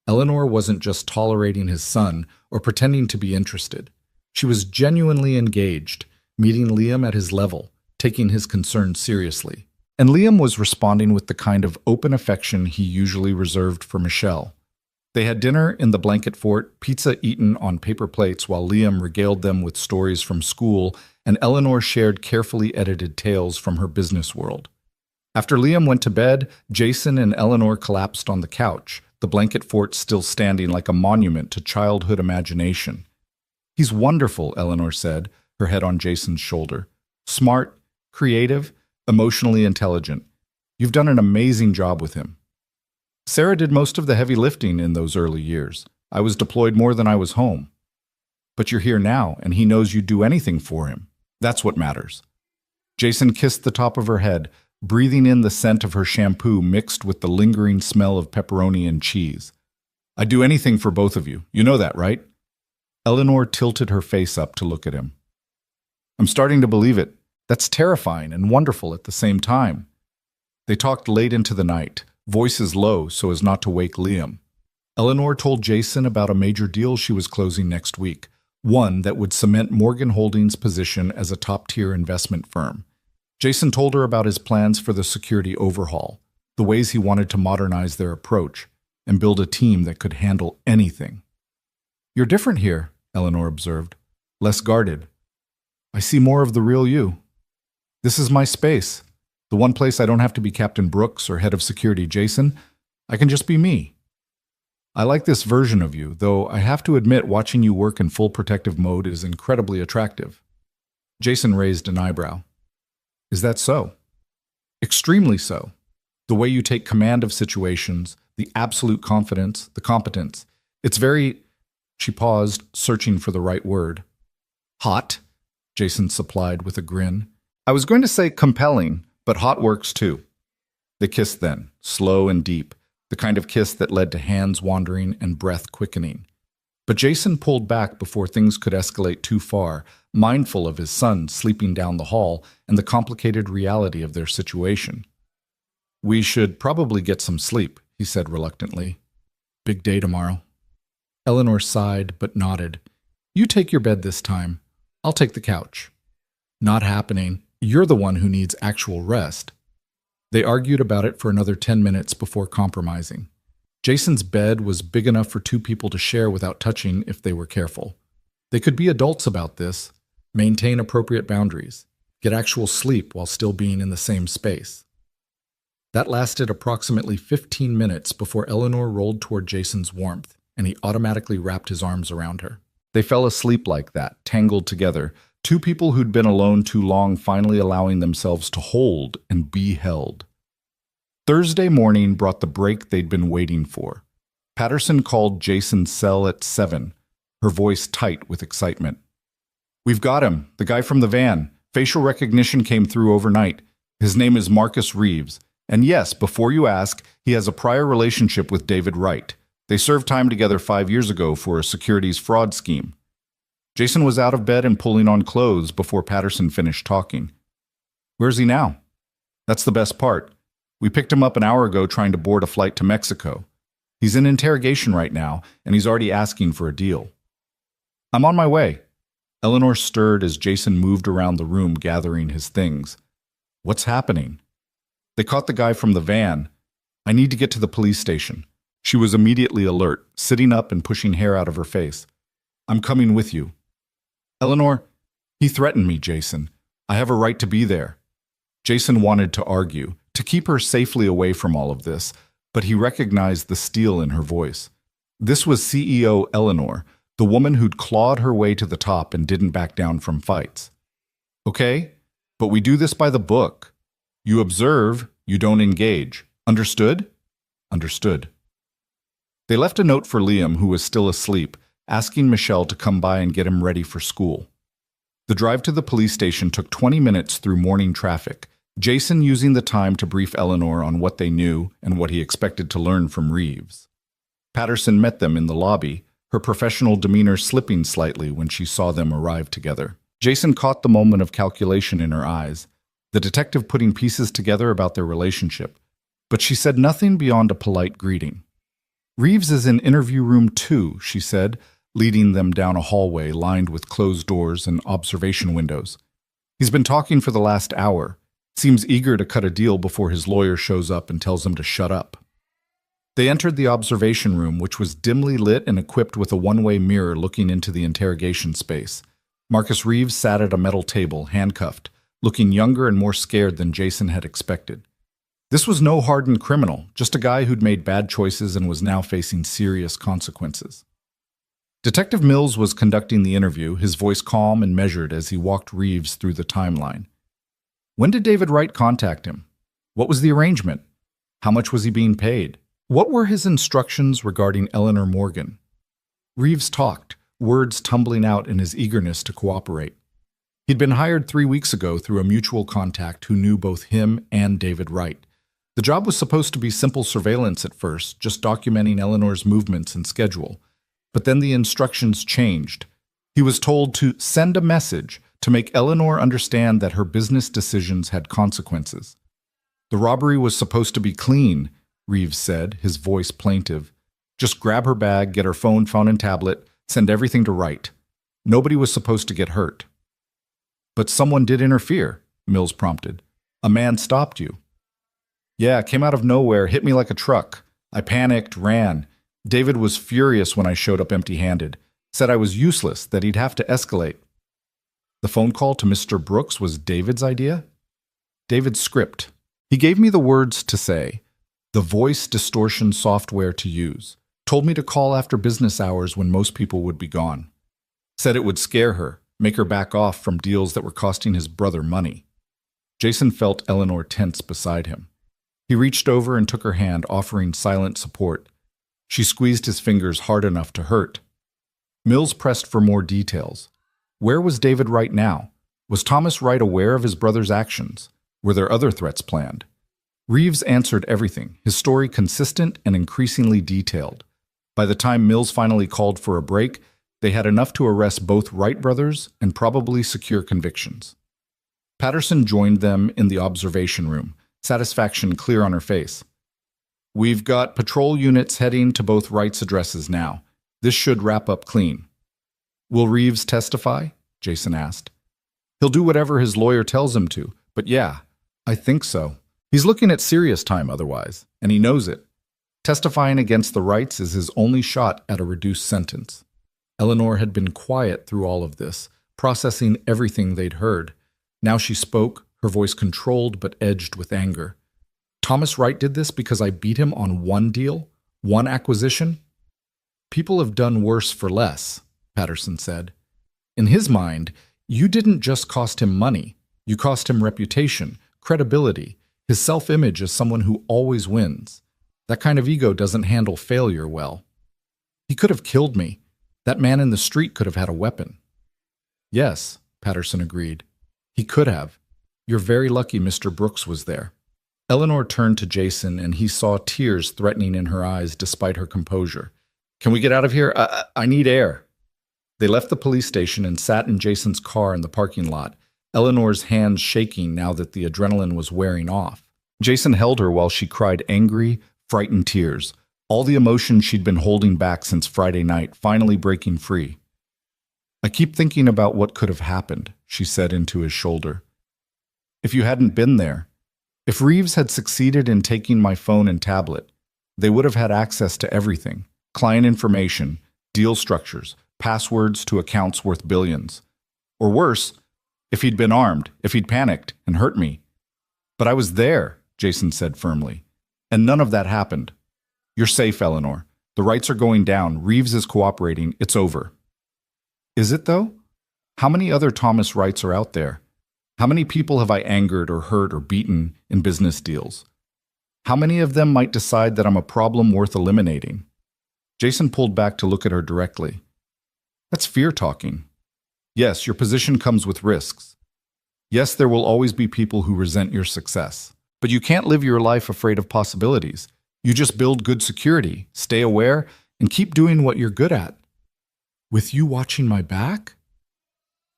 Eleanor wasn't just tolerating his son or pretending to be interested. She was genuinely engaged, meeting Liam at his level, taking his concerns seriously. And Liam was responding with the kind of open affection he usually reserved for Michelle. They had dinner in the blanket fort, pizza eaten on paper plates while Liam regaled them with stories from school, and Eleanor shared carefully edited tales from her business world. After Liam went to bed, Jason and Eleanor collapsed on the couch, the blanket fort still standing like a monument to childhood imagination. He's wonderful, Eleanor said, her head on Jason's shoulder. Smart, creative, emotionally intelligent. You've done an amazing job with him. Sarah did most of the heavy lifting in those early years. I was deployed more than I was home. But you're here now, and he knows you'd do anything for him. That's what matters. Jason kissed the top of her head, breathing in the scent of her shampoo mixed with the lingering smell of pepperoni and cheese. I'd do anything for both of you. You know that, right? Eleanor tilted her face up to look at him. I'm starting to believe it. That's terrifying and wonderful at the same time. They talked late into the night, voices low so as not to wake Liam. Eleanor told Jason about a major deal she was closing next week, one that would cement Morgan Holdings' position as a top-tier investment firm. Jason told her about his plans for the security overhaul, the ways he wanted to modernize their approach, and build a team that could handle anything. You're different here, Eleanor observed, less guarded. I see more of the real you. This is my space, the one place I don't have to be Captain Brooks or head of security Jason. I can just be me. I like this version of you, though I have to admit watching you work in full protective mode is incredibly attractive. Jason raised an eyebrow. Is that so? Extremely so. The way you take command of situations, the absolute confidence, the competence. It's very... She paused, searching for the right word. Hot, Jason supplied with a grin. I was going to say compelling, but hot works too. They kissed then, slow and deep, the kind of kiss that led to hands wandering and breath quickening. But Jason pulled back before things could escalate too far, mindful of his son sleeping down the hall and the complicated reality of their situation. We should probably get some sleep, he said reluctantly. Big day tomorrow. Eleanor sighed but nodded. You take your bed this time. I'll take the couch. Not happening. You're the one who needs actual rest. They argued about it for another 10 minutes before compromising. Jason's bed was big enough for 2 people to share without touching if they were careful. They could be adults about this, maintain appropriate boundaries, get actual sleep while still being in the same space. That lasted approximately 15 minutes before Eleanor rolled toward Jason's warmth, and he automatically wrapped his arms around her. They fell asleep like that, tangled together, 2 people who'd been alone too long finally allowing themselves to hold and be held. Thursday morning brought the break they'd been waiting for. Patterson called Jason's cell at 7, her voice tight with excitement. We've got him, the guy from the van. Facial recognition came through overnight. His name is Marcus Reeves. And yes, before you ask, he has a prior relationship with David Wright. They served time together 5 years ago for a securities fraud scheme. Jason was out of bed and pulling on clothes before Patterson finished talking. Where's he now? That's the best part. We picked him up an hour ago trying to board a flight to Mexico. He's in interrogation right now, and he's already asking for a deal. I'm on my way. Eleanor stirred as Jason moved around the room gathering his things. What's happening? They caught the guy from the van. I need to get to the police station. She was immediately alert, sitting up and pushing hair out of her face. I'm coming with you. Eleanor, he threatened me, Jason. I have a right to be there. Jason wanted to argue, to keep her safely away from all of this, but he recognized the steel in her voice. This was CEO Eleanor, the woman who'd clawed her way to the top and didn't back down from fights. Okay, but we do this by the book. You observe, you don't engage. Understood? Understood. They left a note for Liam, who was still asleep, asking Michelle to come by and get him ready for school. The drive to the police station took 20 minutes through morning traffic, Jason using the time to brief Eleanor on what they knew and what he expected to learn from Reeves. Patterson met them in the lobby, her professional demeanor slipping slightly when she saw them arrive together. Jason caught the moment of calculation in her eyes, the detective putting pieces together about their relationship, but she said nothing beyond a polite greeting. Reeves is in interview room 2, she said, leading them down a hallway lined with closed doors and observation windows. He's been talking for the last hour. Seems eager to cut a deal before his lawyer shows up and tells him to shut up. They entered the observation room, which was dimly lit and equipped with a one-way mirror looking into the interrogation space. Marcus Reeves sat at a metal table, handcuffed, looking younger and more scared than Jason had expected. This was no hardened criminal, just a guy who'd made bad choices and was now facing serious consequences. Detective Mills was conducting the interview, his voice calm and measured as he walked Reeves through the timeline. When did David Wright contact him? What was the arrangement? How much was he being paid? What were his instructions regarding Eleanor Morgan? Reeves talked, words tumbling out in his eagerness to cooperate. He'd been hired 3 weeks ago through a mutual contact who knew both him and David Wright. The job was supposed to be simple surveillance at first, just documenting Eleanor's movements and schedule. But then the instructions changed. He was told to send a message to make Eleanor understand that her business decisions had consequences. The robbery was supposed to be clean, Reeves said, his voice plaintive. Just grab her bag, get her phone and tablet, send everything to Wright. Nobody was supposed to get hurt. But someone did interfere, Mills prompted. A man stopped you. Yeah, came out of nowhere, hit me like a truck. I panicked, ran. David was furious when I showed up empty-handed. Said I was useless, that he'd have to escalate. The phone call to Mr. Brooks was David's idea? David's script. He gave me the words to say, the voice distortion software to use. Told me to call after business hours when most people would be gone. Said it would scare her, make her back off from deals that were costing his brother money. Jason felt Eleanor tense beside him. He reached over and took her hand, offering silent support. She squeezed his fingers hard enough to hurt. Mills pressed for more details. Where was David Wright now? Was Thomas Wright aware of his brother's actions? Were there other threats planned? Reeves answered everything, his story consistent and increasingly detailed. By the time Mills finally called for a break, they had enough to arrest both Wright brothers and probably secure convictions. Patterson joined them in the observation room, satisfaction clear on her face. We've got patrol units heading to both Wright's addresses now. This should wrap up clean. Will Reeves testify? Jason asked. He'll do whatever his lawyer tells him to, but yeah, I think so. He's looking at serious time otherwise, and he knows it. Testifying against the Wrights is his only shot at a reduced sentence. Eleanor had been quiet through all of this, processing everything they'd heard. Now she spoke, her voice controlled but edged with anger. Thomas Wright did this because I beat him on one deal? One acquisition? People have done worse for less, Patterson said. In his mind, you didn't just cost him money. You cost him reputation, credibility, his self-image as someone who always wins. That kind of ego doesn't handle failure well. He could have killed me. That man in the street could have had a weapon. Yes, Patterson agreed. He could have. You're very lucky Mr. Brooks was there. Eleanor turned to Jason, and he saw tears threatening in her eyes despite her composure. Can we get out of here? I need air. They left the police station and sat in Jason's car in the parking lot, Eleanor's hands shaking now that the adrenaline was wearing off. Jason held her while she cried angry, frightened tears, all the emotion she'd been holding back since Friday night finally breaking free. "I keep thinking about what could have happened," she said into his shoulder. "If you hadn't been there, if Reeves had succeeded in taking my phone and tablet, they would have had access to everything: client information, deal structures, passwords to accounts worth billions. Or worse, if he'd been armed, if he'd panicked and hurt me. But I was there," Jason said firmly, "and none of that happened. You're safe, Eleanor. The Wrights are going down. Reeves is cooperating. It's over." "Is it, though? How many other Thomas Wrights are out there? How many people have I angered or hurt or beaten in business deals? How many of them might decide that I'm a problem worth eliminating?" Jason pulled back to look at her directly. "That's fear talking. Yes, your position comes with risks. Yes, there will always be people who resent your success. But you can't live your life afraid of possibilities. You just build good security, stay aware, and keep doing what you're good at." "With you watching my back?"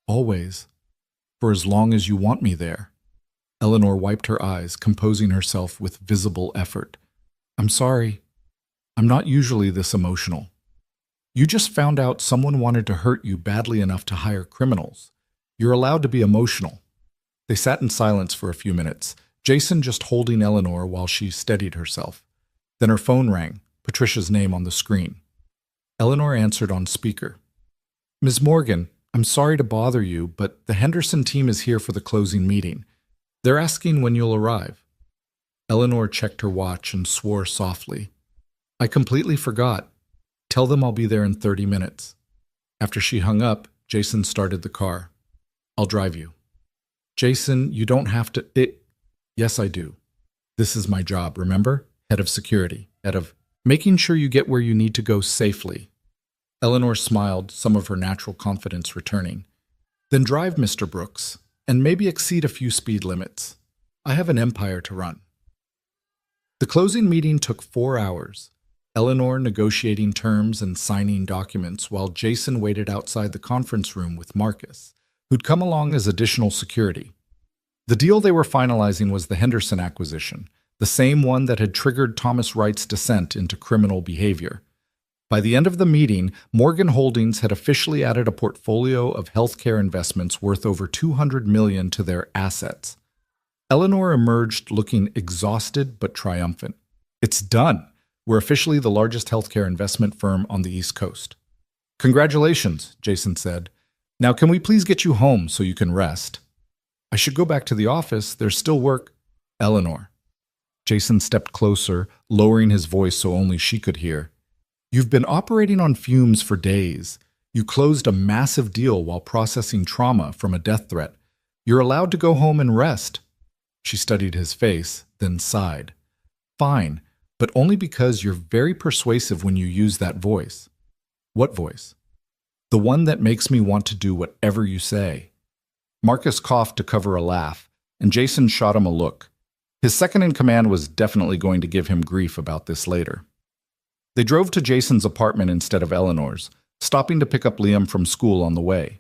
"Always. For as long as you want me there." Eleanor wiped her eyes, composing herself with visible effort. "I'm sorry. I'm not usually this emotional. You just found out someone wanted to hurt you badly enough to hire criminals. You're allowed to be emotional." They sat in silence for a few minutes, Jason just holding Eleanor while she steadied herself. Then her phone rang, Patricia's name on the screen. Eleanor answered on speaker. "Ms. Morgan, I'm sorry to bother you, but the Henderson team is here for the closing meeting. They're asking when you'll arrive." Eleanor checked her watch and swore softly. "I completely forgot. Tell them I'll be there in 30 minutes. After she hung up, Jason started the car. "I'll drive you." "Jason, you don't have to— Yes, I do. This is my job, remember? Head of security. Head of making sure you get where you need to go safely." Eleanor smiled, some of her natural confidence returning. "Then drive, Mr. Brooks, and maybe exceed a few speed limits. I have an empire to run." The closing meeting took 4 hours. Eleanor negotiating terms and signing documents while Jason waited outside the conference room with Marcus, who'd come along as additional security. The deal they were finalizing was the Henderson acquisition, the same one that had triggered Thomas Wright's descent into criminal behavior. By the end of the meeting, Morgan Holdings had officially added a portfolio of healthcare investments worth over $200 million to their assets. Eleanor emerged looking exhausted but triumphant. "It's done. We're officially the largest healthcare investment firm on the East Coast." "Congratulations," Jason said. "Now can we please get you home so you can rest?" "I should go back to the office. There's still work." "Eleanor." Jason stepped closer, lowering his voice so only she could hear. "You've been operating on fumes for days. You closed a massive deal while processing trauma from a death threat. You're allowed to go home and rest." She studied his face, then sighed. "Fine, but only because you're very persuasive when you use that voice." "What voice?" "The one that makes me want to do whatever you say." Marcus coughed to cover a laugh, and Jason shot him a look. His second-in-command was definitely going to give him grief about this later. They drove to Jason's apartment instead of Eleanor's, stopping to pick up Liam from school on the way.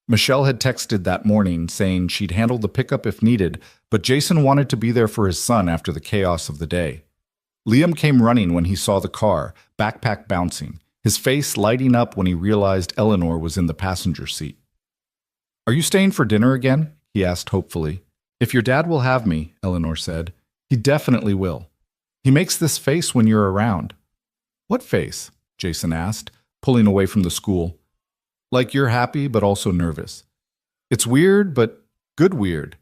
Michelle had texted that morning saying she'd handle the pickup if needed, but Jason wanted to be there for his son after the chaos of the day. Liam came running when he saw the car, backpack bouncing, his face lighting up when he realized Eleanor was in the passenger seat. "Are you staying for dinner again?" he asked hopefully. "If your dad will have me," Eleanor said. "He definitely will. He makes this face when you're around." "What face?" Jason asked, pulling away from the school. "Like you're happy but also nervous. It's weird, but good weird."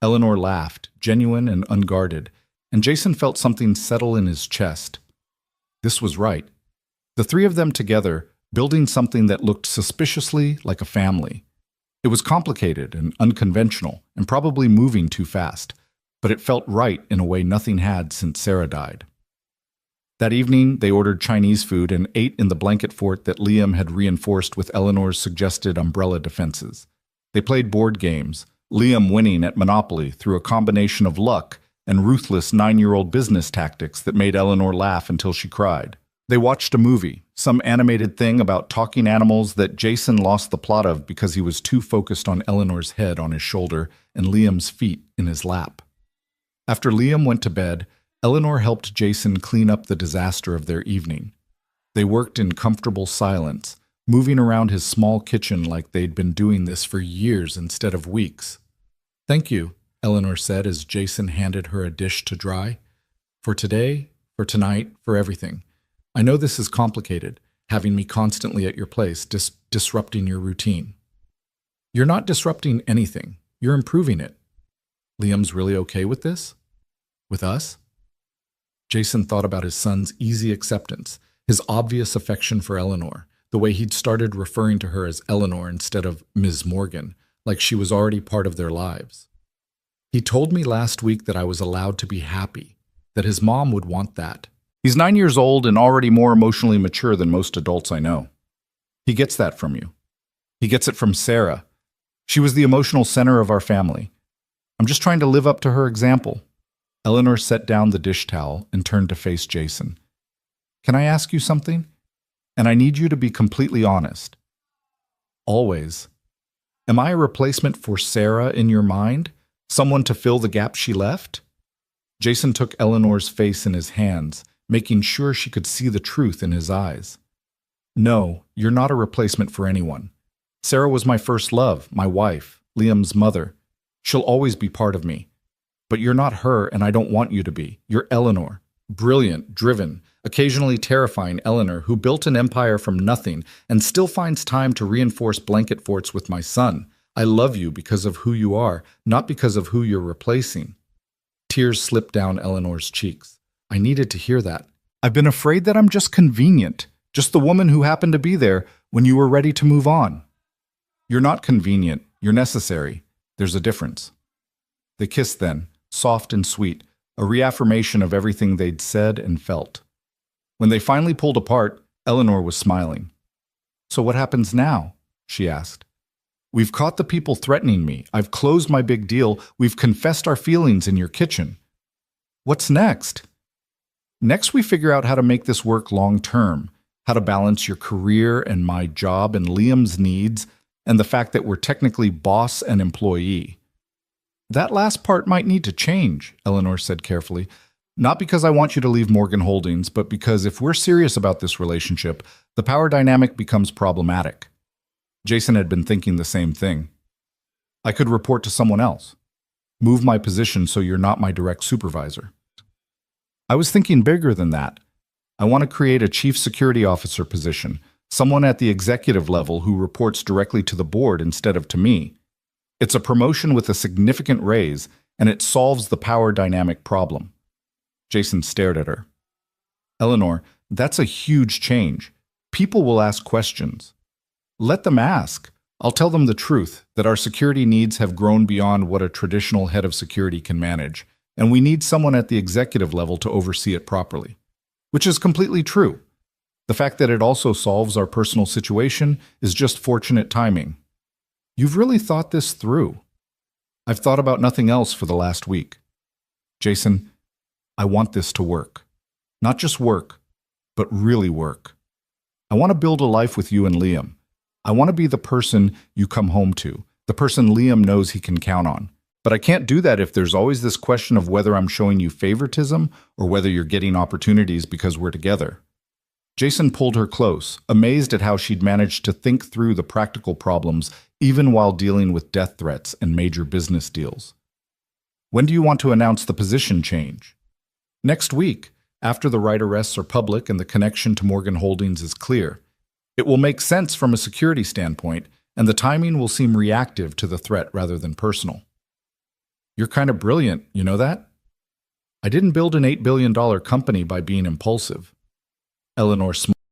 Eleanor laughed, genuine and unguarded, and Jason felt something settle in his chest. This was right. The three of them together, building something that looked suspiciously like a family. It was complicated and unconventional, and probably moving too fast, but it felt right in a way nothing had since Sarah died. That evening, they ordered Chinese food and ate in the blanket fort that Liam had reinforced with Eleanor's suggested umbrella defenses. They played board games, Liam winning at Monopoly through a combination of luck and ruthless 9-year-old business tactics that made Eleanor laugh until she cried. They watched a movie, some animated thing about talking animals that Jason lost the plot of because he was too focused on Eleanor's head on his shoulder and Liam's feet in his lap. After Liam went to bed, Eleanor helped Jason clean up the disaster of their evening. They worked in comfortable silence, moving around his small kitchen like they'd been doing this for years instead of weeks. "Thank you," Eleanor said as Jason handed her a dish to dry. "For today, for tonight, for everything. I know this is complicated, having me constantly at your place, disrupting your routine." "You're not disrupting anything. You're improving it." "Liam's really okay with this? With us?" Jason thought about his son's easy acceptance, his obvious affection for Eleanor, the way he'd started referring to her as Eleanor instead of Ms. Morgan, like she was already part of their lives. "He told me last week that I was allowed to be happy, that his mom would want that. He's 9 years old and already more emotionally mature than most adults I know. He gets that from you. He gets it from Sarah. She was the emotional center of our family. I'm just trying to live up to her example." Eleanor set down the dish towel and turned to face Jason. "Can I ask you something? And I need you to be completely honest. Always. Am I a replacement for Sarah in your mind? Someone to fill the gap she left?" Jason took Eleanor's face in his hands, making sure she could see the truth in his eyes. "No, you're not a replacement for anyone. Sarah was my first love, my wife, Liam's mother. She'll always be part of me. But you're not her, and I don't want you to be. You're Eleanor. Brilliant, driven, occasionally terrifying Eleanor who built an empire from nothing and still finds time to reinforce blanket forts with my son. I love you because of who you are, not because of who you're replacing." Tears slipped down Eleanor's cheeks. I needed to hear that. "I've been afraid that I'm just convenient, just the woman who happened to be there when you were ready to move on." "You're not convenient. You're necessary. There's a difference." They kissed then, soft and sweet, a reaffirmation of everything they'd said and felt. When they finally pulled apart, Eleanor was smiling. "So what happens now?" she asked. "We've caught the people threatening me. I've closed my big deal. We've confessed our feelings in your kitchen. What's next?" "Next, we figure out how to make this work long term, how to balance your career and my job and Liam's needs, and the fact that we're technically boss and employee." "That last part might need to change," Eleanor said carefully. "Not because I want you to leave Morgan Holdings, but because if we're serious about this relationship, the power dynamic becomes problematic." Jason had been thinking the same thing. "I could report to someone else. Move my position so you're not my direct supervisor." "I was thinking bigger than that. I want to create a chief security officer position, someone at the executive level who reports directly to the board instead of to me. It's a promotion with a significant raise, and it solves the power dynamic problem." Jason stared at her. "Eleanor, that's a huge change. People will ask questions. Let them ask. I'll tell them the truth, that our security needs have grown beyond what a traditional head of security can manage, and we need someone at the executive level to oversee it properly." Which is completely true. The fact that it also solves our personal situation is just fortunate timing. "You've really thought this through." "I've thought about nothing else for the last week." "Jason, I want this to work. Not just work, but really work. I want to build a life with you and Liam. I want to be the person you come home to, the person Liam knows he can count on. But I can't do that if there's always this question of whether I'm showing you favoritism or whether you're getting opportunities because we're together." Jason pulled her close, amazed at how she'd managed to think through the practical problems even while dealing with death threats and major business deals. "When do you want to announce the position change?" "Next week, after the right arrests are public and the connection to Morgan Holdings is clear. It will make sense from a security standpoint, and the timing will seem reactive to the threat rather than personal." "You're kind of brilliant, you know that?" "I didn't build an $8 billion company by being impulsive." Eleanor smiled.